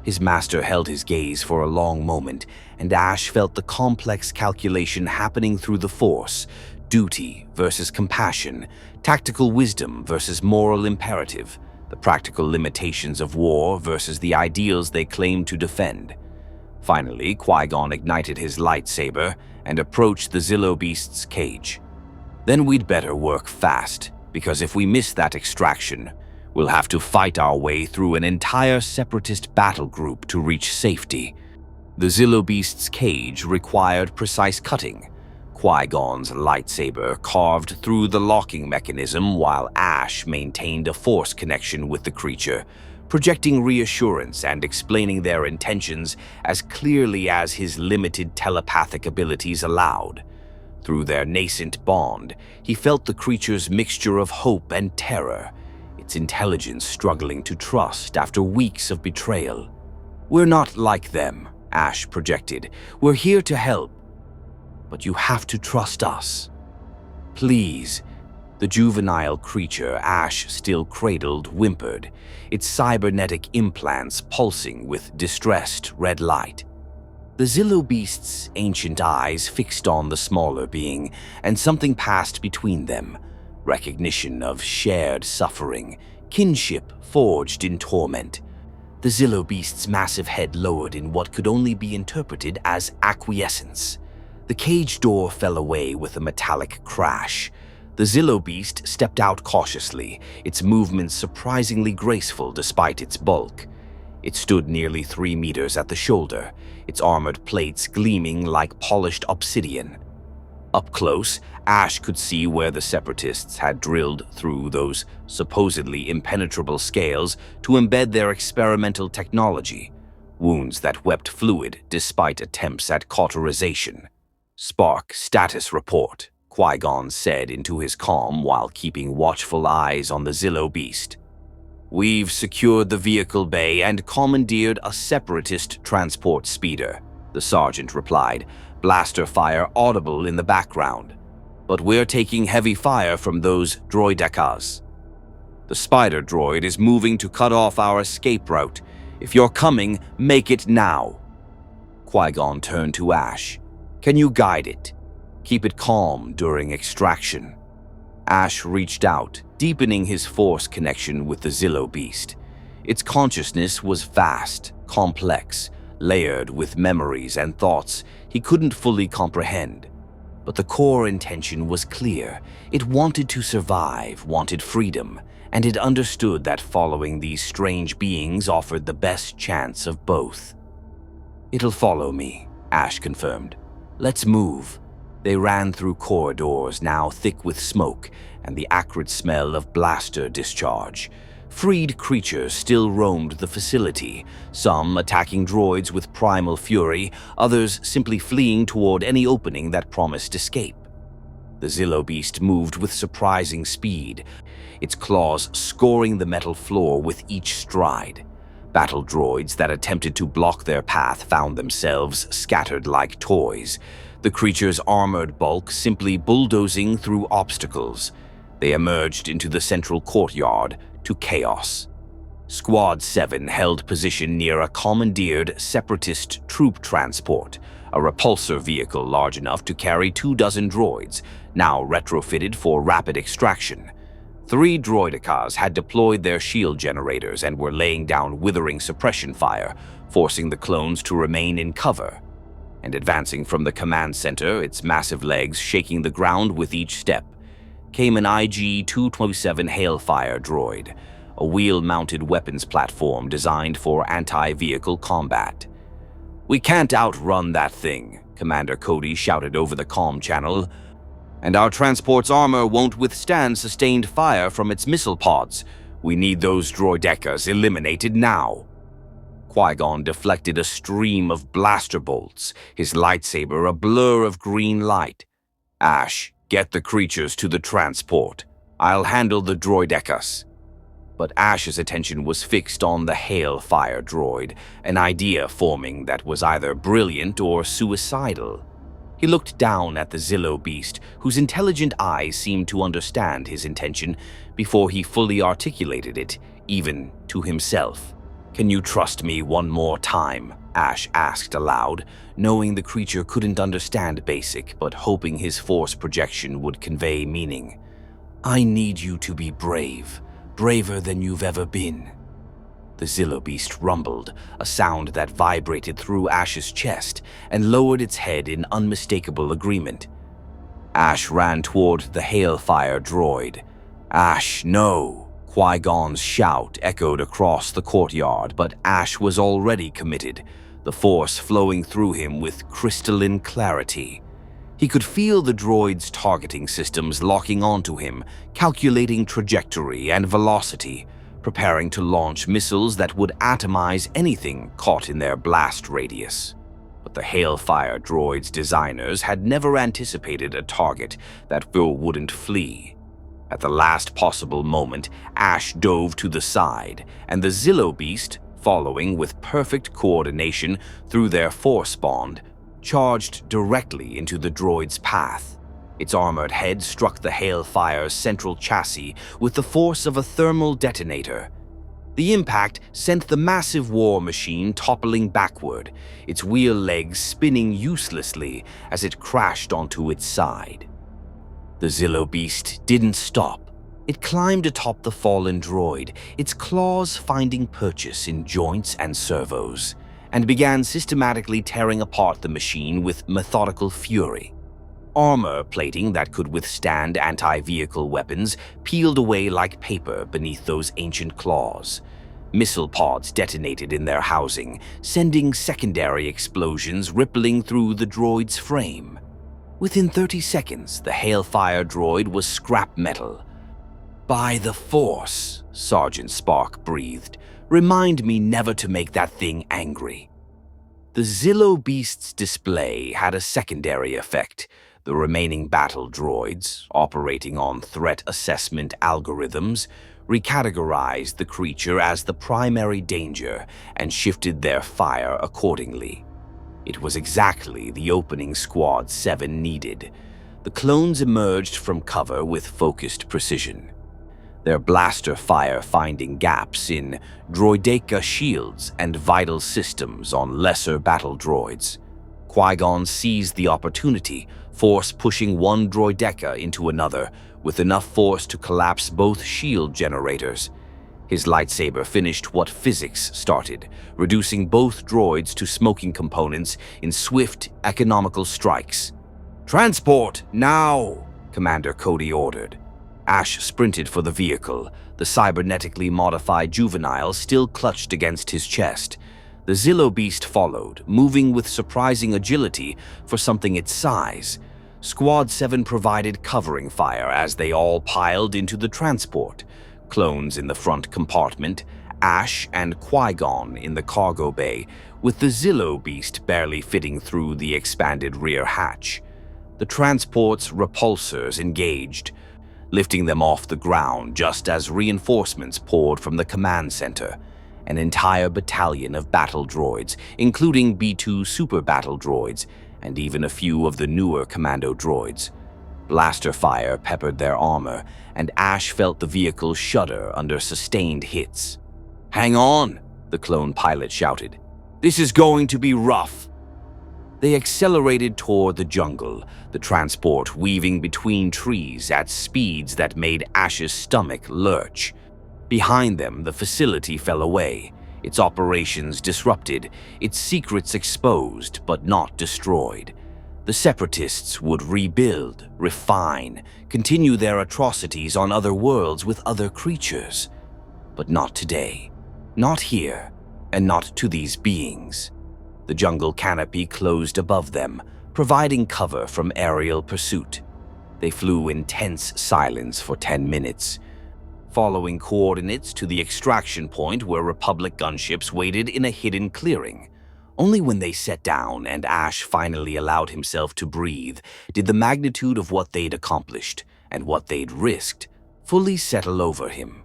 His master held his gaze for a long moment, and Ash felt the complex calculation happening through the Force: duty versus compassion, tactical wisdom versus moral imperative, the practical limitations of war versus the ideals they claimed to defend. Finally, Qui-Gon ignited his lightsaber and approached the Zillo beast's cage. "Then we'd better work fast, because if we miss that extraction, we'll have to fight our way through an entire separatist battle group to reach safety." The Zillo beast's cage required precise cutting. Qui-Gon's lightsaber carved through the locking mechanism while Ash maintained a Force connection with the creature, projecting reassurance and explaining their intentions as clearly as his limited telepathic abilities allowed. Through their nascent bond, he felt the creature's mixture of hope and terror, its intelligence struggling to trust after weeks of betrayal. "We're not like them," Ash projected. "We're here to help. But you have to trust us. Please." The juvenile creature Ash still cradled whimpered, its cybernetic implants pulsing with distressed red light. The Zillo beast's ancient eyes fixed on the smaller being, and something passed between them. Recognition of shared suffering, kinship forged in torment. The Zillo beast's massive head lowered in what could only be interpreted as acquiescence. The cage door fell away with a metallic crash. The Zillo beast stepped out cautiously, its movements surprisingly graceful despite its bulk. It stood nearly 3 meters at the shoulder, its armored plates gleaming like polished obsidian. Up close, Ash could see where the separatists had drilled through those supposedly impenetrable scales to embed their experimental technology, wounds that wept fluid despite attempts at cauterization. "Spark status report," Qui-Gon said into his comm while keeping watchful eyes on the Zillo beast. "We've secured the vehicle bay and commandeered a separatist transport speeder," the sergeant replied, blaster fire audible in the background. "But we're taking heavy fire from those droidecas. The spider droid is moving to cut off our escape route. If you're coming, make it now." Qui-Gon turned to Ash. "Can you guide it? Keep it calm during extraction." Ash reached out, deepening his Force connection with the Zillo beast. Its consciousness was vast, complex, layered with memories and thoughts he couldn't fully comprehend. But the core intention was clear. It wanted to survive, wanted freedom, and it understood that following these strange beings offered the best chance of both. "It'll follow me," Ash confirmed. "Let's move." They ran through corridors now thick with smoke and the acrid smell of blaster discharge. Freed creatures still roamed the facility, some attacking droids with primal fury, others simply fleeing toward any opening that promised escape. The Zillo beast moved with surprising speed, its claws scoring the metal floor with each stride. Battle droids that attempted to block their path found themselves scattered like toys, the creature's armored bulk simply bulldozing through obstacles. They emerged into the central courtyard to chaos. Squad 7 held position near a commandeered separatist troop transport, a repulsor vehicle large enough to carry 24 droids, now retrofitted for rapid extraction. 3 droidicas had deployed their shield generators and were laying down withering suppression fire, forcing the clones to remain in cover. And advancing from the command center, its massive legs shaking the ground with each step, came an IG-227 Hailfire droid, a wheel-mounted weapons platform designed for anti-vehicle combat. "We can't outrun that thing," Commander Cody shouted over the comm channel, "and our transport's armor won't withstand sustained fire from its missile pods. We need those droidecas eliminated now." Qui-Gon deflected a stream of blaster bolts, his lightsaber a blur of green light. "Ash, get the creatures to the transport. I'll handle the droidecas." But Ash's attention was fixed on the Hailfire droid, an idea forming that was either brilliant or suicidal. He looked down at the Zillo beast, whose intelligent eyes seemed to understand his intention before he fully articulated it, even to himself. "Can you trust me one more time?" Ash asked aloud, knowing the creature couldn't understand basic, but hoping his force projection would convey meaning. "I need you to be brave. Braver than you've ever been." The Zillo beast rumbled, a sound that vibrated through Ash's chest, and lowered its head in unmistakable agreement. Ash ran toward the Hailfire droid. "Ash, no!" Qui-Gon's shout echoed across the courtyard, but Ash was already committed, the force flowing through him with crystalline clarity. He could feel the droid's targeting systems locking onto him, calculating trajectory and velocity, preparing to launch missiles that would atomize anything caught in their blast radius. But the Hailfire droid's designers had never anticipated a target that wouldn't flee. At the last possible moment, Ash dove to the side, and the Zillo beast, following with perfect coordination through their force bond, charged directly into the droid's path. Its armored head struck the Hailfire's central chassis with the force of a thermal detonator. The impact sent the massive war machine toppling backward, its wheel legs spinning uselessly as it crashed onto its side. The Zillo beast didn't stop. It climbed atop the fallen droid, its claws finding purchase in joints and servos, and began systematically tearing apart the machine with methodical fury. Armor plating that could withstand anti-vehicle weapons peeled away like paper beneath those ancient claws. Missile pods detonated in their housing, sending secondary explosions rippling through the droid's frame. Within 30 seconds, the Hailfire droid was scrap metal. "By the Force," Sergeant Spark breathed, "remind me never to make that thing angry." The Zillo beast's display had a secondary effect. The remaining battle droids, operating on threat assessment algorithms, recategorized the creature as the primary danger and shifted their fire accordingly. It was exactly the opening Squad 7 needed. The clones emerged from cover with focused precision, their blaster fire finding gaps in droideca shields and vital systems on lesser battle droids. Qui-Gon seized the opportunity, force pushing one droideca into another, with enough force to collapse both shield generators. His lightsaber finished what physics started, reducing both droids to smoking components in swift, economical strikes. "Transport, now!" Commander Cody ordered. Ash sprinted for the vehicle, the cybernetically modified juvenile still clutched against his chest. The Zillo beast followed, moving with surprising agility for something its size. Squad 7 provided covering fire as they all piled into the transport, clones in the front compartment, Ash and Qui-Gon in the cargo bay, with the Zillo beast barely fitting through the expanded rear hatch. The transport's repulsors engaged, lifting them off the ground just as reinforcements poured from the command center. An entire battalion of battle droids, including B-2 super battle droids, and even a few of the newer commando droids. Blaster fire peppered their armor, and Ash felt the vehicle shudder under sustained hits. "Hang on," the clone pilot shouted. "This is going to be rough." They accelerated toward the jungle, the transport weaving between trees at speeds that made Ash's stomach lurch. Behind them, the facility fell away, its operations disrupted, its secrets exposed but not destroyed. The Separatists would rebuild, refine, continue their atrocities on other worlds with other creatures. But not today. Not here, and not to these beings. The jungle canopy closed above them, providing cover from aerial pursuit. They flew in tense silence for 10 minutes, following coordinates to the extraction point where Republic gunships waited in a hidden clearing. Only when they sat down and Ash finally allowed himself to breathe did the magnitude of what they'd accomplished and what they'd risked fully settle over him.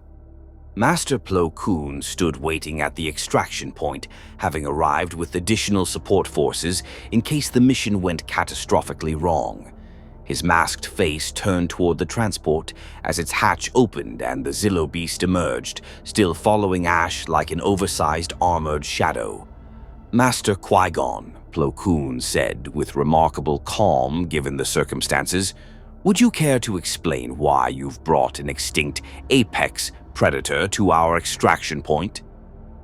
Master Plo Koon stood waiting at the extraction point, having arrived with additional support forces in case the mission went catastrophically wrong. His masked face turned toward the transport as its hatch opened and the Zillo beast emerged, still following Ash like an oversized armored shadow. "Master Qui-Gon," Plo Koon said with remarkable calm given the circumstances, "would you care to explain why you've brought an extinct apex predator to our extraction point?"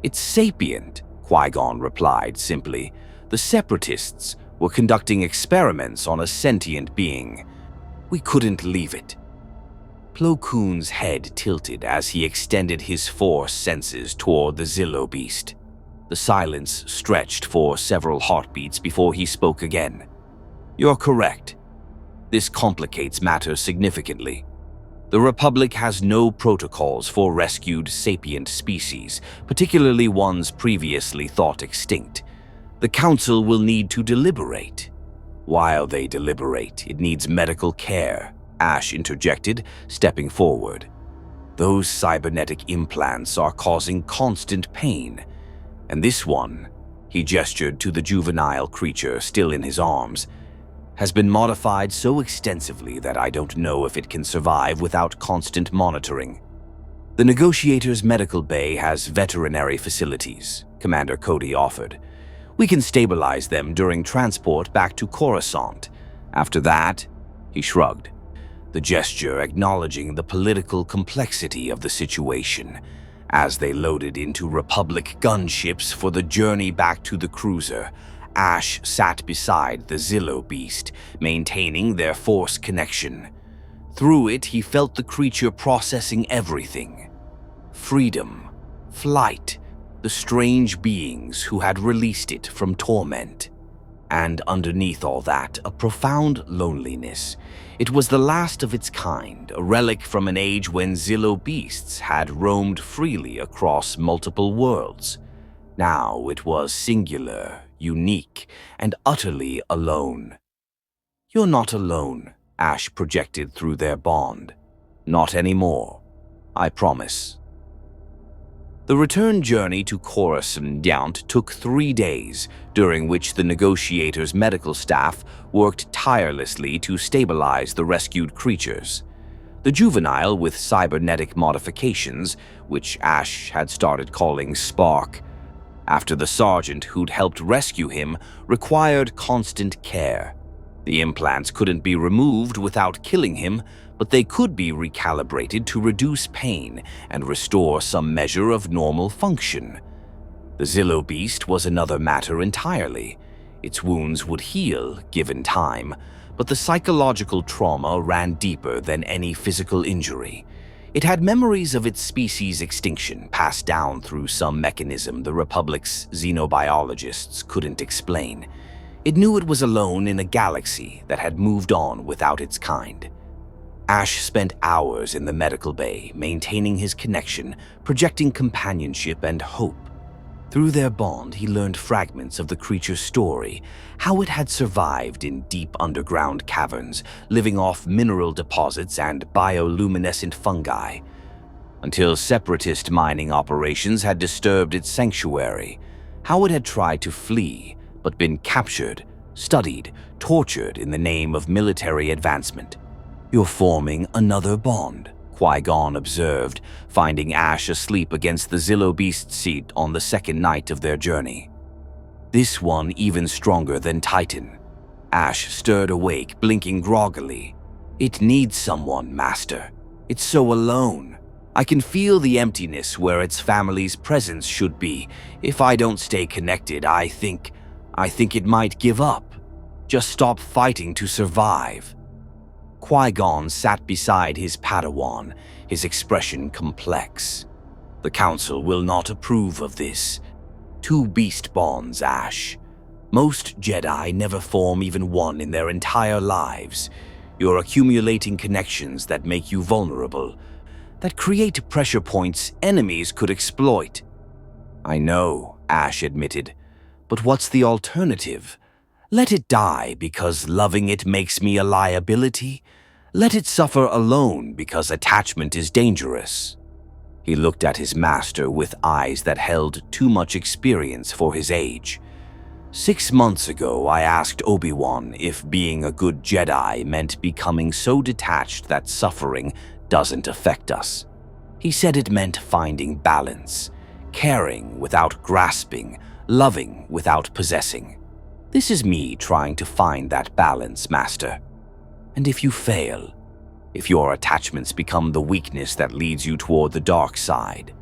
"It's sapient," Qui-Gon replied simply. "The Separatists were conducting experiments on a sentient being. We couldn't leave it." Plo Koon's head tilted as he extended his Force senses toward the Zillo beast. The silence stretched for several heartbeats before he spoke again. "You're correct. This complicates matters significantly. The Republic has no protocols for rescued sapient species, particularly ones previously thought extinct. The Council will need to deliberate. While they deliberate, it needs medical care," Ash interjected, stepping forward. "Those cybernetic implants are causing constant pain. And this one," he gestured to the juvenile creature still in his arms, "has been modified so extensively that I don't know if it can survive without constant monitoring." "The Negotiator's medical bay has veterinary facilities," Commander Cody offered. "We can stabilize them during transport back to Coruscant. After that," he shrugged, the gesture acknowledging the political complexity of the situation. As they loaded into Republic gunships for the journey back to the cruiser, Ash sat beside the Zillo beast, maintaining their Force connection. Through it, he felt the creature processing everything. Freedom, flight, the strange beings who had released it from torment. And underneath all that, a profound loneliness. It was the last of its kind, a relic from an age when Zillo beasts had roamed freely across multiple worlds. Now it was singular, unique, and utterly alone. "You're not alone," Ash projected through their bond. "Not anymore. I promise." The return journey to Coruscant took 3 days, during which the Negotiator's medical staff worked tirelessly to stabilize the rescued creatures. The juvenile with cybernetic modifications, which Ash had started calling Spark, after the sergeant who'd helped rescue him, required constant care. The implants couldn't be removed without killing him, but they could be recalibrated to reduce pain and restore some measure of normal function. The Zillo beast was another matter entirely. Its wounds would heal, given time, but the psychological trauma ran deeper than any physical injury. It had memories of its species' extinction passed down through some mechanism the Republic's xenobiologists couldn't explain. It knew it was alone in a galaxy that had moved on without its kind. Ash spent hours in the medical bay, maintaining his connection, projecting companionship and hope. Through their bond, he learned fragments of the creature's story, how it had survived in deep underground caverns, living off mineral deposits and bioluminescent fungi, until separatist mining operations had disturbed its sanctuary, how it had tried to flee but been captured, studied, tortured in the name of military advancement. "You're forming another bond," Qui-Gon observed, finding Ash asleep against the Zillo beast seat on the second night of their journey. "This one even stronger than Titan." Ash stirred awake, blinking groggily. "It needs someone, Master. It's so alone. I can feel the emptiness where its family's presence should be. If I don't stay connected, I think it might give up. Just stop fighting to survive." Qui-Gon sat beside his Padawan, his expression complex. "The Council will not approve of this. Two beast bonds, Ash. Most Jedi never form even one in their entire lives. You're accumulating connections that make you vulnerable, that create pressure points enemies could exploit." "I know," Ash admitted, "but what's the alternative? Let it die because loving it makes me a liability? Let it suffer alone because attachment is dangerous?" He looked at his master with eyes that held too much experience for his age. "6 months ago, I asked Obi-Wan if being a good Jedi meant becoming so detached that suffering doesn't affect us. He said it meant finding balance, caring without grasping, loving without possessing. This is me trying to find that balance, Master. And if you fail, if your attachments become the weakness that leads you toward the dark side."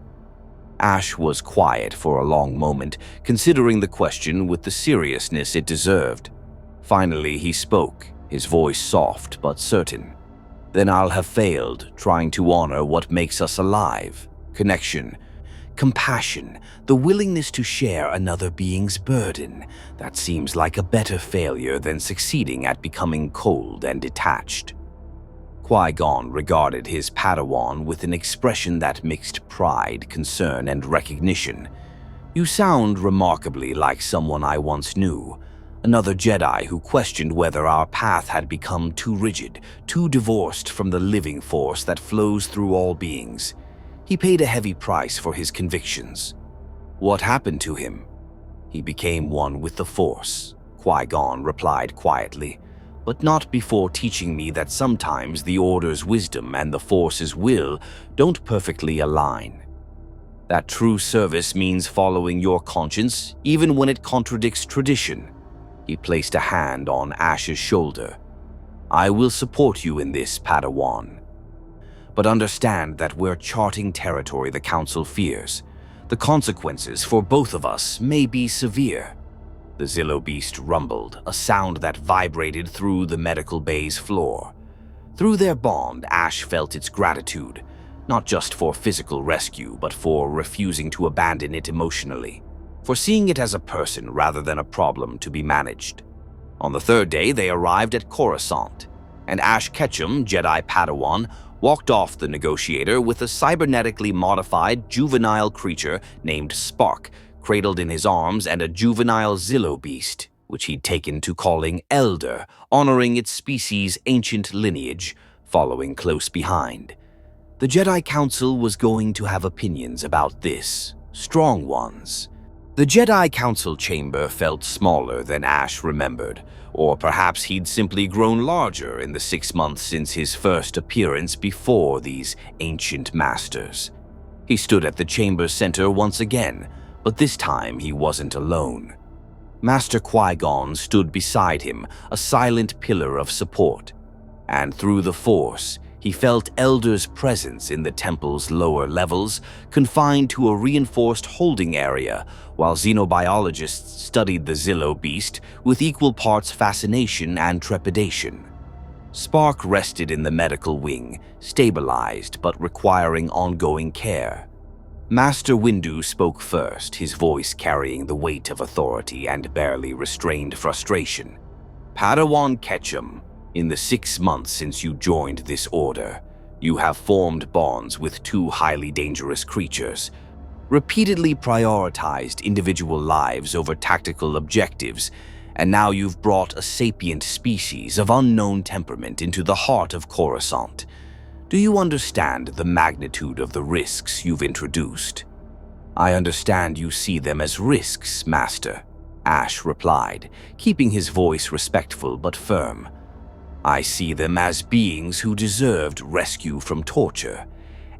Ash was quiet for a long moment, considering the question with the seriousness it deserved. Finally, he spoke, his voice soft but certain. "Then I'll have failed trying to honor what makes us alive: connection, compassion, the willingness to share another being's burden. That seems like a better failure than succeeding at becoming cold and detached." Qui-Gon regarded his Padawan with an expression that mixed pride, concern, and recognition. "You sound remarkably like someone I once knew. Another Jedi who questioned whether our path had become too rigid, too divorced from the living force that flows through all beings. He paid a heavy price for his convictions. What happened to him?" "He became one with the Force," Qui-Gon replied quietly, "but not before teaching me that sometimes the Order's wisdom and the Force's will don't perfectly align. That true service means following your conscience, even when it contradicts tradition." He placed a hand on Ash's shoulder. "I will support you in this, Padawan. But understand that we're charting territory the Council fears. The consequences for both of us may be severe." The Zillo beast rumbled, a sound that vibrated through the medical bay's floor. Through their bond, Ash felt its gratitude, not just for physical rescue, but for refusing to abandon it emotionally, for seeing it as a person rather than a problem to be managed. On the third day, they arrived at Coruscant, and Ash Ketchum, Jedi Padawan, walked off the negotiator with a cybernetically modified juvenile creature named Spark, cradled in his arms, and a juvenile Zillo beast, which he'd taken to calling Elder, honoring its species' ancient lineage, following close behind. The Jedi Council was going to have opinions about this, strong ones. The Jedi Council chamber felt smaller than Ash remembered, or perhaps he'd simply grown larger in the 6 months since his first appearance before these ancient masters. He stood at the chamber's center once again, but this time he wasn't alone. Master Qui-Gon stood beside him, a silent pillar of support, and through the Force, he felt Elder's presence in the temple's lower levels, confined to a reinforced holding area, while xenobiologists studied the Zillo beast with equal parts fascination and trepidation. Spark rested in the medical wing, stabilized but requiring ongoing care. Master Windu spoke first, his voice carrying the weight of authority and barely restrained frustration. "Padawan Ketchum, in the 6 months since you joined this order, you have formed bonds with 2 highly dangerous creatures, repeatedly prioritized individual lives over tactical objectives, and now you've brought a sapient species of unknown temperament into the heart of Coruscant. Do you understand the magnitude of the risks you've introduced?" "I understand you see them as risks, Master," Ash replied, keeping his voice respectful but firm. I see them as beings who deserved rescue from torture.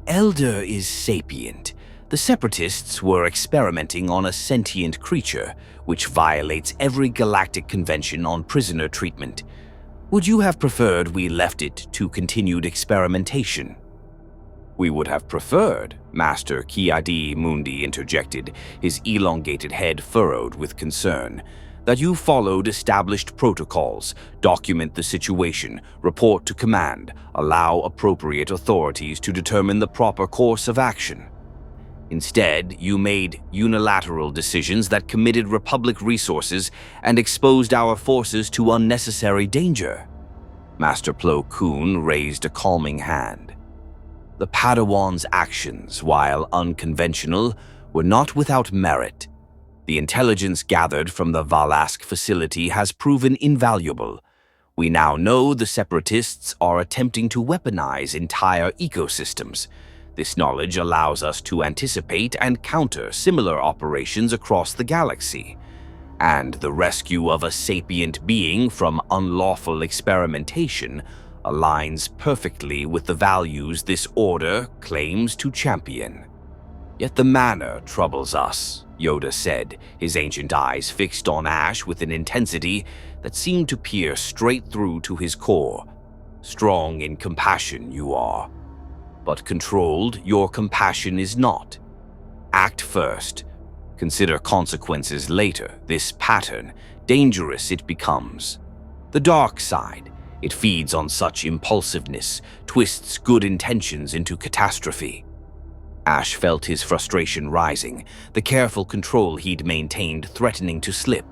Elder is sapient. The Separatists were experimenting on a sentient creature, which violates every galactic convention on prisoner treatment. Would you have preferred we left it to continued experimentation? We would have preferred, Master Ki-Adi Mundi interjected, his elongated head furrowed with concern, that you followed established protocols, document the situation, report to command, allow appropriate authorities to determine the proper course of action. Instead, you made unilateral decisions that committed Republic resources and exposed our forces to unnecessary danger. Master Plo Koon raised a calming hand. The Padawan's actions, while unconventional, were not without merit. The intelligence gathered from the Valask facility has proven invaluable. We now know the Separatists are attempting to weaponize entire ecosystems. This knowledge allows us to anticipate and counter similar operations across the galaxy. And the rescue of a sapient being from unlawful experimentation aligns perfectly with the values this order claims to champion. Yet the manner troubles us, Yoda said, his ancient eyes fixed on Ash with an intensity that seemed to pierce straight through to his core. Strong in compassion you are, but controlled your compassion is not. Act first. Consider consequences later. This pattern, dangerous it becomes. The dark side, it feeds on such impulsiveness, twists good intentions into catastrophe. Ash felt his frustration rising, the careful control he'd maintained threatening to slip.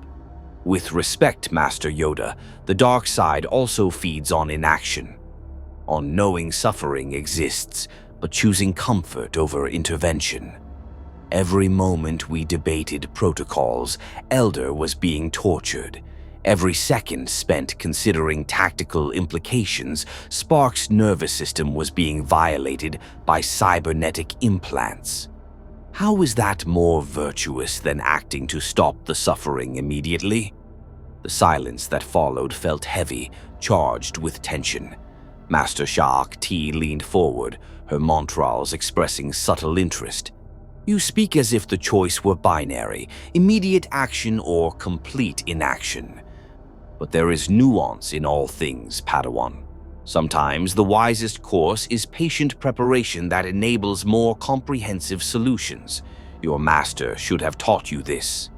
With respect, Master Yoda, the dark side also feeds on inaction. On knowing suffering exists, but choosing comfort over intervention. Every moment we debated protocols, Elder was being tortured. Every second spent considering tactical implications, Spark's nervous system was being violated by cybernetic implants. How is that more virtuous than acting to stop the suffering immediately? The silence that followed felt heavy, charged with tension. Master Shak Ti leaned forward, her montrals expressing subtle interest. You speak as if the choice were binary, immediate action or complete inaction. But there is nuance in all things, Padawan. Sometimes the wisest course is patient preparation that enables more comprehensive solutions. Your master should have taught you this.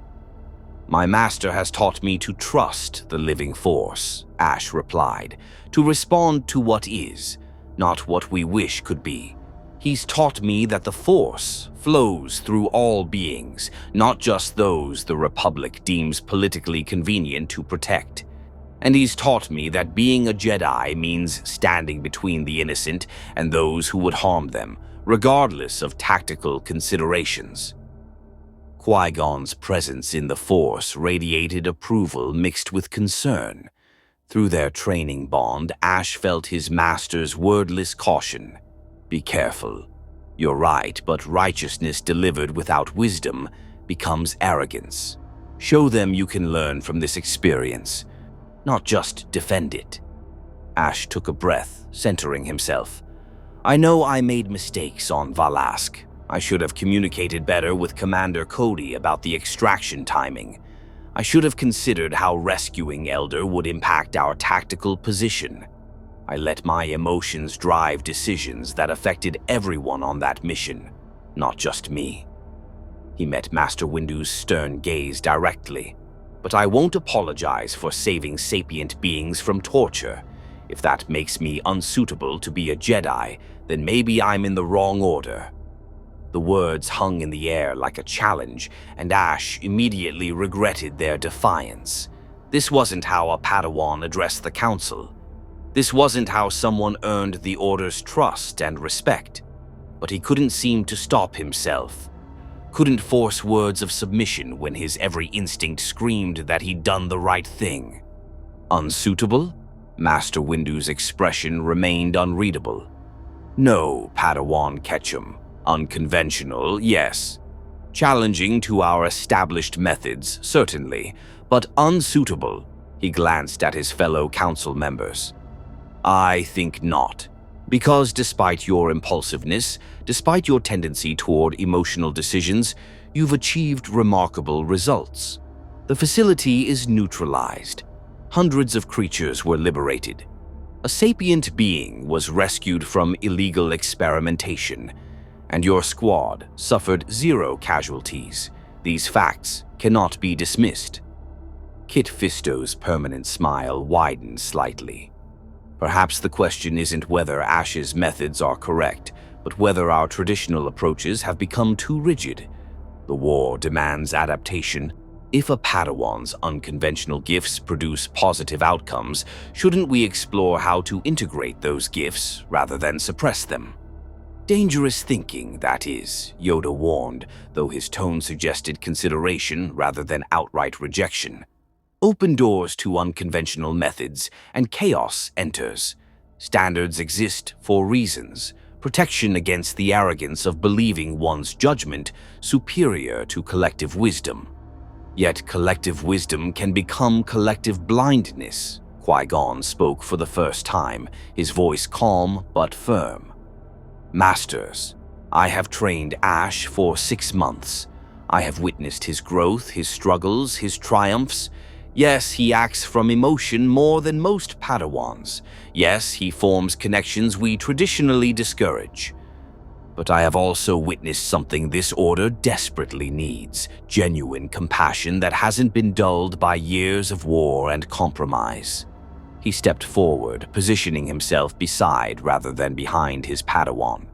My master has taught me to trust the living force, Ash replied, to respond to what is, not what we wish could be. He's taught me that the Force flows through all beings, not just those the Republic deems politically convenient to protect. And he's taught me that being a Jedi means standing between the innocent and those who would harm them, regardless of tactical considerations. Qui-Gon's presence in the Force radiated approval mixed with concern. Through their training bond, Ash felt his master's wordless caution. Be careful. You're right, but righteousness delivered without wisdom becomes arrogance. Show them you can learn from this experience, not just defend it. Ash took a breath, centering himself. I know I made mistakes on Valask. I should have communicated better with Commander Cody about the extraction timing. I should have considered how rescuing Elder would impact our tactical position. I let my emotions drive decisions that affected everyone on that mission, not just me. He met Master Windu's stern gaze directly. But I won't apologize for saving sapient beings from torture. If that makes me unsuitable to be a Jedi, then maybe I'm in the wrong order. The words hung in the air like a challenge, and Ash immediately regretted their defiance. This wasn't how a Padawan addressed the Council. This wasn't how someone earned the Order's trust and respect. But he couldn't seem to stop himself. Couldn't force words of submission when his every instinct screamed that he'd done the right thing. Unsuitable? Master Windu's expression remained unreadable. No, Padawan Ketchum. Unconventional, yes. Challenging to our established methods, certainly, but unsuitable. He glanced at his fellow council members. I think not. Because despite your impulsiveness, despite your tendency toward emotional decisions, you've achieved remarkable results. The facility is neutralized. Hundreds of creatures were liberated. A sapient being was rescued from illegal experimentation, and your squad suffered 0 casualties. These facts cannot be dismissed. Kit Fisto's permanent smile widened slightly. Perhaps the question isn't whether Ash's methods are correct, but whether our traditional approaches have become too rigid. The war demands adaptation. If a Padawan's unconventional gifts produce positive outcomes, shouldn't we explore how to integrate those gifts rather than suppress them? Dangerous thinking, that is, Yoda warned, though his tone suggested consideration rather than outright rejection. Open doors to unconventional methods, and chaos enters. Standards exist for reasons. Protection against the arrogance of believing one's judgment superior to collective wisdom. Yet collective wisdom can become collective blindness. Qui-Gon spoke for the first time, his voice calm but firm. Masters, I have trained Ash for 6 months. I have witnessed his growth, his struggles, his triumphs. Yes, he acts from emotion more than most Padawans. Yes, he forms connections we traditionally discourage. But I have also witnessed something this order desperately needs: genuine compassion that hasn't been dulled by years of war and compromise. He stepped forward, positioning himself beside rather than behind his Padawan.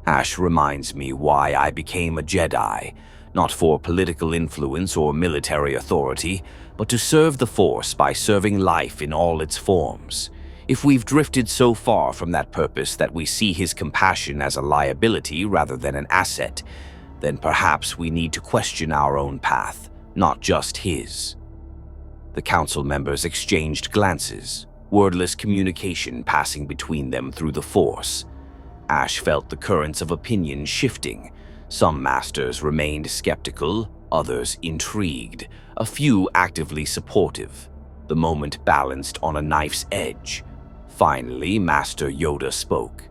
Ash reminds me why I became a Jedi, not for political influence or military authority, but to serve the Force by serving life in all its forms. If we've drifted so far from that purpose that we see his compassion as a liability rather than an asset, then perhaps we need to question our own path, not just his. The council members exchanged glances, wordless communication passing between them through the Force. Ash felt the currents of opinion shifting. Some masters remained skeptical, others intrigued, a few actively supportive. The moment balanced on a knife's edge. Finally, Master Yoda spoke.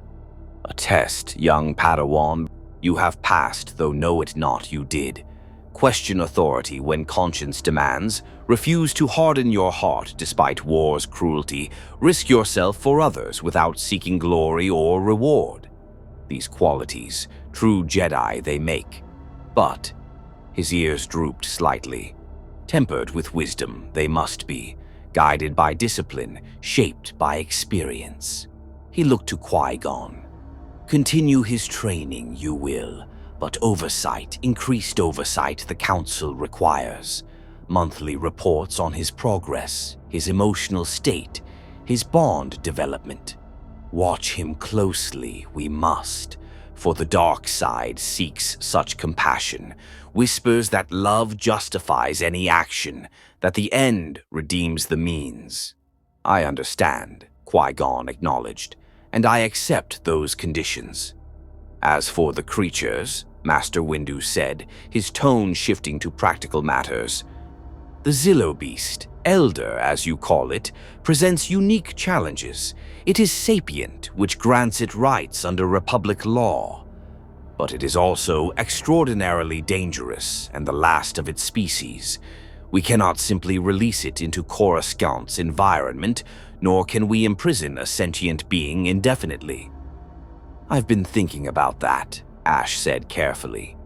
"A test, young Padawan. You have passed, though know it not you did. Question authority when conscience demands. Refuse to harden your heart despite war's cruelty. Risk yourself for others without seeking glory or reward. These qualities, true Jedi they make. But," his ears drooped slightly, "tempered with wisdom they must be, guided by discipline, shaped by experience." He looked to Qui-Gon. "Continue his training, you will, but oversight, increased oversight the Council requires. Monthly reports on his progress, his emotional state, his bond development. Watch him closely, we must, for the dark side seeks such compassion, whispers that love justifies any action, that the end redeems the means." "I understand," Qui-Gon acknowledged, "and I accept those conditions." "As for the creatures," Master Windu said, his tone shifting to practical matters, "the Zillo beast, Elder as you call it, presents unique challenges. It is sapient, which grants it rights under Republic law. But it is also extraordinarily dangerous and the last of its species. We cannot simply release it into Coruscant's environment, nor can we imprison a sentient being indefinitely." "I've been thinking about that," Ash said carefully.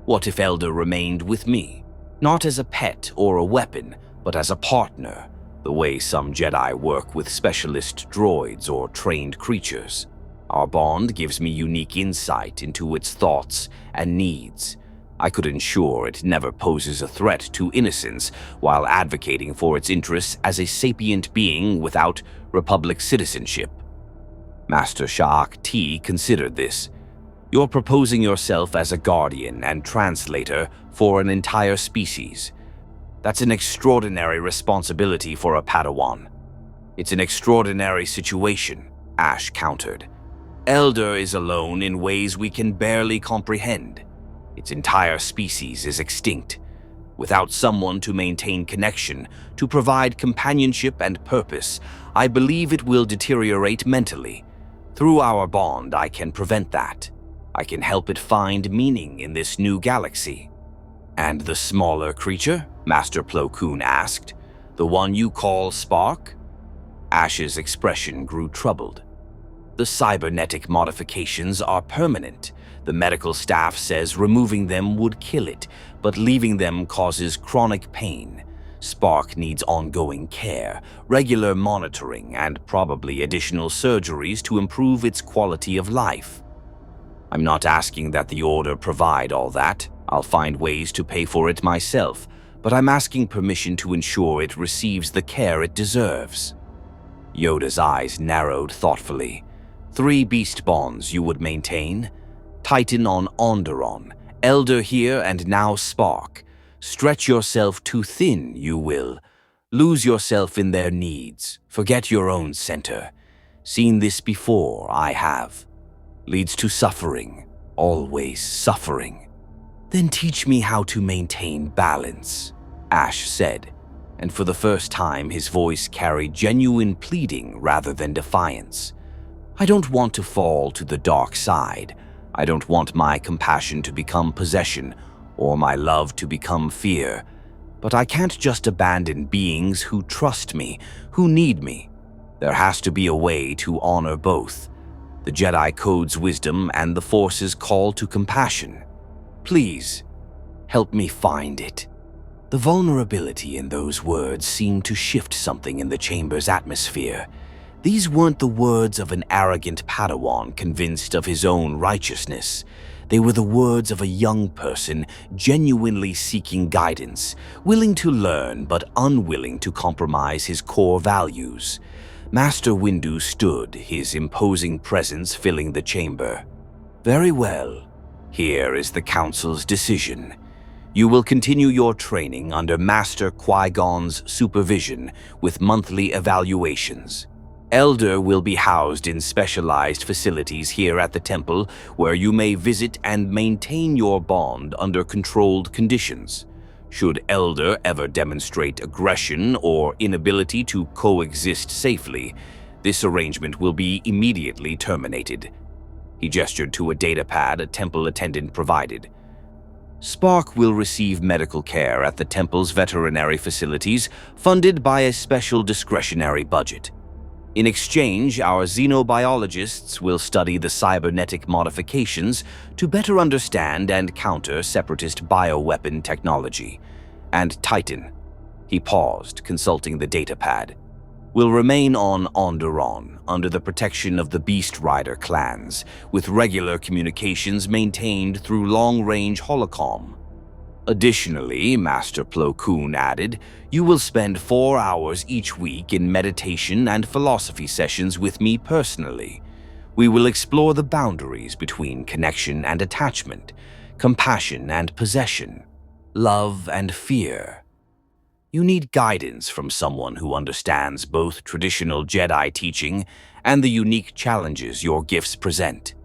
"What if Elder remained with me? Not as a pet or a weapon, but as a partner, the way some Jedi work with specialist droids or trained creatures. Our bond gives me unique insight into its thoughts and needs. I could ensure it never poses a threat to innocence while advocating for its interests as a sapient being without Republic citizenship." Master Sha'ak T considered this. "You're proposing yourself as a guardian and translator for an entire species. That's an extraordinary responsibility for a Padawan." "It's an extraordinary situation," Ash countered. "Elder is alone in ways we can barely comprehend. Its entire species is extinct. Without someone to maintain connection, to provide companionship and purpose, I believe it will deteriorate mentally. Through our bond, I can prevent that. I can help it find meaning in this new galaxy." "And the smaller creature?" Master Plo Koon asked. "The one you call Spark?" Ash's expression grew troubled. "The cybernetic modifications are permanent. The medical staff says removing them would kill it, but leaving them causes chronic pain. Spark needs ongoing care, regular monitoring, and probably additional surgeries to improve its quality of life." "I'm not asking that the Order provide all that. I'll find ways to pay for it myself, but I'm asking permission to ensure it receives the care it deserves." Yoda's eyes narrowed thoughtfully. "3 beast bonds you would maintain? Titan on Onderon, Elder here, and now Spark. Stretch yourself too thin, you will. Lose yourself in their needs. Forget your own center. Seen this before, I have. Leads to suffering, always suffering." "Then teach me how to maintain balance," Ash said, and for the first time his voice carried genuine pleading rather than defiance. "I don't want to fall to the dark side. I don't want my compassion to become possession, or my love to become fear. But I can't just abandon beings who trust me, who need me. There has to be a way to honor both. The Jedi Code's wisdom and the Force's call to compassion. Please, help me find it." The vulnerability in those words seemed to shift something in the chamber's atmosphere. These weren't the words of an arrogant Padawan convinced of his own righteousness. They were the words of a young person genuinely seeking guidance, willing to learn but unwilling to compromise his core values. Master Windu stood, his imposing presence filling the chamber. "Very well. Here is the Council's decision. You will continue your training under Master Qui-Gon's supervision with monthly evaluations. Elder will be housed in specialized facilities here at the temple where you may visit and maintain your bond under controlled conditions. Should Elder ever demonstrate aggression or inability to coexist safely, this arrangement will be immediately terminated." He gestured to a data pad a temple attendant provided. "Spark will receive medical care at the temple's veterinary facilities, funded by a special discretionary budget. In exchange, our xenobiologists will study the cybernetic modifications to better understand and counter separatist bioweapon technology. And Titan," he paused, consulting the datapad, "will remain on Onderon under the protection of the Beast Rider clans, with regular communications maintained through long-range holocom. Additionally," Master Plo Koon added, "you will spend 4 hours each week in meditation and philosophy sessions with me personally. We will explore the boundaries between connection and attachment, compassion and possession, love and fear. You need guidance from someone who understands both traditional Jedi teaching and the unique challenges your gifts present."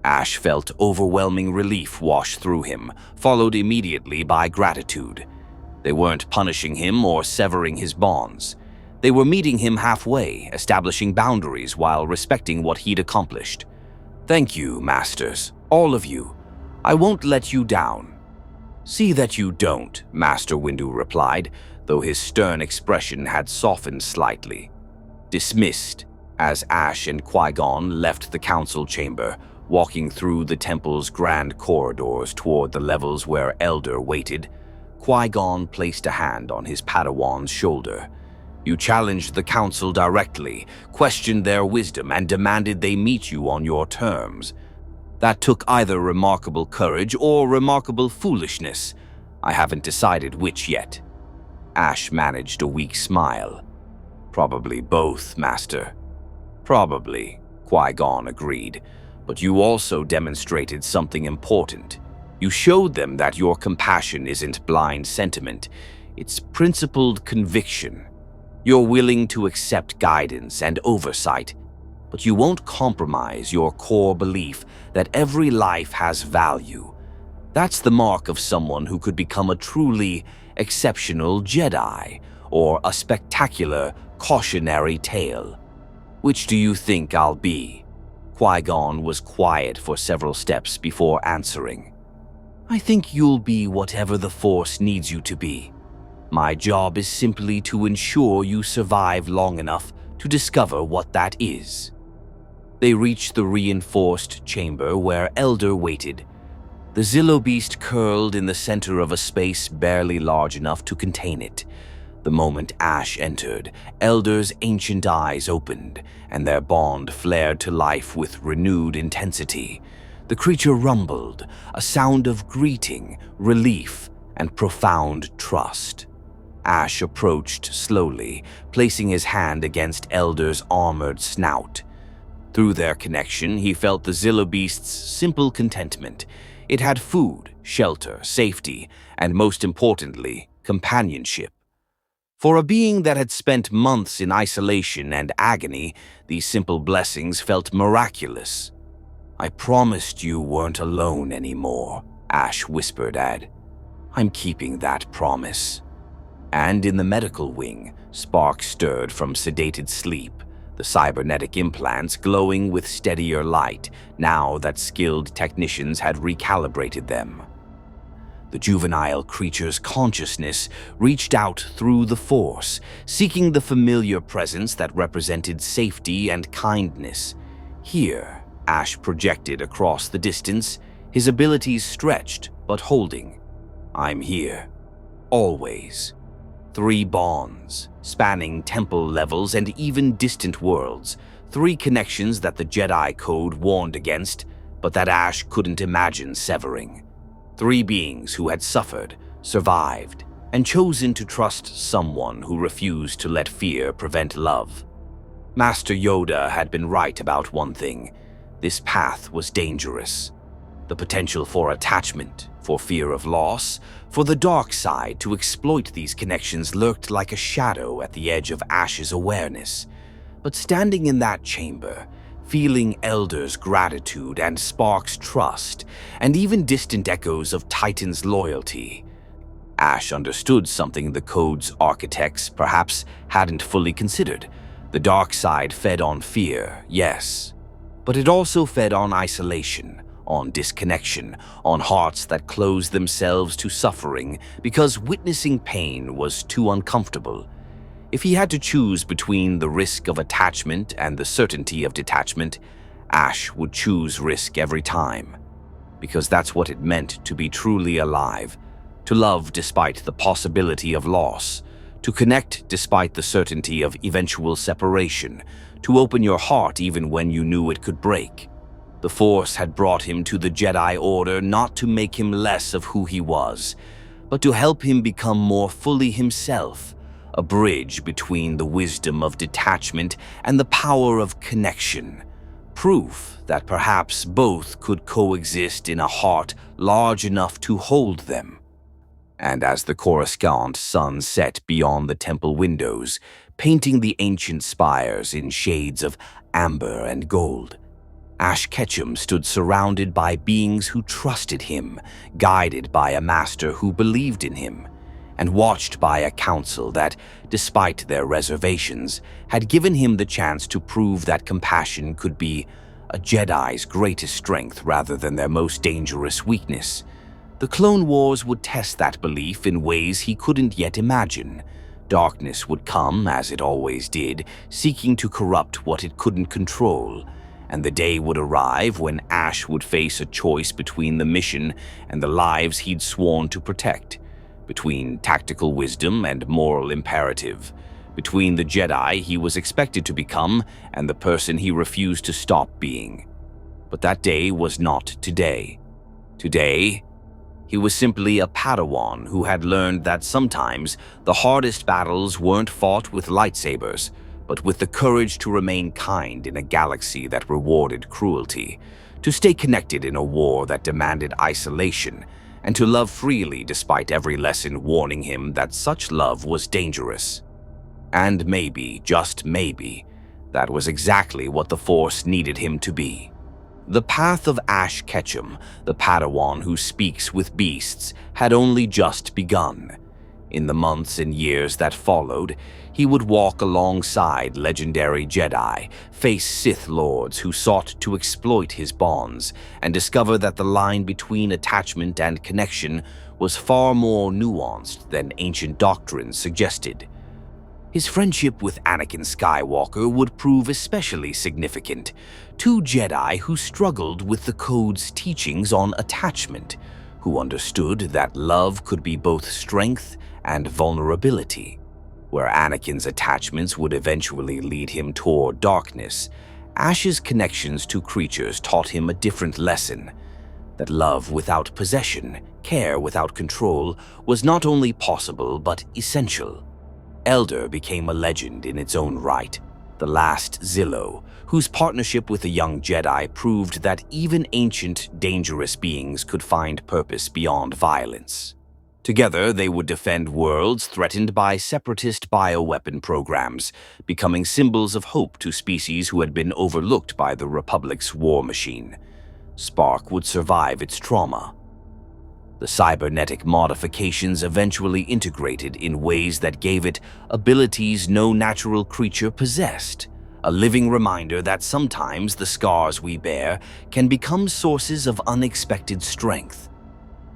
Ash felt overwhelming relief wash through him, followed immediately by gratitude. They weren't punishing him or severing his bonds. They were meeting him halfway, establishing boundaries while respecting what he'd accomplished. "Thank you, Masters, all of you. I won't let you down." "See that you don't," Master Windu replied, though his stern expression had softened slightly. Dismissed, as Ash and Qui-Gon left the council chamber, walking through the temple's grand corridors toward the levels where Elder waited, Qui-Gon placed a hand on his Padawan's shoulder. "You challenged the council directly, questioned their wisdom, and demanded they meet you on your terms. That took either remarkable courage or remarkable foolishness. I haven't decided which yet." Ash managed a weak smile. "Probably both, Master." "Probably," Qui-Gon agreed. "But you also demonstrated something important. You showed them that your compassion isn't blind sentiment, it's principled conviction. You're willing to accept guidance and oversight, but you won't compromise your core belief that every life has value. That's the mark of someone who could become a truly exceptional Jedi, or a spectacular cautionary tale. Which do you think I'll be? Qui-Gon was quiet for several steps before answering. I think you'll be whatever the Force needs you to be. My job is simply to ensure you survive long enough to discover what that is. They reached the reinforced chamber where Elder waited. The Zillo beast curled in the center of a space barely large enough to contain it. The moment Ash entered, Elder's ancient eyes opened, and their bond flared to life with renewed intensity. The creature rumbled, a sound of greeting, relief, and profound trust. Ash approached slowly, placing his hand against Elder's armored snout. Through their connection, he felt the Zillo beast's simple contentment. It had food, shelter, safety, and most importantly, companionship. For a being that had spent months in isolation and agony, these simple blessings felt miraculous. I promised you weren't alone anymore, Ash whispered. I'm keeping that promise. And in the medical wing, sparks stirred from sedated sleep, the cybernetic implants glowing with steadier light now that skilled technicians had recalibrated them. The juvenile creature's consciousness reached out through the Force, seeking the familiar presence that represented safety and kindness. Here, Ash projected across the distance, his abilities stretched but holding. I'm here. Always. 3 bonds, spanning temple levels and even distant worlds. 3 connections that the Jedi Code warned against, but that Ash couldn't imagine severing. 3 beings who had suffered, survived, and chosen to trust someone who refused to let fear prevent love. Master Yoda had been right about one thing. This path was dangerous. The potential for attachment, for fear of loss, for the dark side to exploit these connections lurked like a shadow at the edge of Ash's awareness. But standing in that chamber, feeling Elder's gratitude and Spark's trust, and even distant echoes of Titan's loyalty, Ash understood something the Code's architects perhaps hadn't fully considered. The dark side fed on fear, yes, but it also fed on isolation, on disconnection, on hearts that closed themselves to suffering because witnessing pain was too uncomfortable. If he had to choose between the risk of attachment and the certainty of detachment, Ash would choose risk every time. Because that's what it meant to be truly alive, to love despite the possibility of loss, to connect despite the certainty of eventual separation, to open your heart even when you knew it could break. The Force had brought him to the Jedi Order not to make him less of who he was, but to help him become more fully himself, a bridge between the wisdom of detachment and the power of connection, proof that perhaps both could coexist in a heart large enough to hold them. And as the Coruscant sun set beyond the temple windows, painting the ancient spires in shades of amber and gold, Ash Ketchum stood surrounded by beings who trusted him, guided by a master who believed in him, and watched by a council that, despite their reservations, had given him the chance to prove that compassion could be a Jedi's greatest strength rather than their most dangerous weakness. The Clone Wars would test that belief in ways he couldn't yet imagine. Darkness would come, as it always did, seeking to corrupt what it couldn't control, and the day would arrive when Ash would face a choice between the mission and the lives he'd sworn to protect, between tactical wisdom and moral imperative, between the Jedi he was expected to become and the person he refused to stop being. But that day was not today. Today, he was simply a Padawan who had learned that sometimes the hardest battles weren't fought with lightsabers, but with the courage to remain kind in a galaxy that rewarded cruelty, to stay connected in a war that demanded isolation, and to love freely despite every lesson warning him that such love was dangerous. And maybe, just maybe, that was exactly what the Force needed him to be. The path of Ash Ketchum, the Padawan who speaks with beasts, had only just begun. In the months and years that followed, he would walk alongside legendary Jedi, face Sith Lords who sought to exploit his bonds, and discover that the line between attachment and connection was far more nuanced than ancient doctrines suggested. His friendship with Anakin Skywalker would prove especially significant, two Jedi who struggled with the Code's teachings on attachment, who understood that love could be both strength and vulnerability. Where Anakin's attachments would eventually lead him toward darkness, Ash's connections to creatures taught him a different lesson: that love without possession, care without control, was not only possible but essential. Elder became a legend in its own right, the last Zillo, whose partnership with a young Jedi proved that even ancient, dangerous beings could find purpose beyond violence. Together, they would defend worlds threatened by separatist bioweapon programs, becoming symbols of hope to species who had been overlooked by the Republic's war machine. Spark would survive its trauma. The cybernetic modifications eventually integrated in ways that gave it abilities no natural creature possessed, a living reminder that sometimes the scars we bear can become sources of unexpected strength.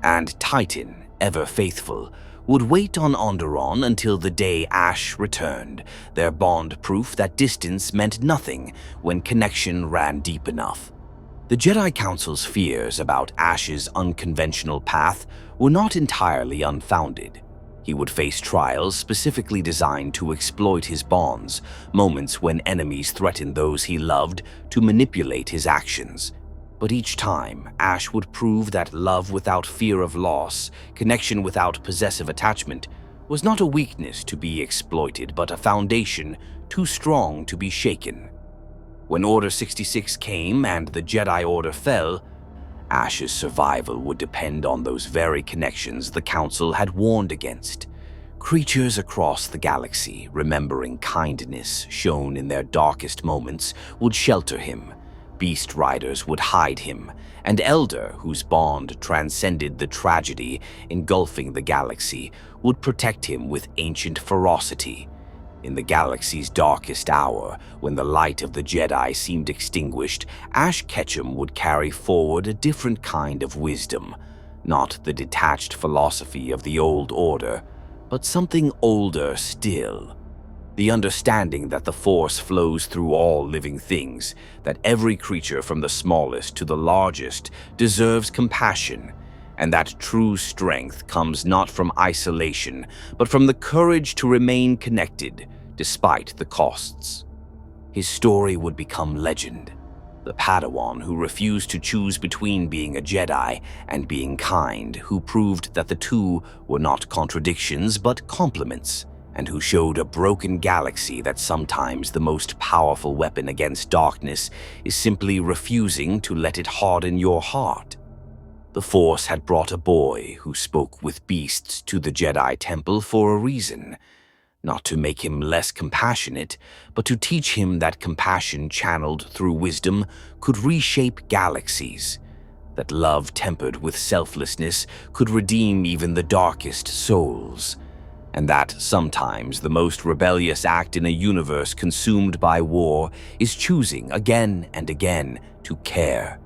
And Titan, ever faithful, would wait on Onderon until the day Ash returned, their bond proof that distance meant nothing when connection ran deep enough. The Jedi Council's fears about Ash's unconventional path were not entirely unfounded. He would face trials specifically designed to exploit his bonds, moments when enemies threatened those he loved to manipulate his actions. But each time, Ash would prove that love without fear of loss, connection without possessive attachment, was not a weakness to be exploited but a foundation too strong to be shaken. When Order 66 came and the Jedi Order fell, Ash's survival would depend on those very connections the Council had warned against. Creatures across the galaxy, remembering kindness shown in their darkest moments, would shelter him. Beast Riders would hide him, and Elder, whose bond transcended the tragedy engulfing the galaxy, would protect him with ancient ferocity. In the galaxy's darkest hour, when the light of the Jedi seemed extinguished, Ash Ketchum would carry forward a different kind of wisdom, not the detached philosophy of the old order, but something older still. The understanding that the Force flows through all living things, that every creature from the smallest to the largest deserves compassion, and that true strength comes not from isolation, but from the courage to remain connected, despite the costs. His story would become legend. The Padawan who refused to choose between being a Jedi and being kind, who proved that the two were not contradictions but complements, and who showed a broken galaxy that sometimes the most powerful weapon against darkness is simply refusing to let it harden your heart. The Force had brought a boy who spoke with beasts to the Jedi Temple for a reason, not to make him less compassionate, but to teach him that compassion channeled through wisdom could reshape galaxies, that love tempered with selflessness could redeem even the darkest souls, and that sometimes the most rebellious act in a universe consumed by war is choosing again and again to care.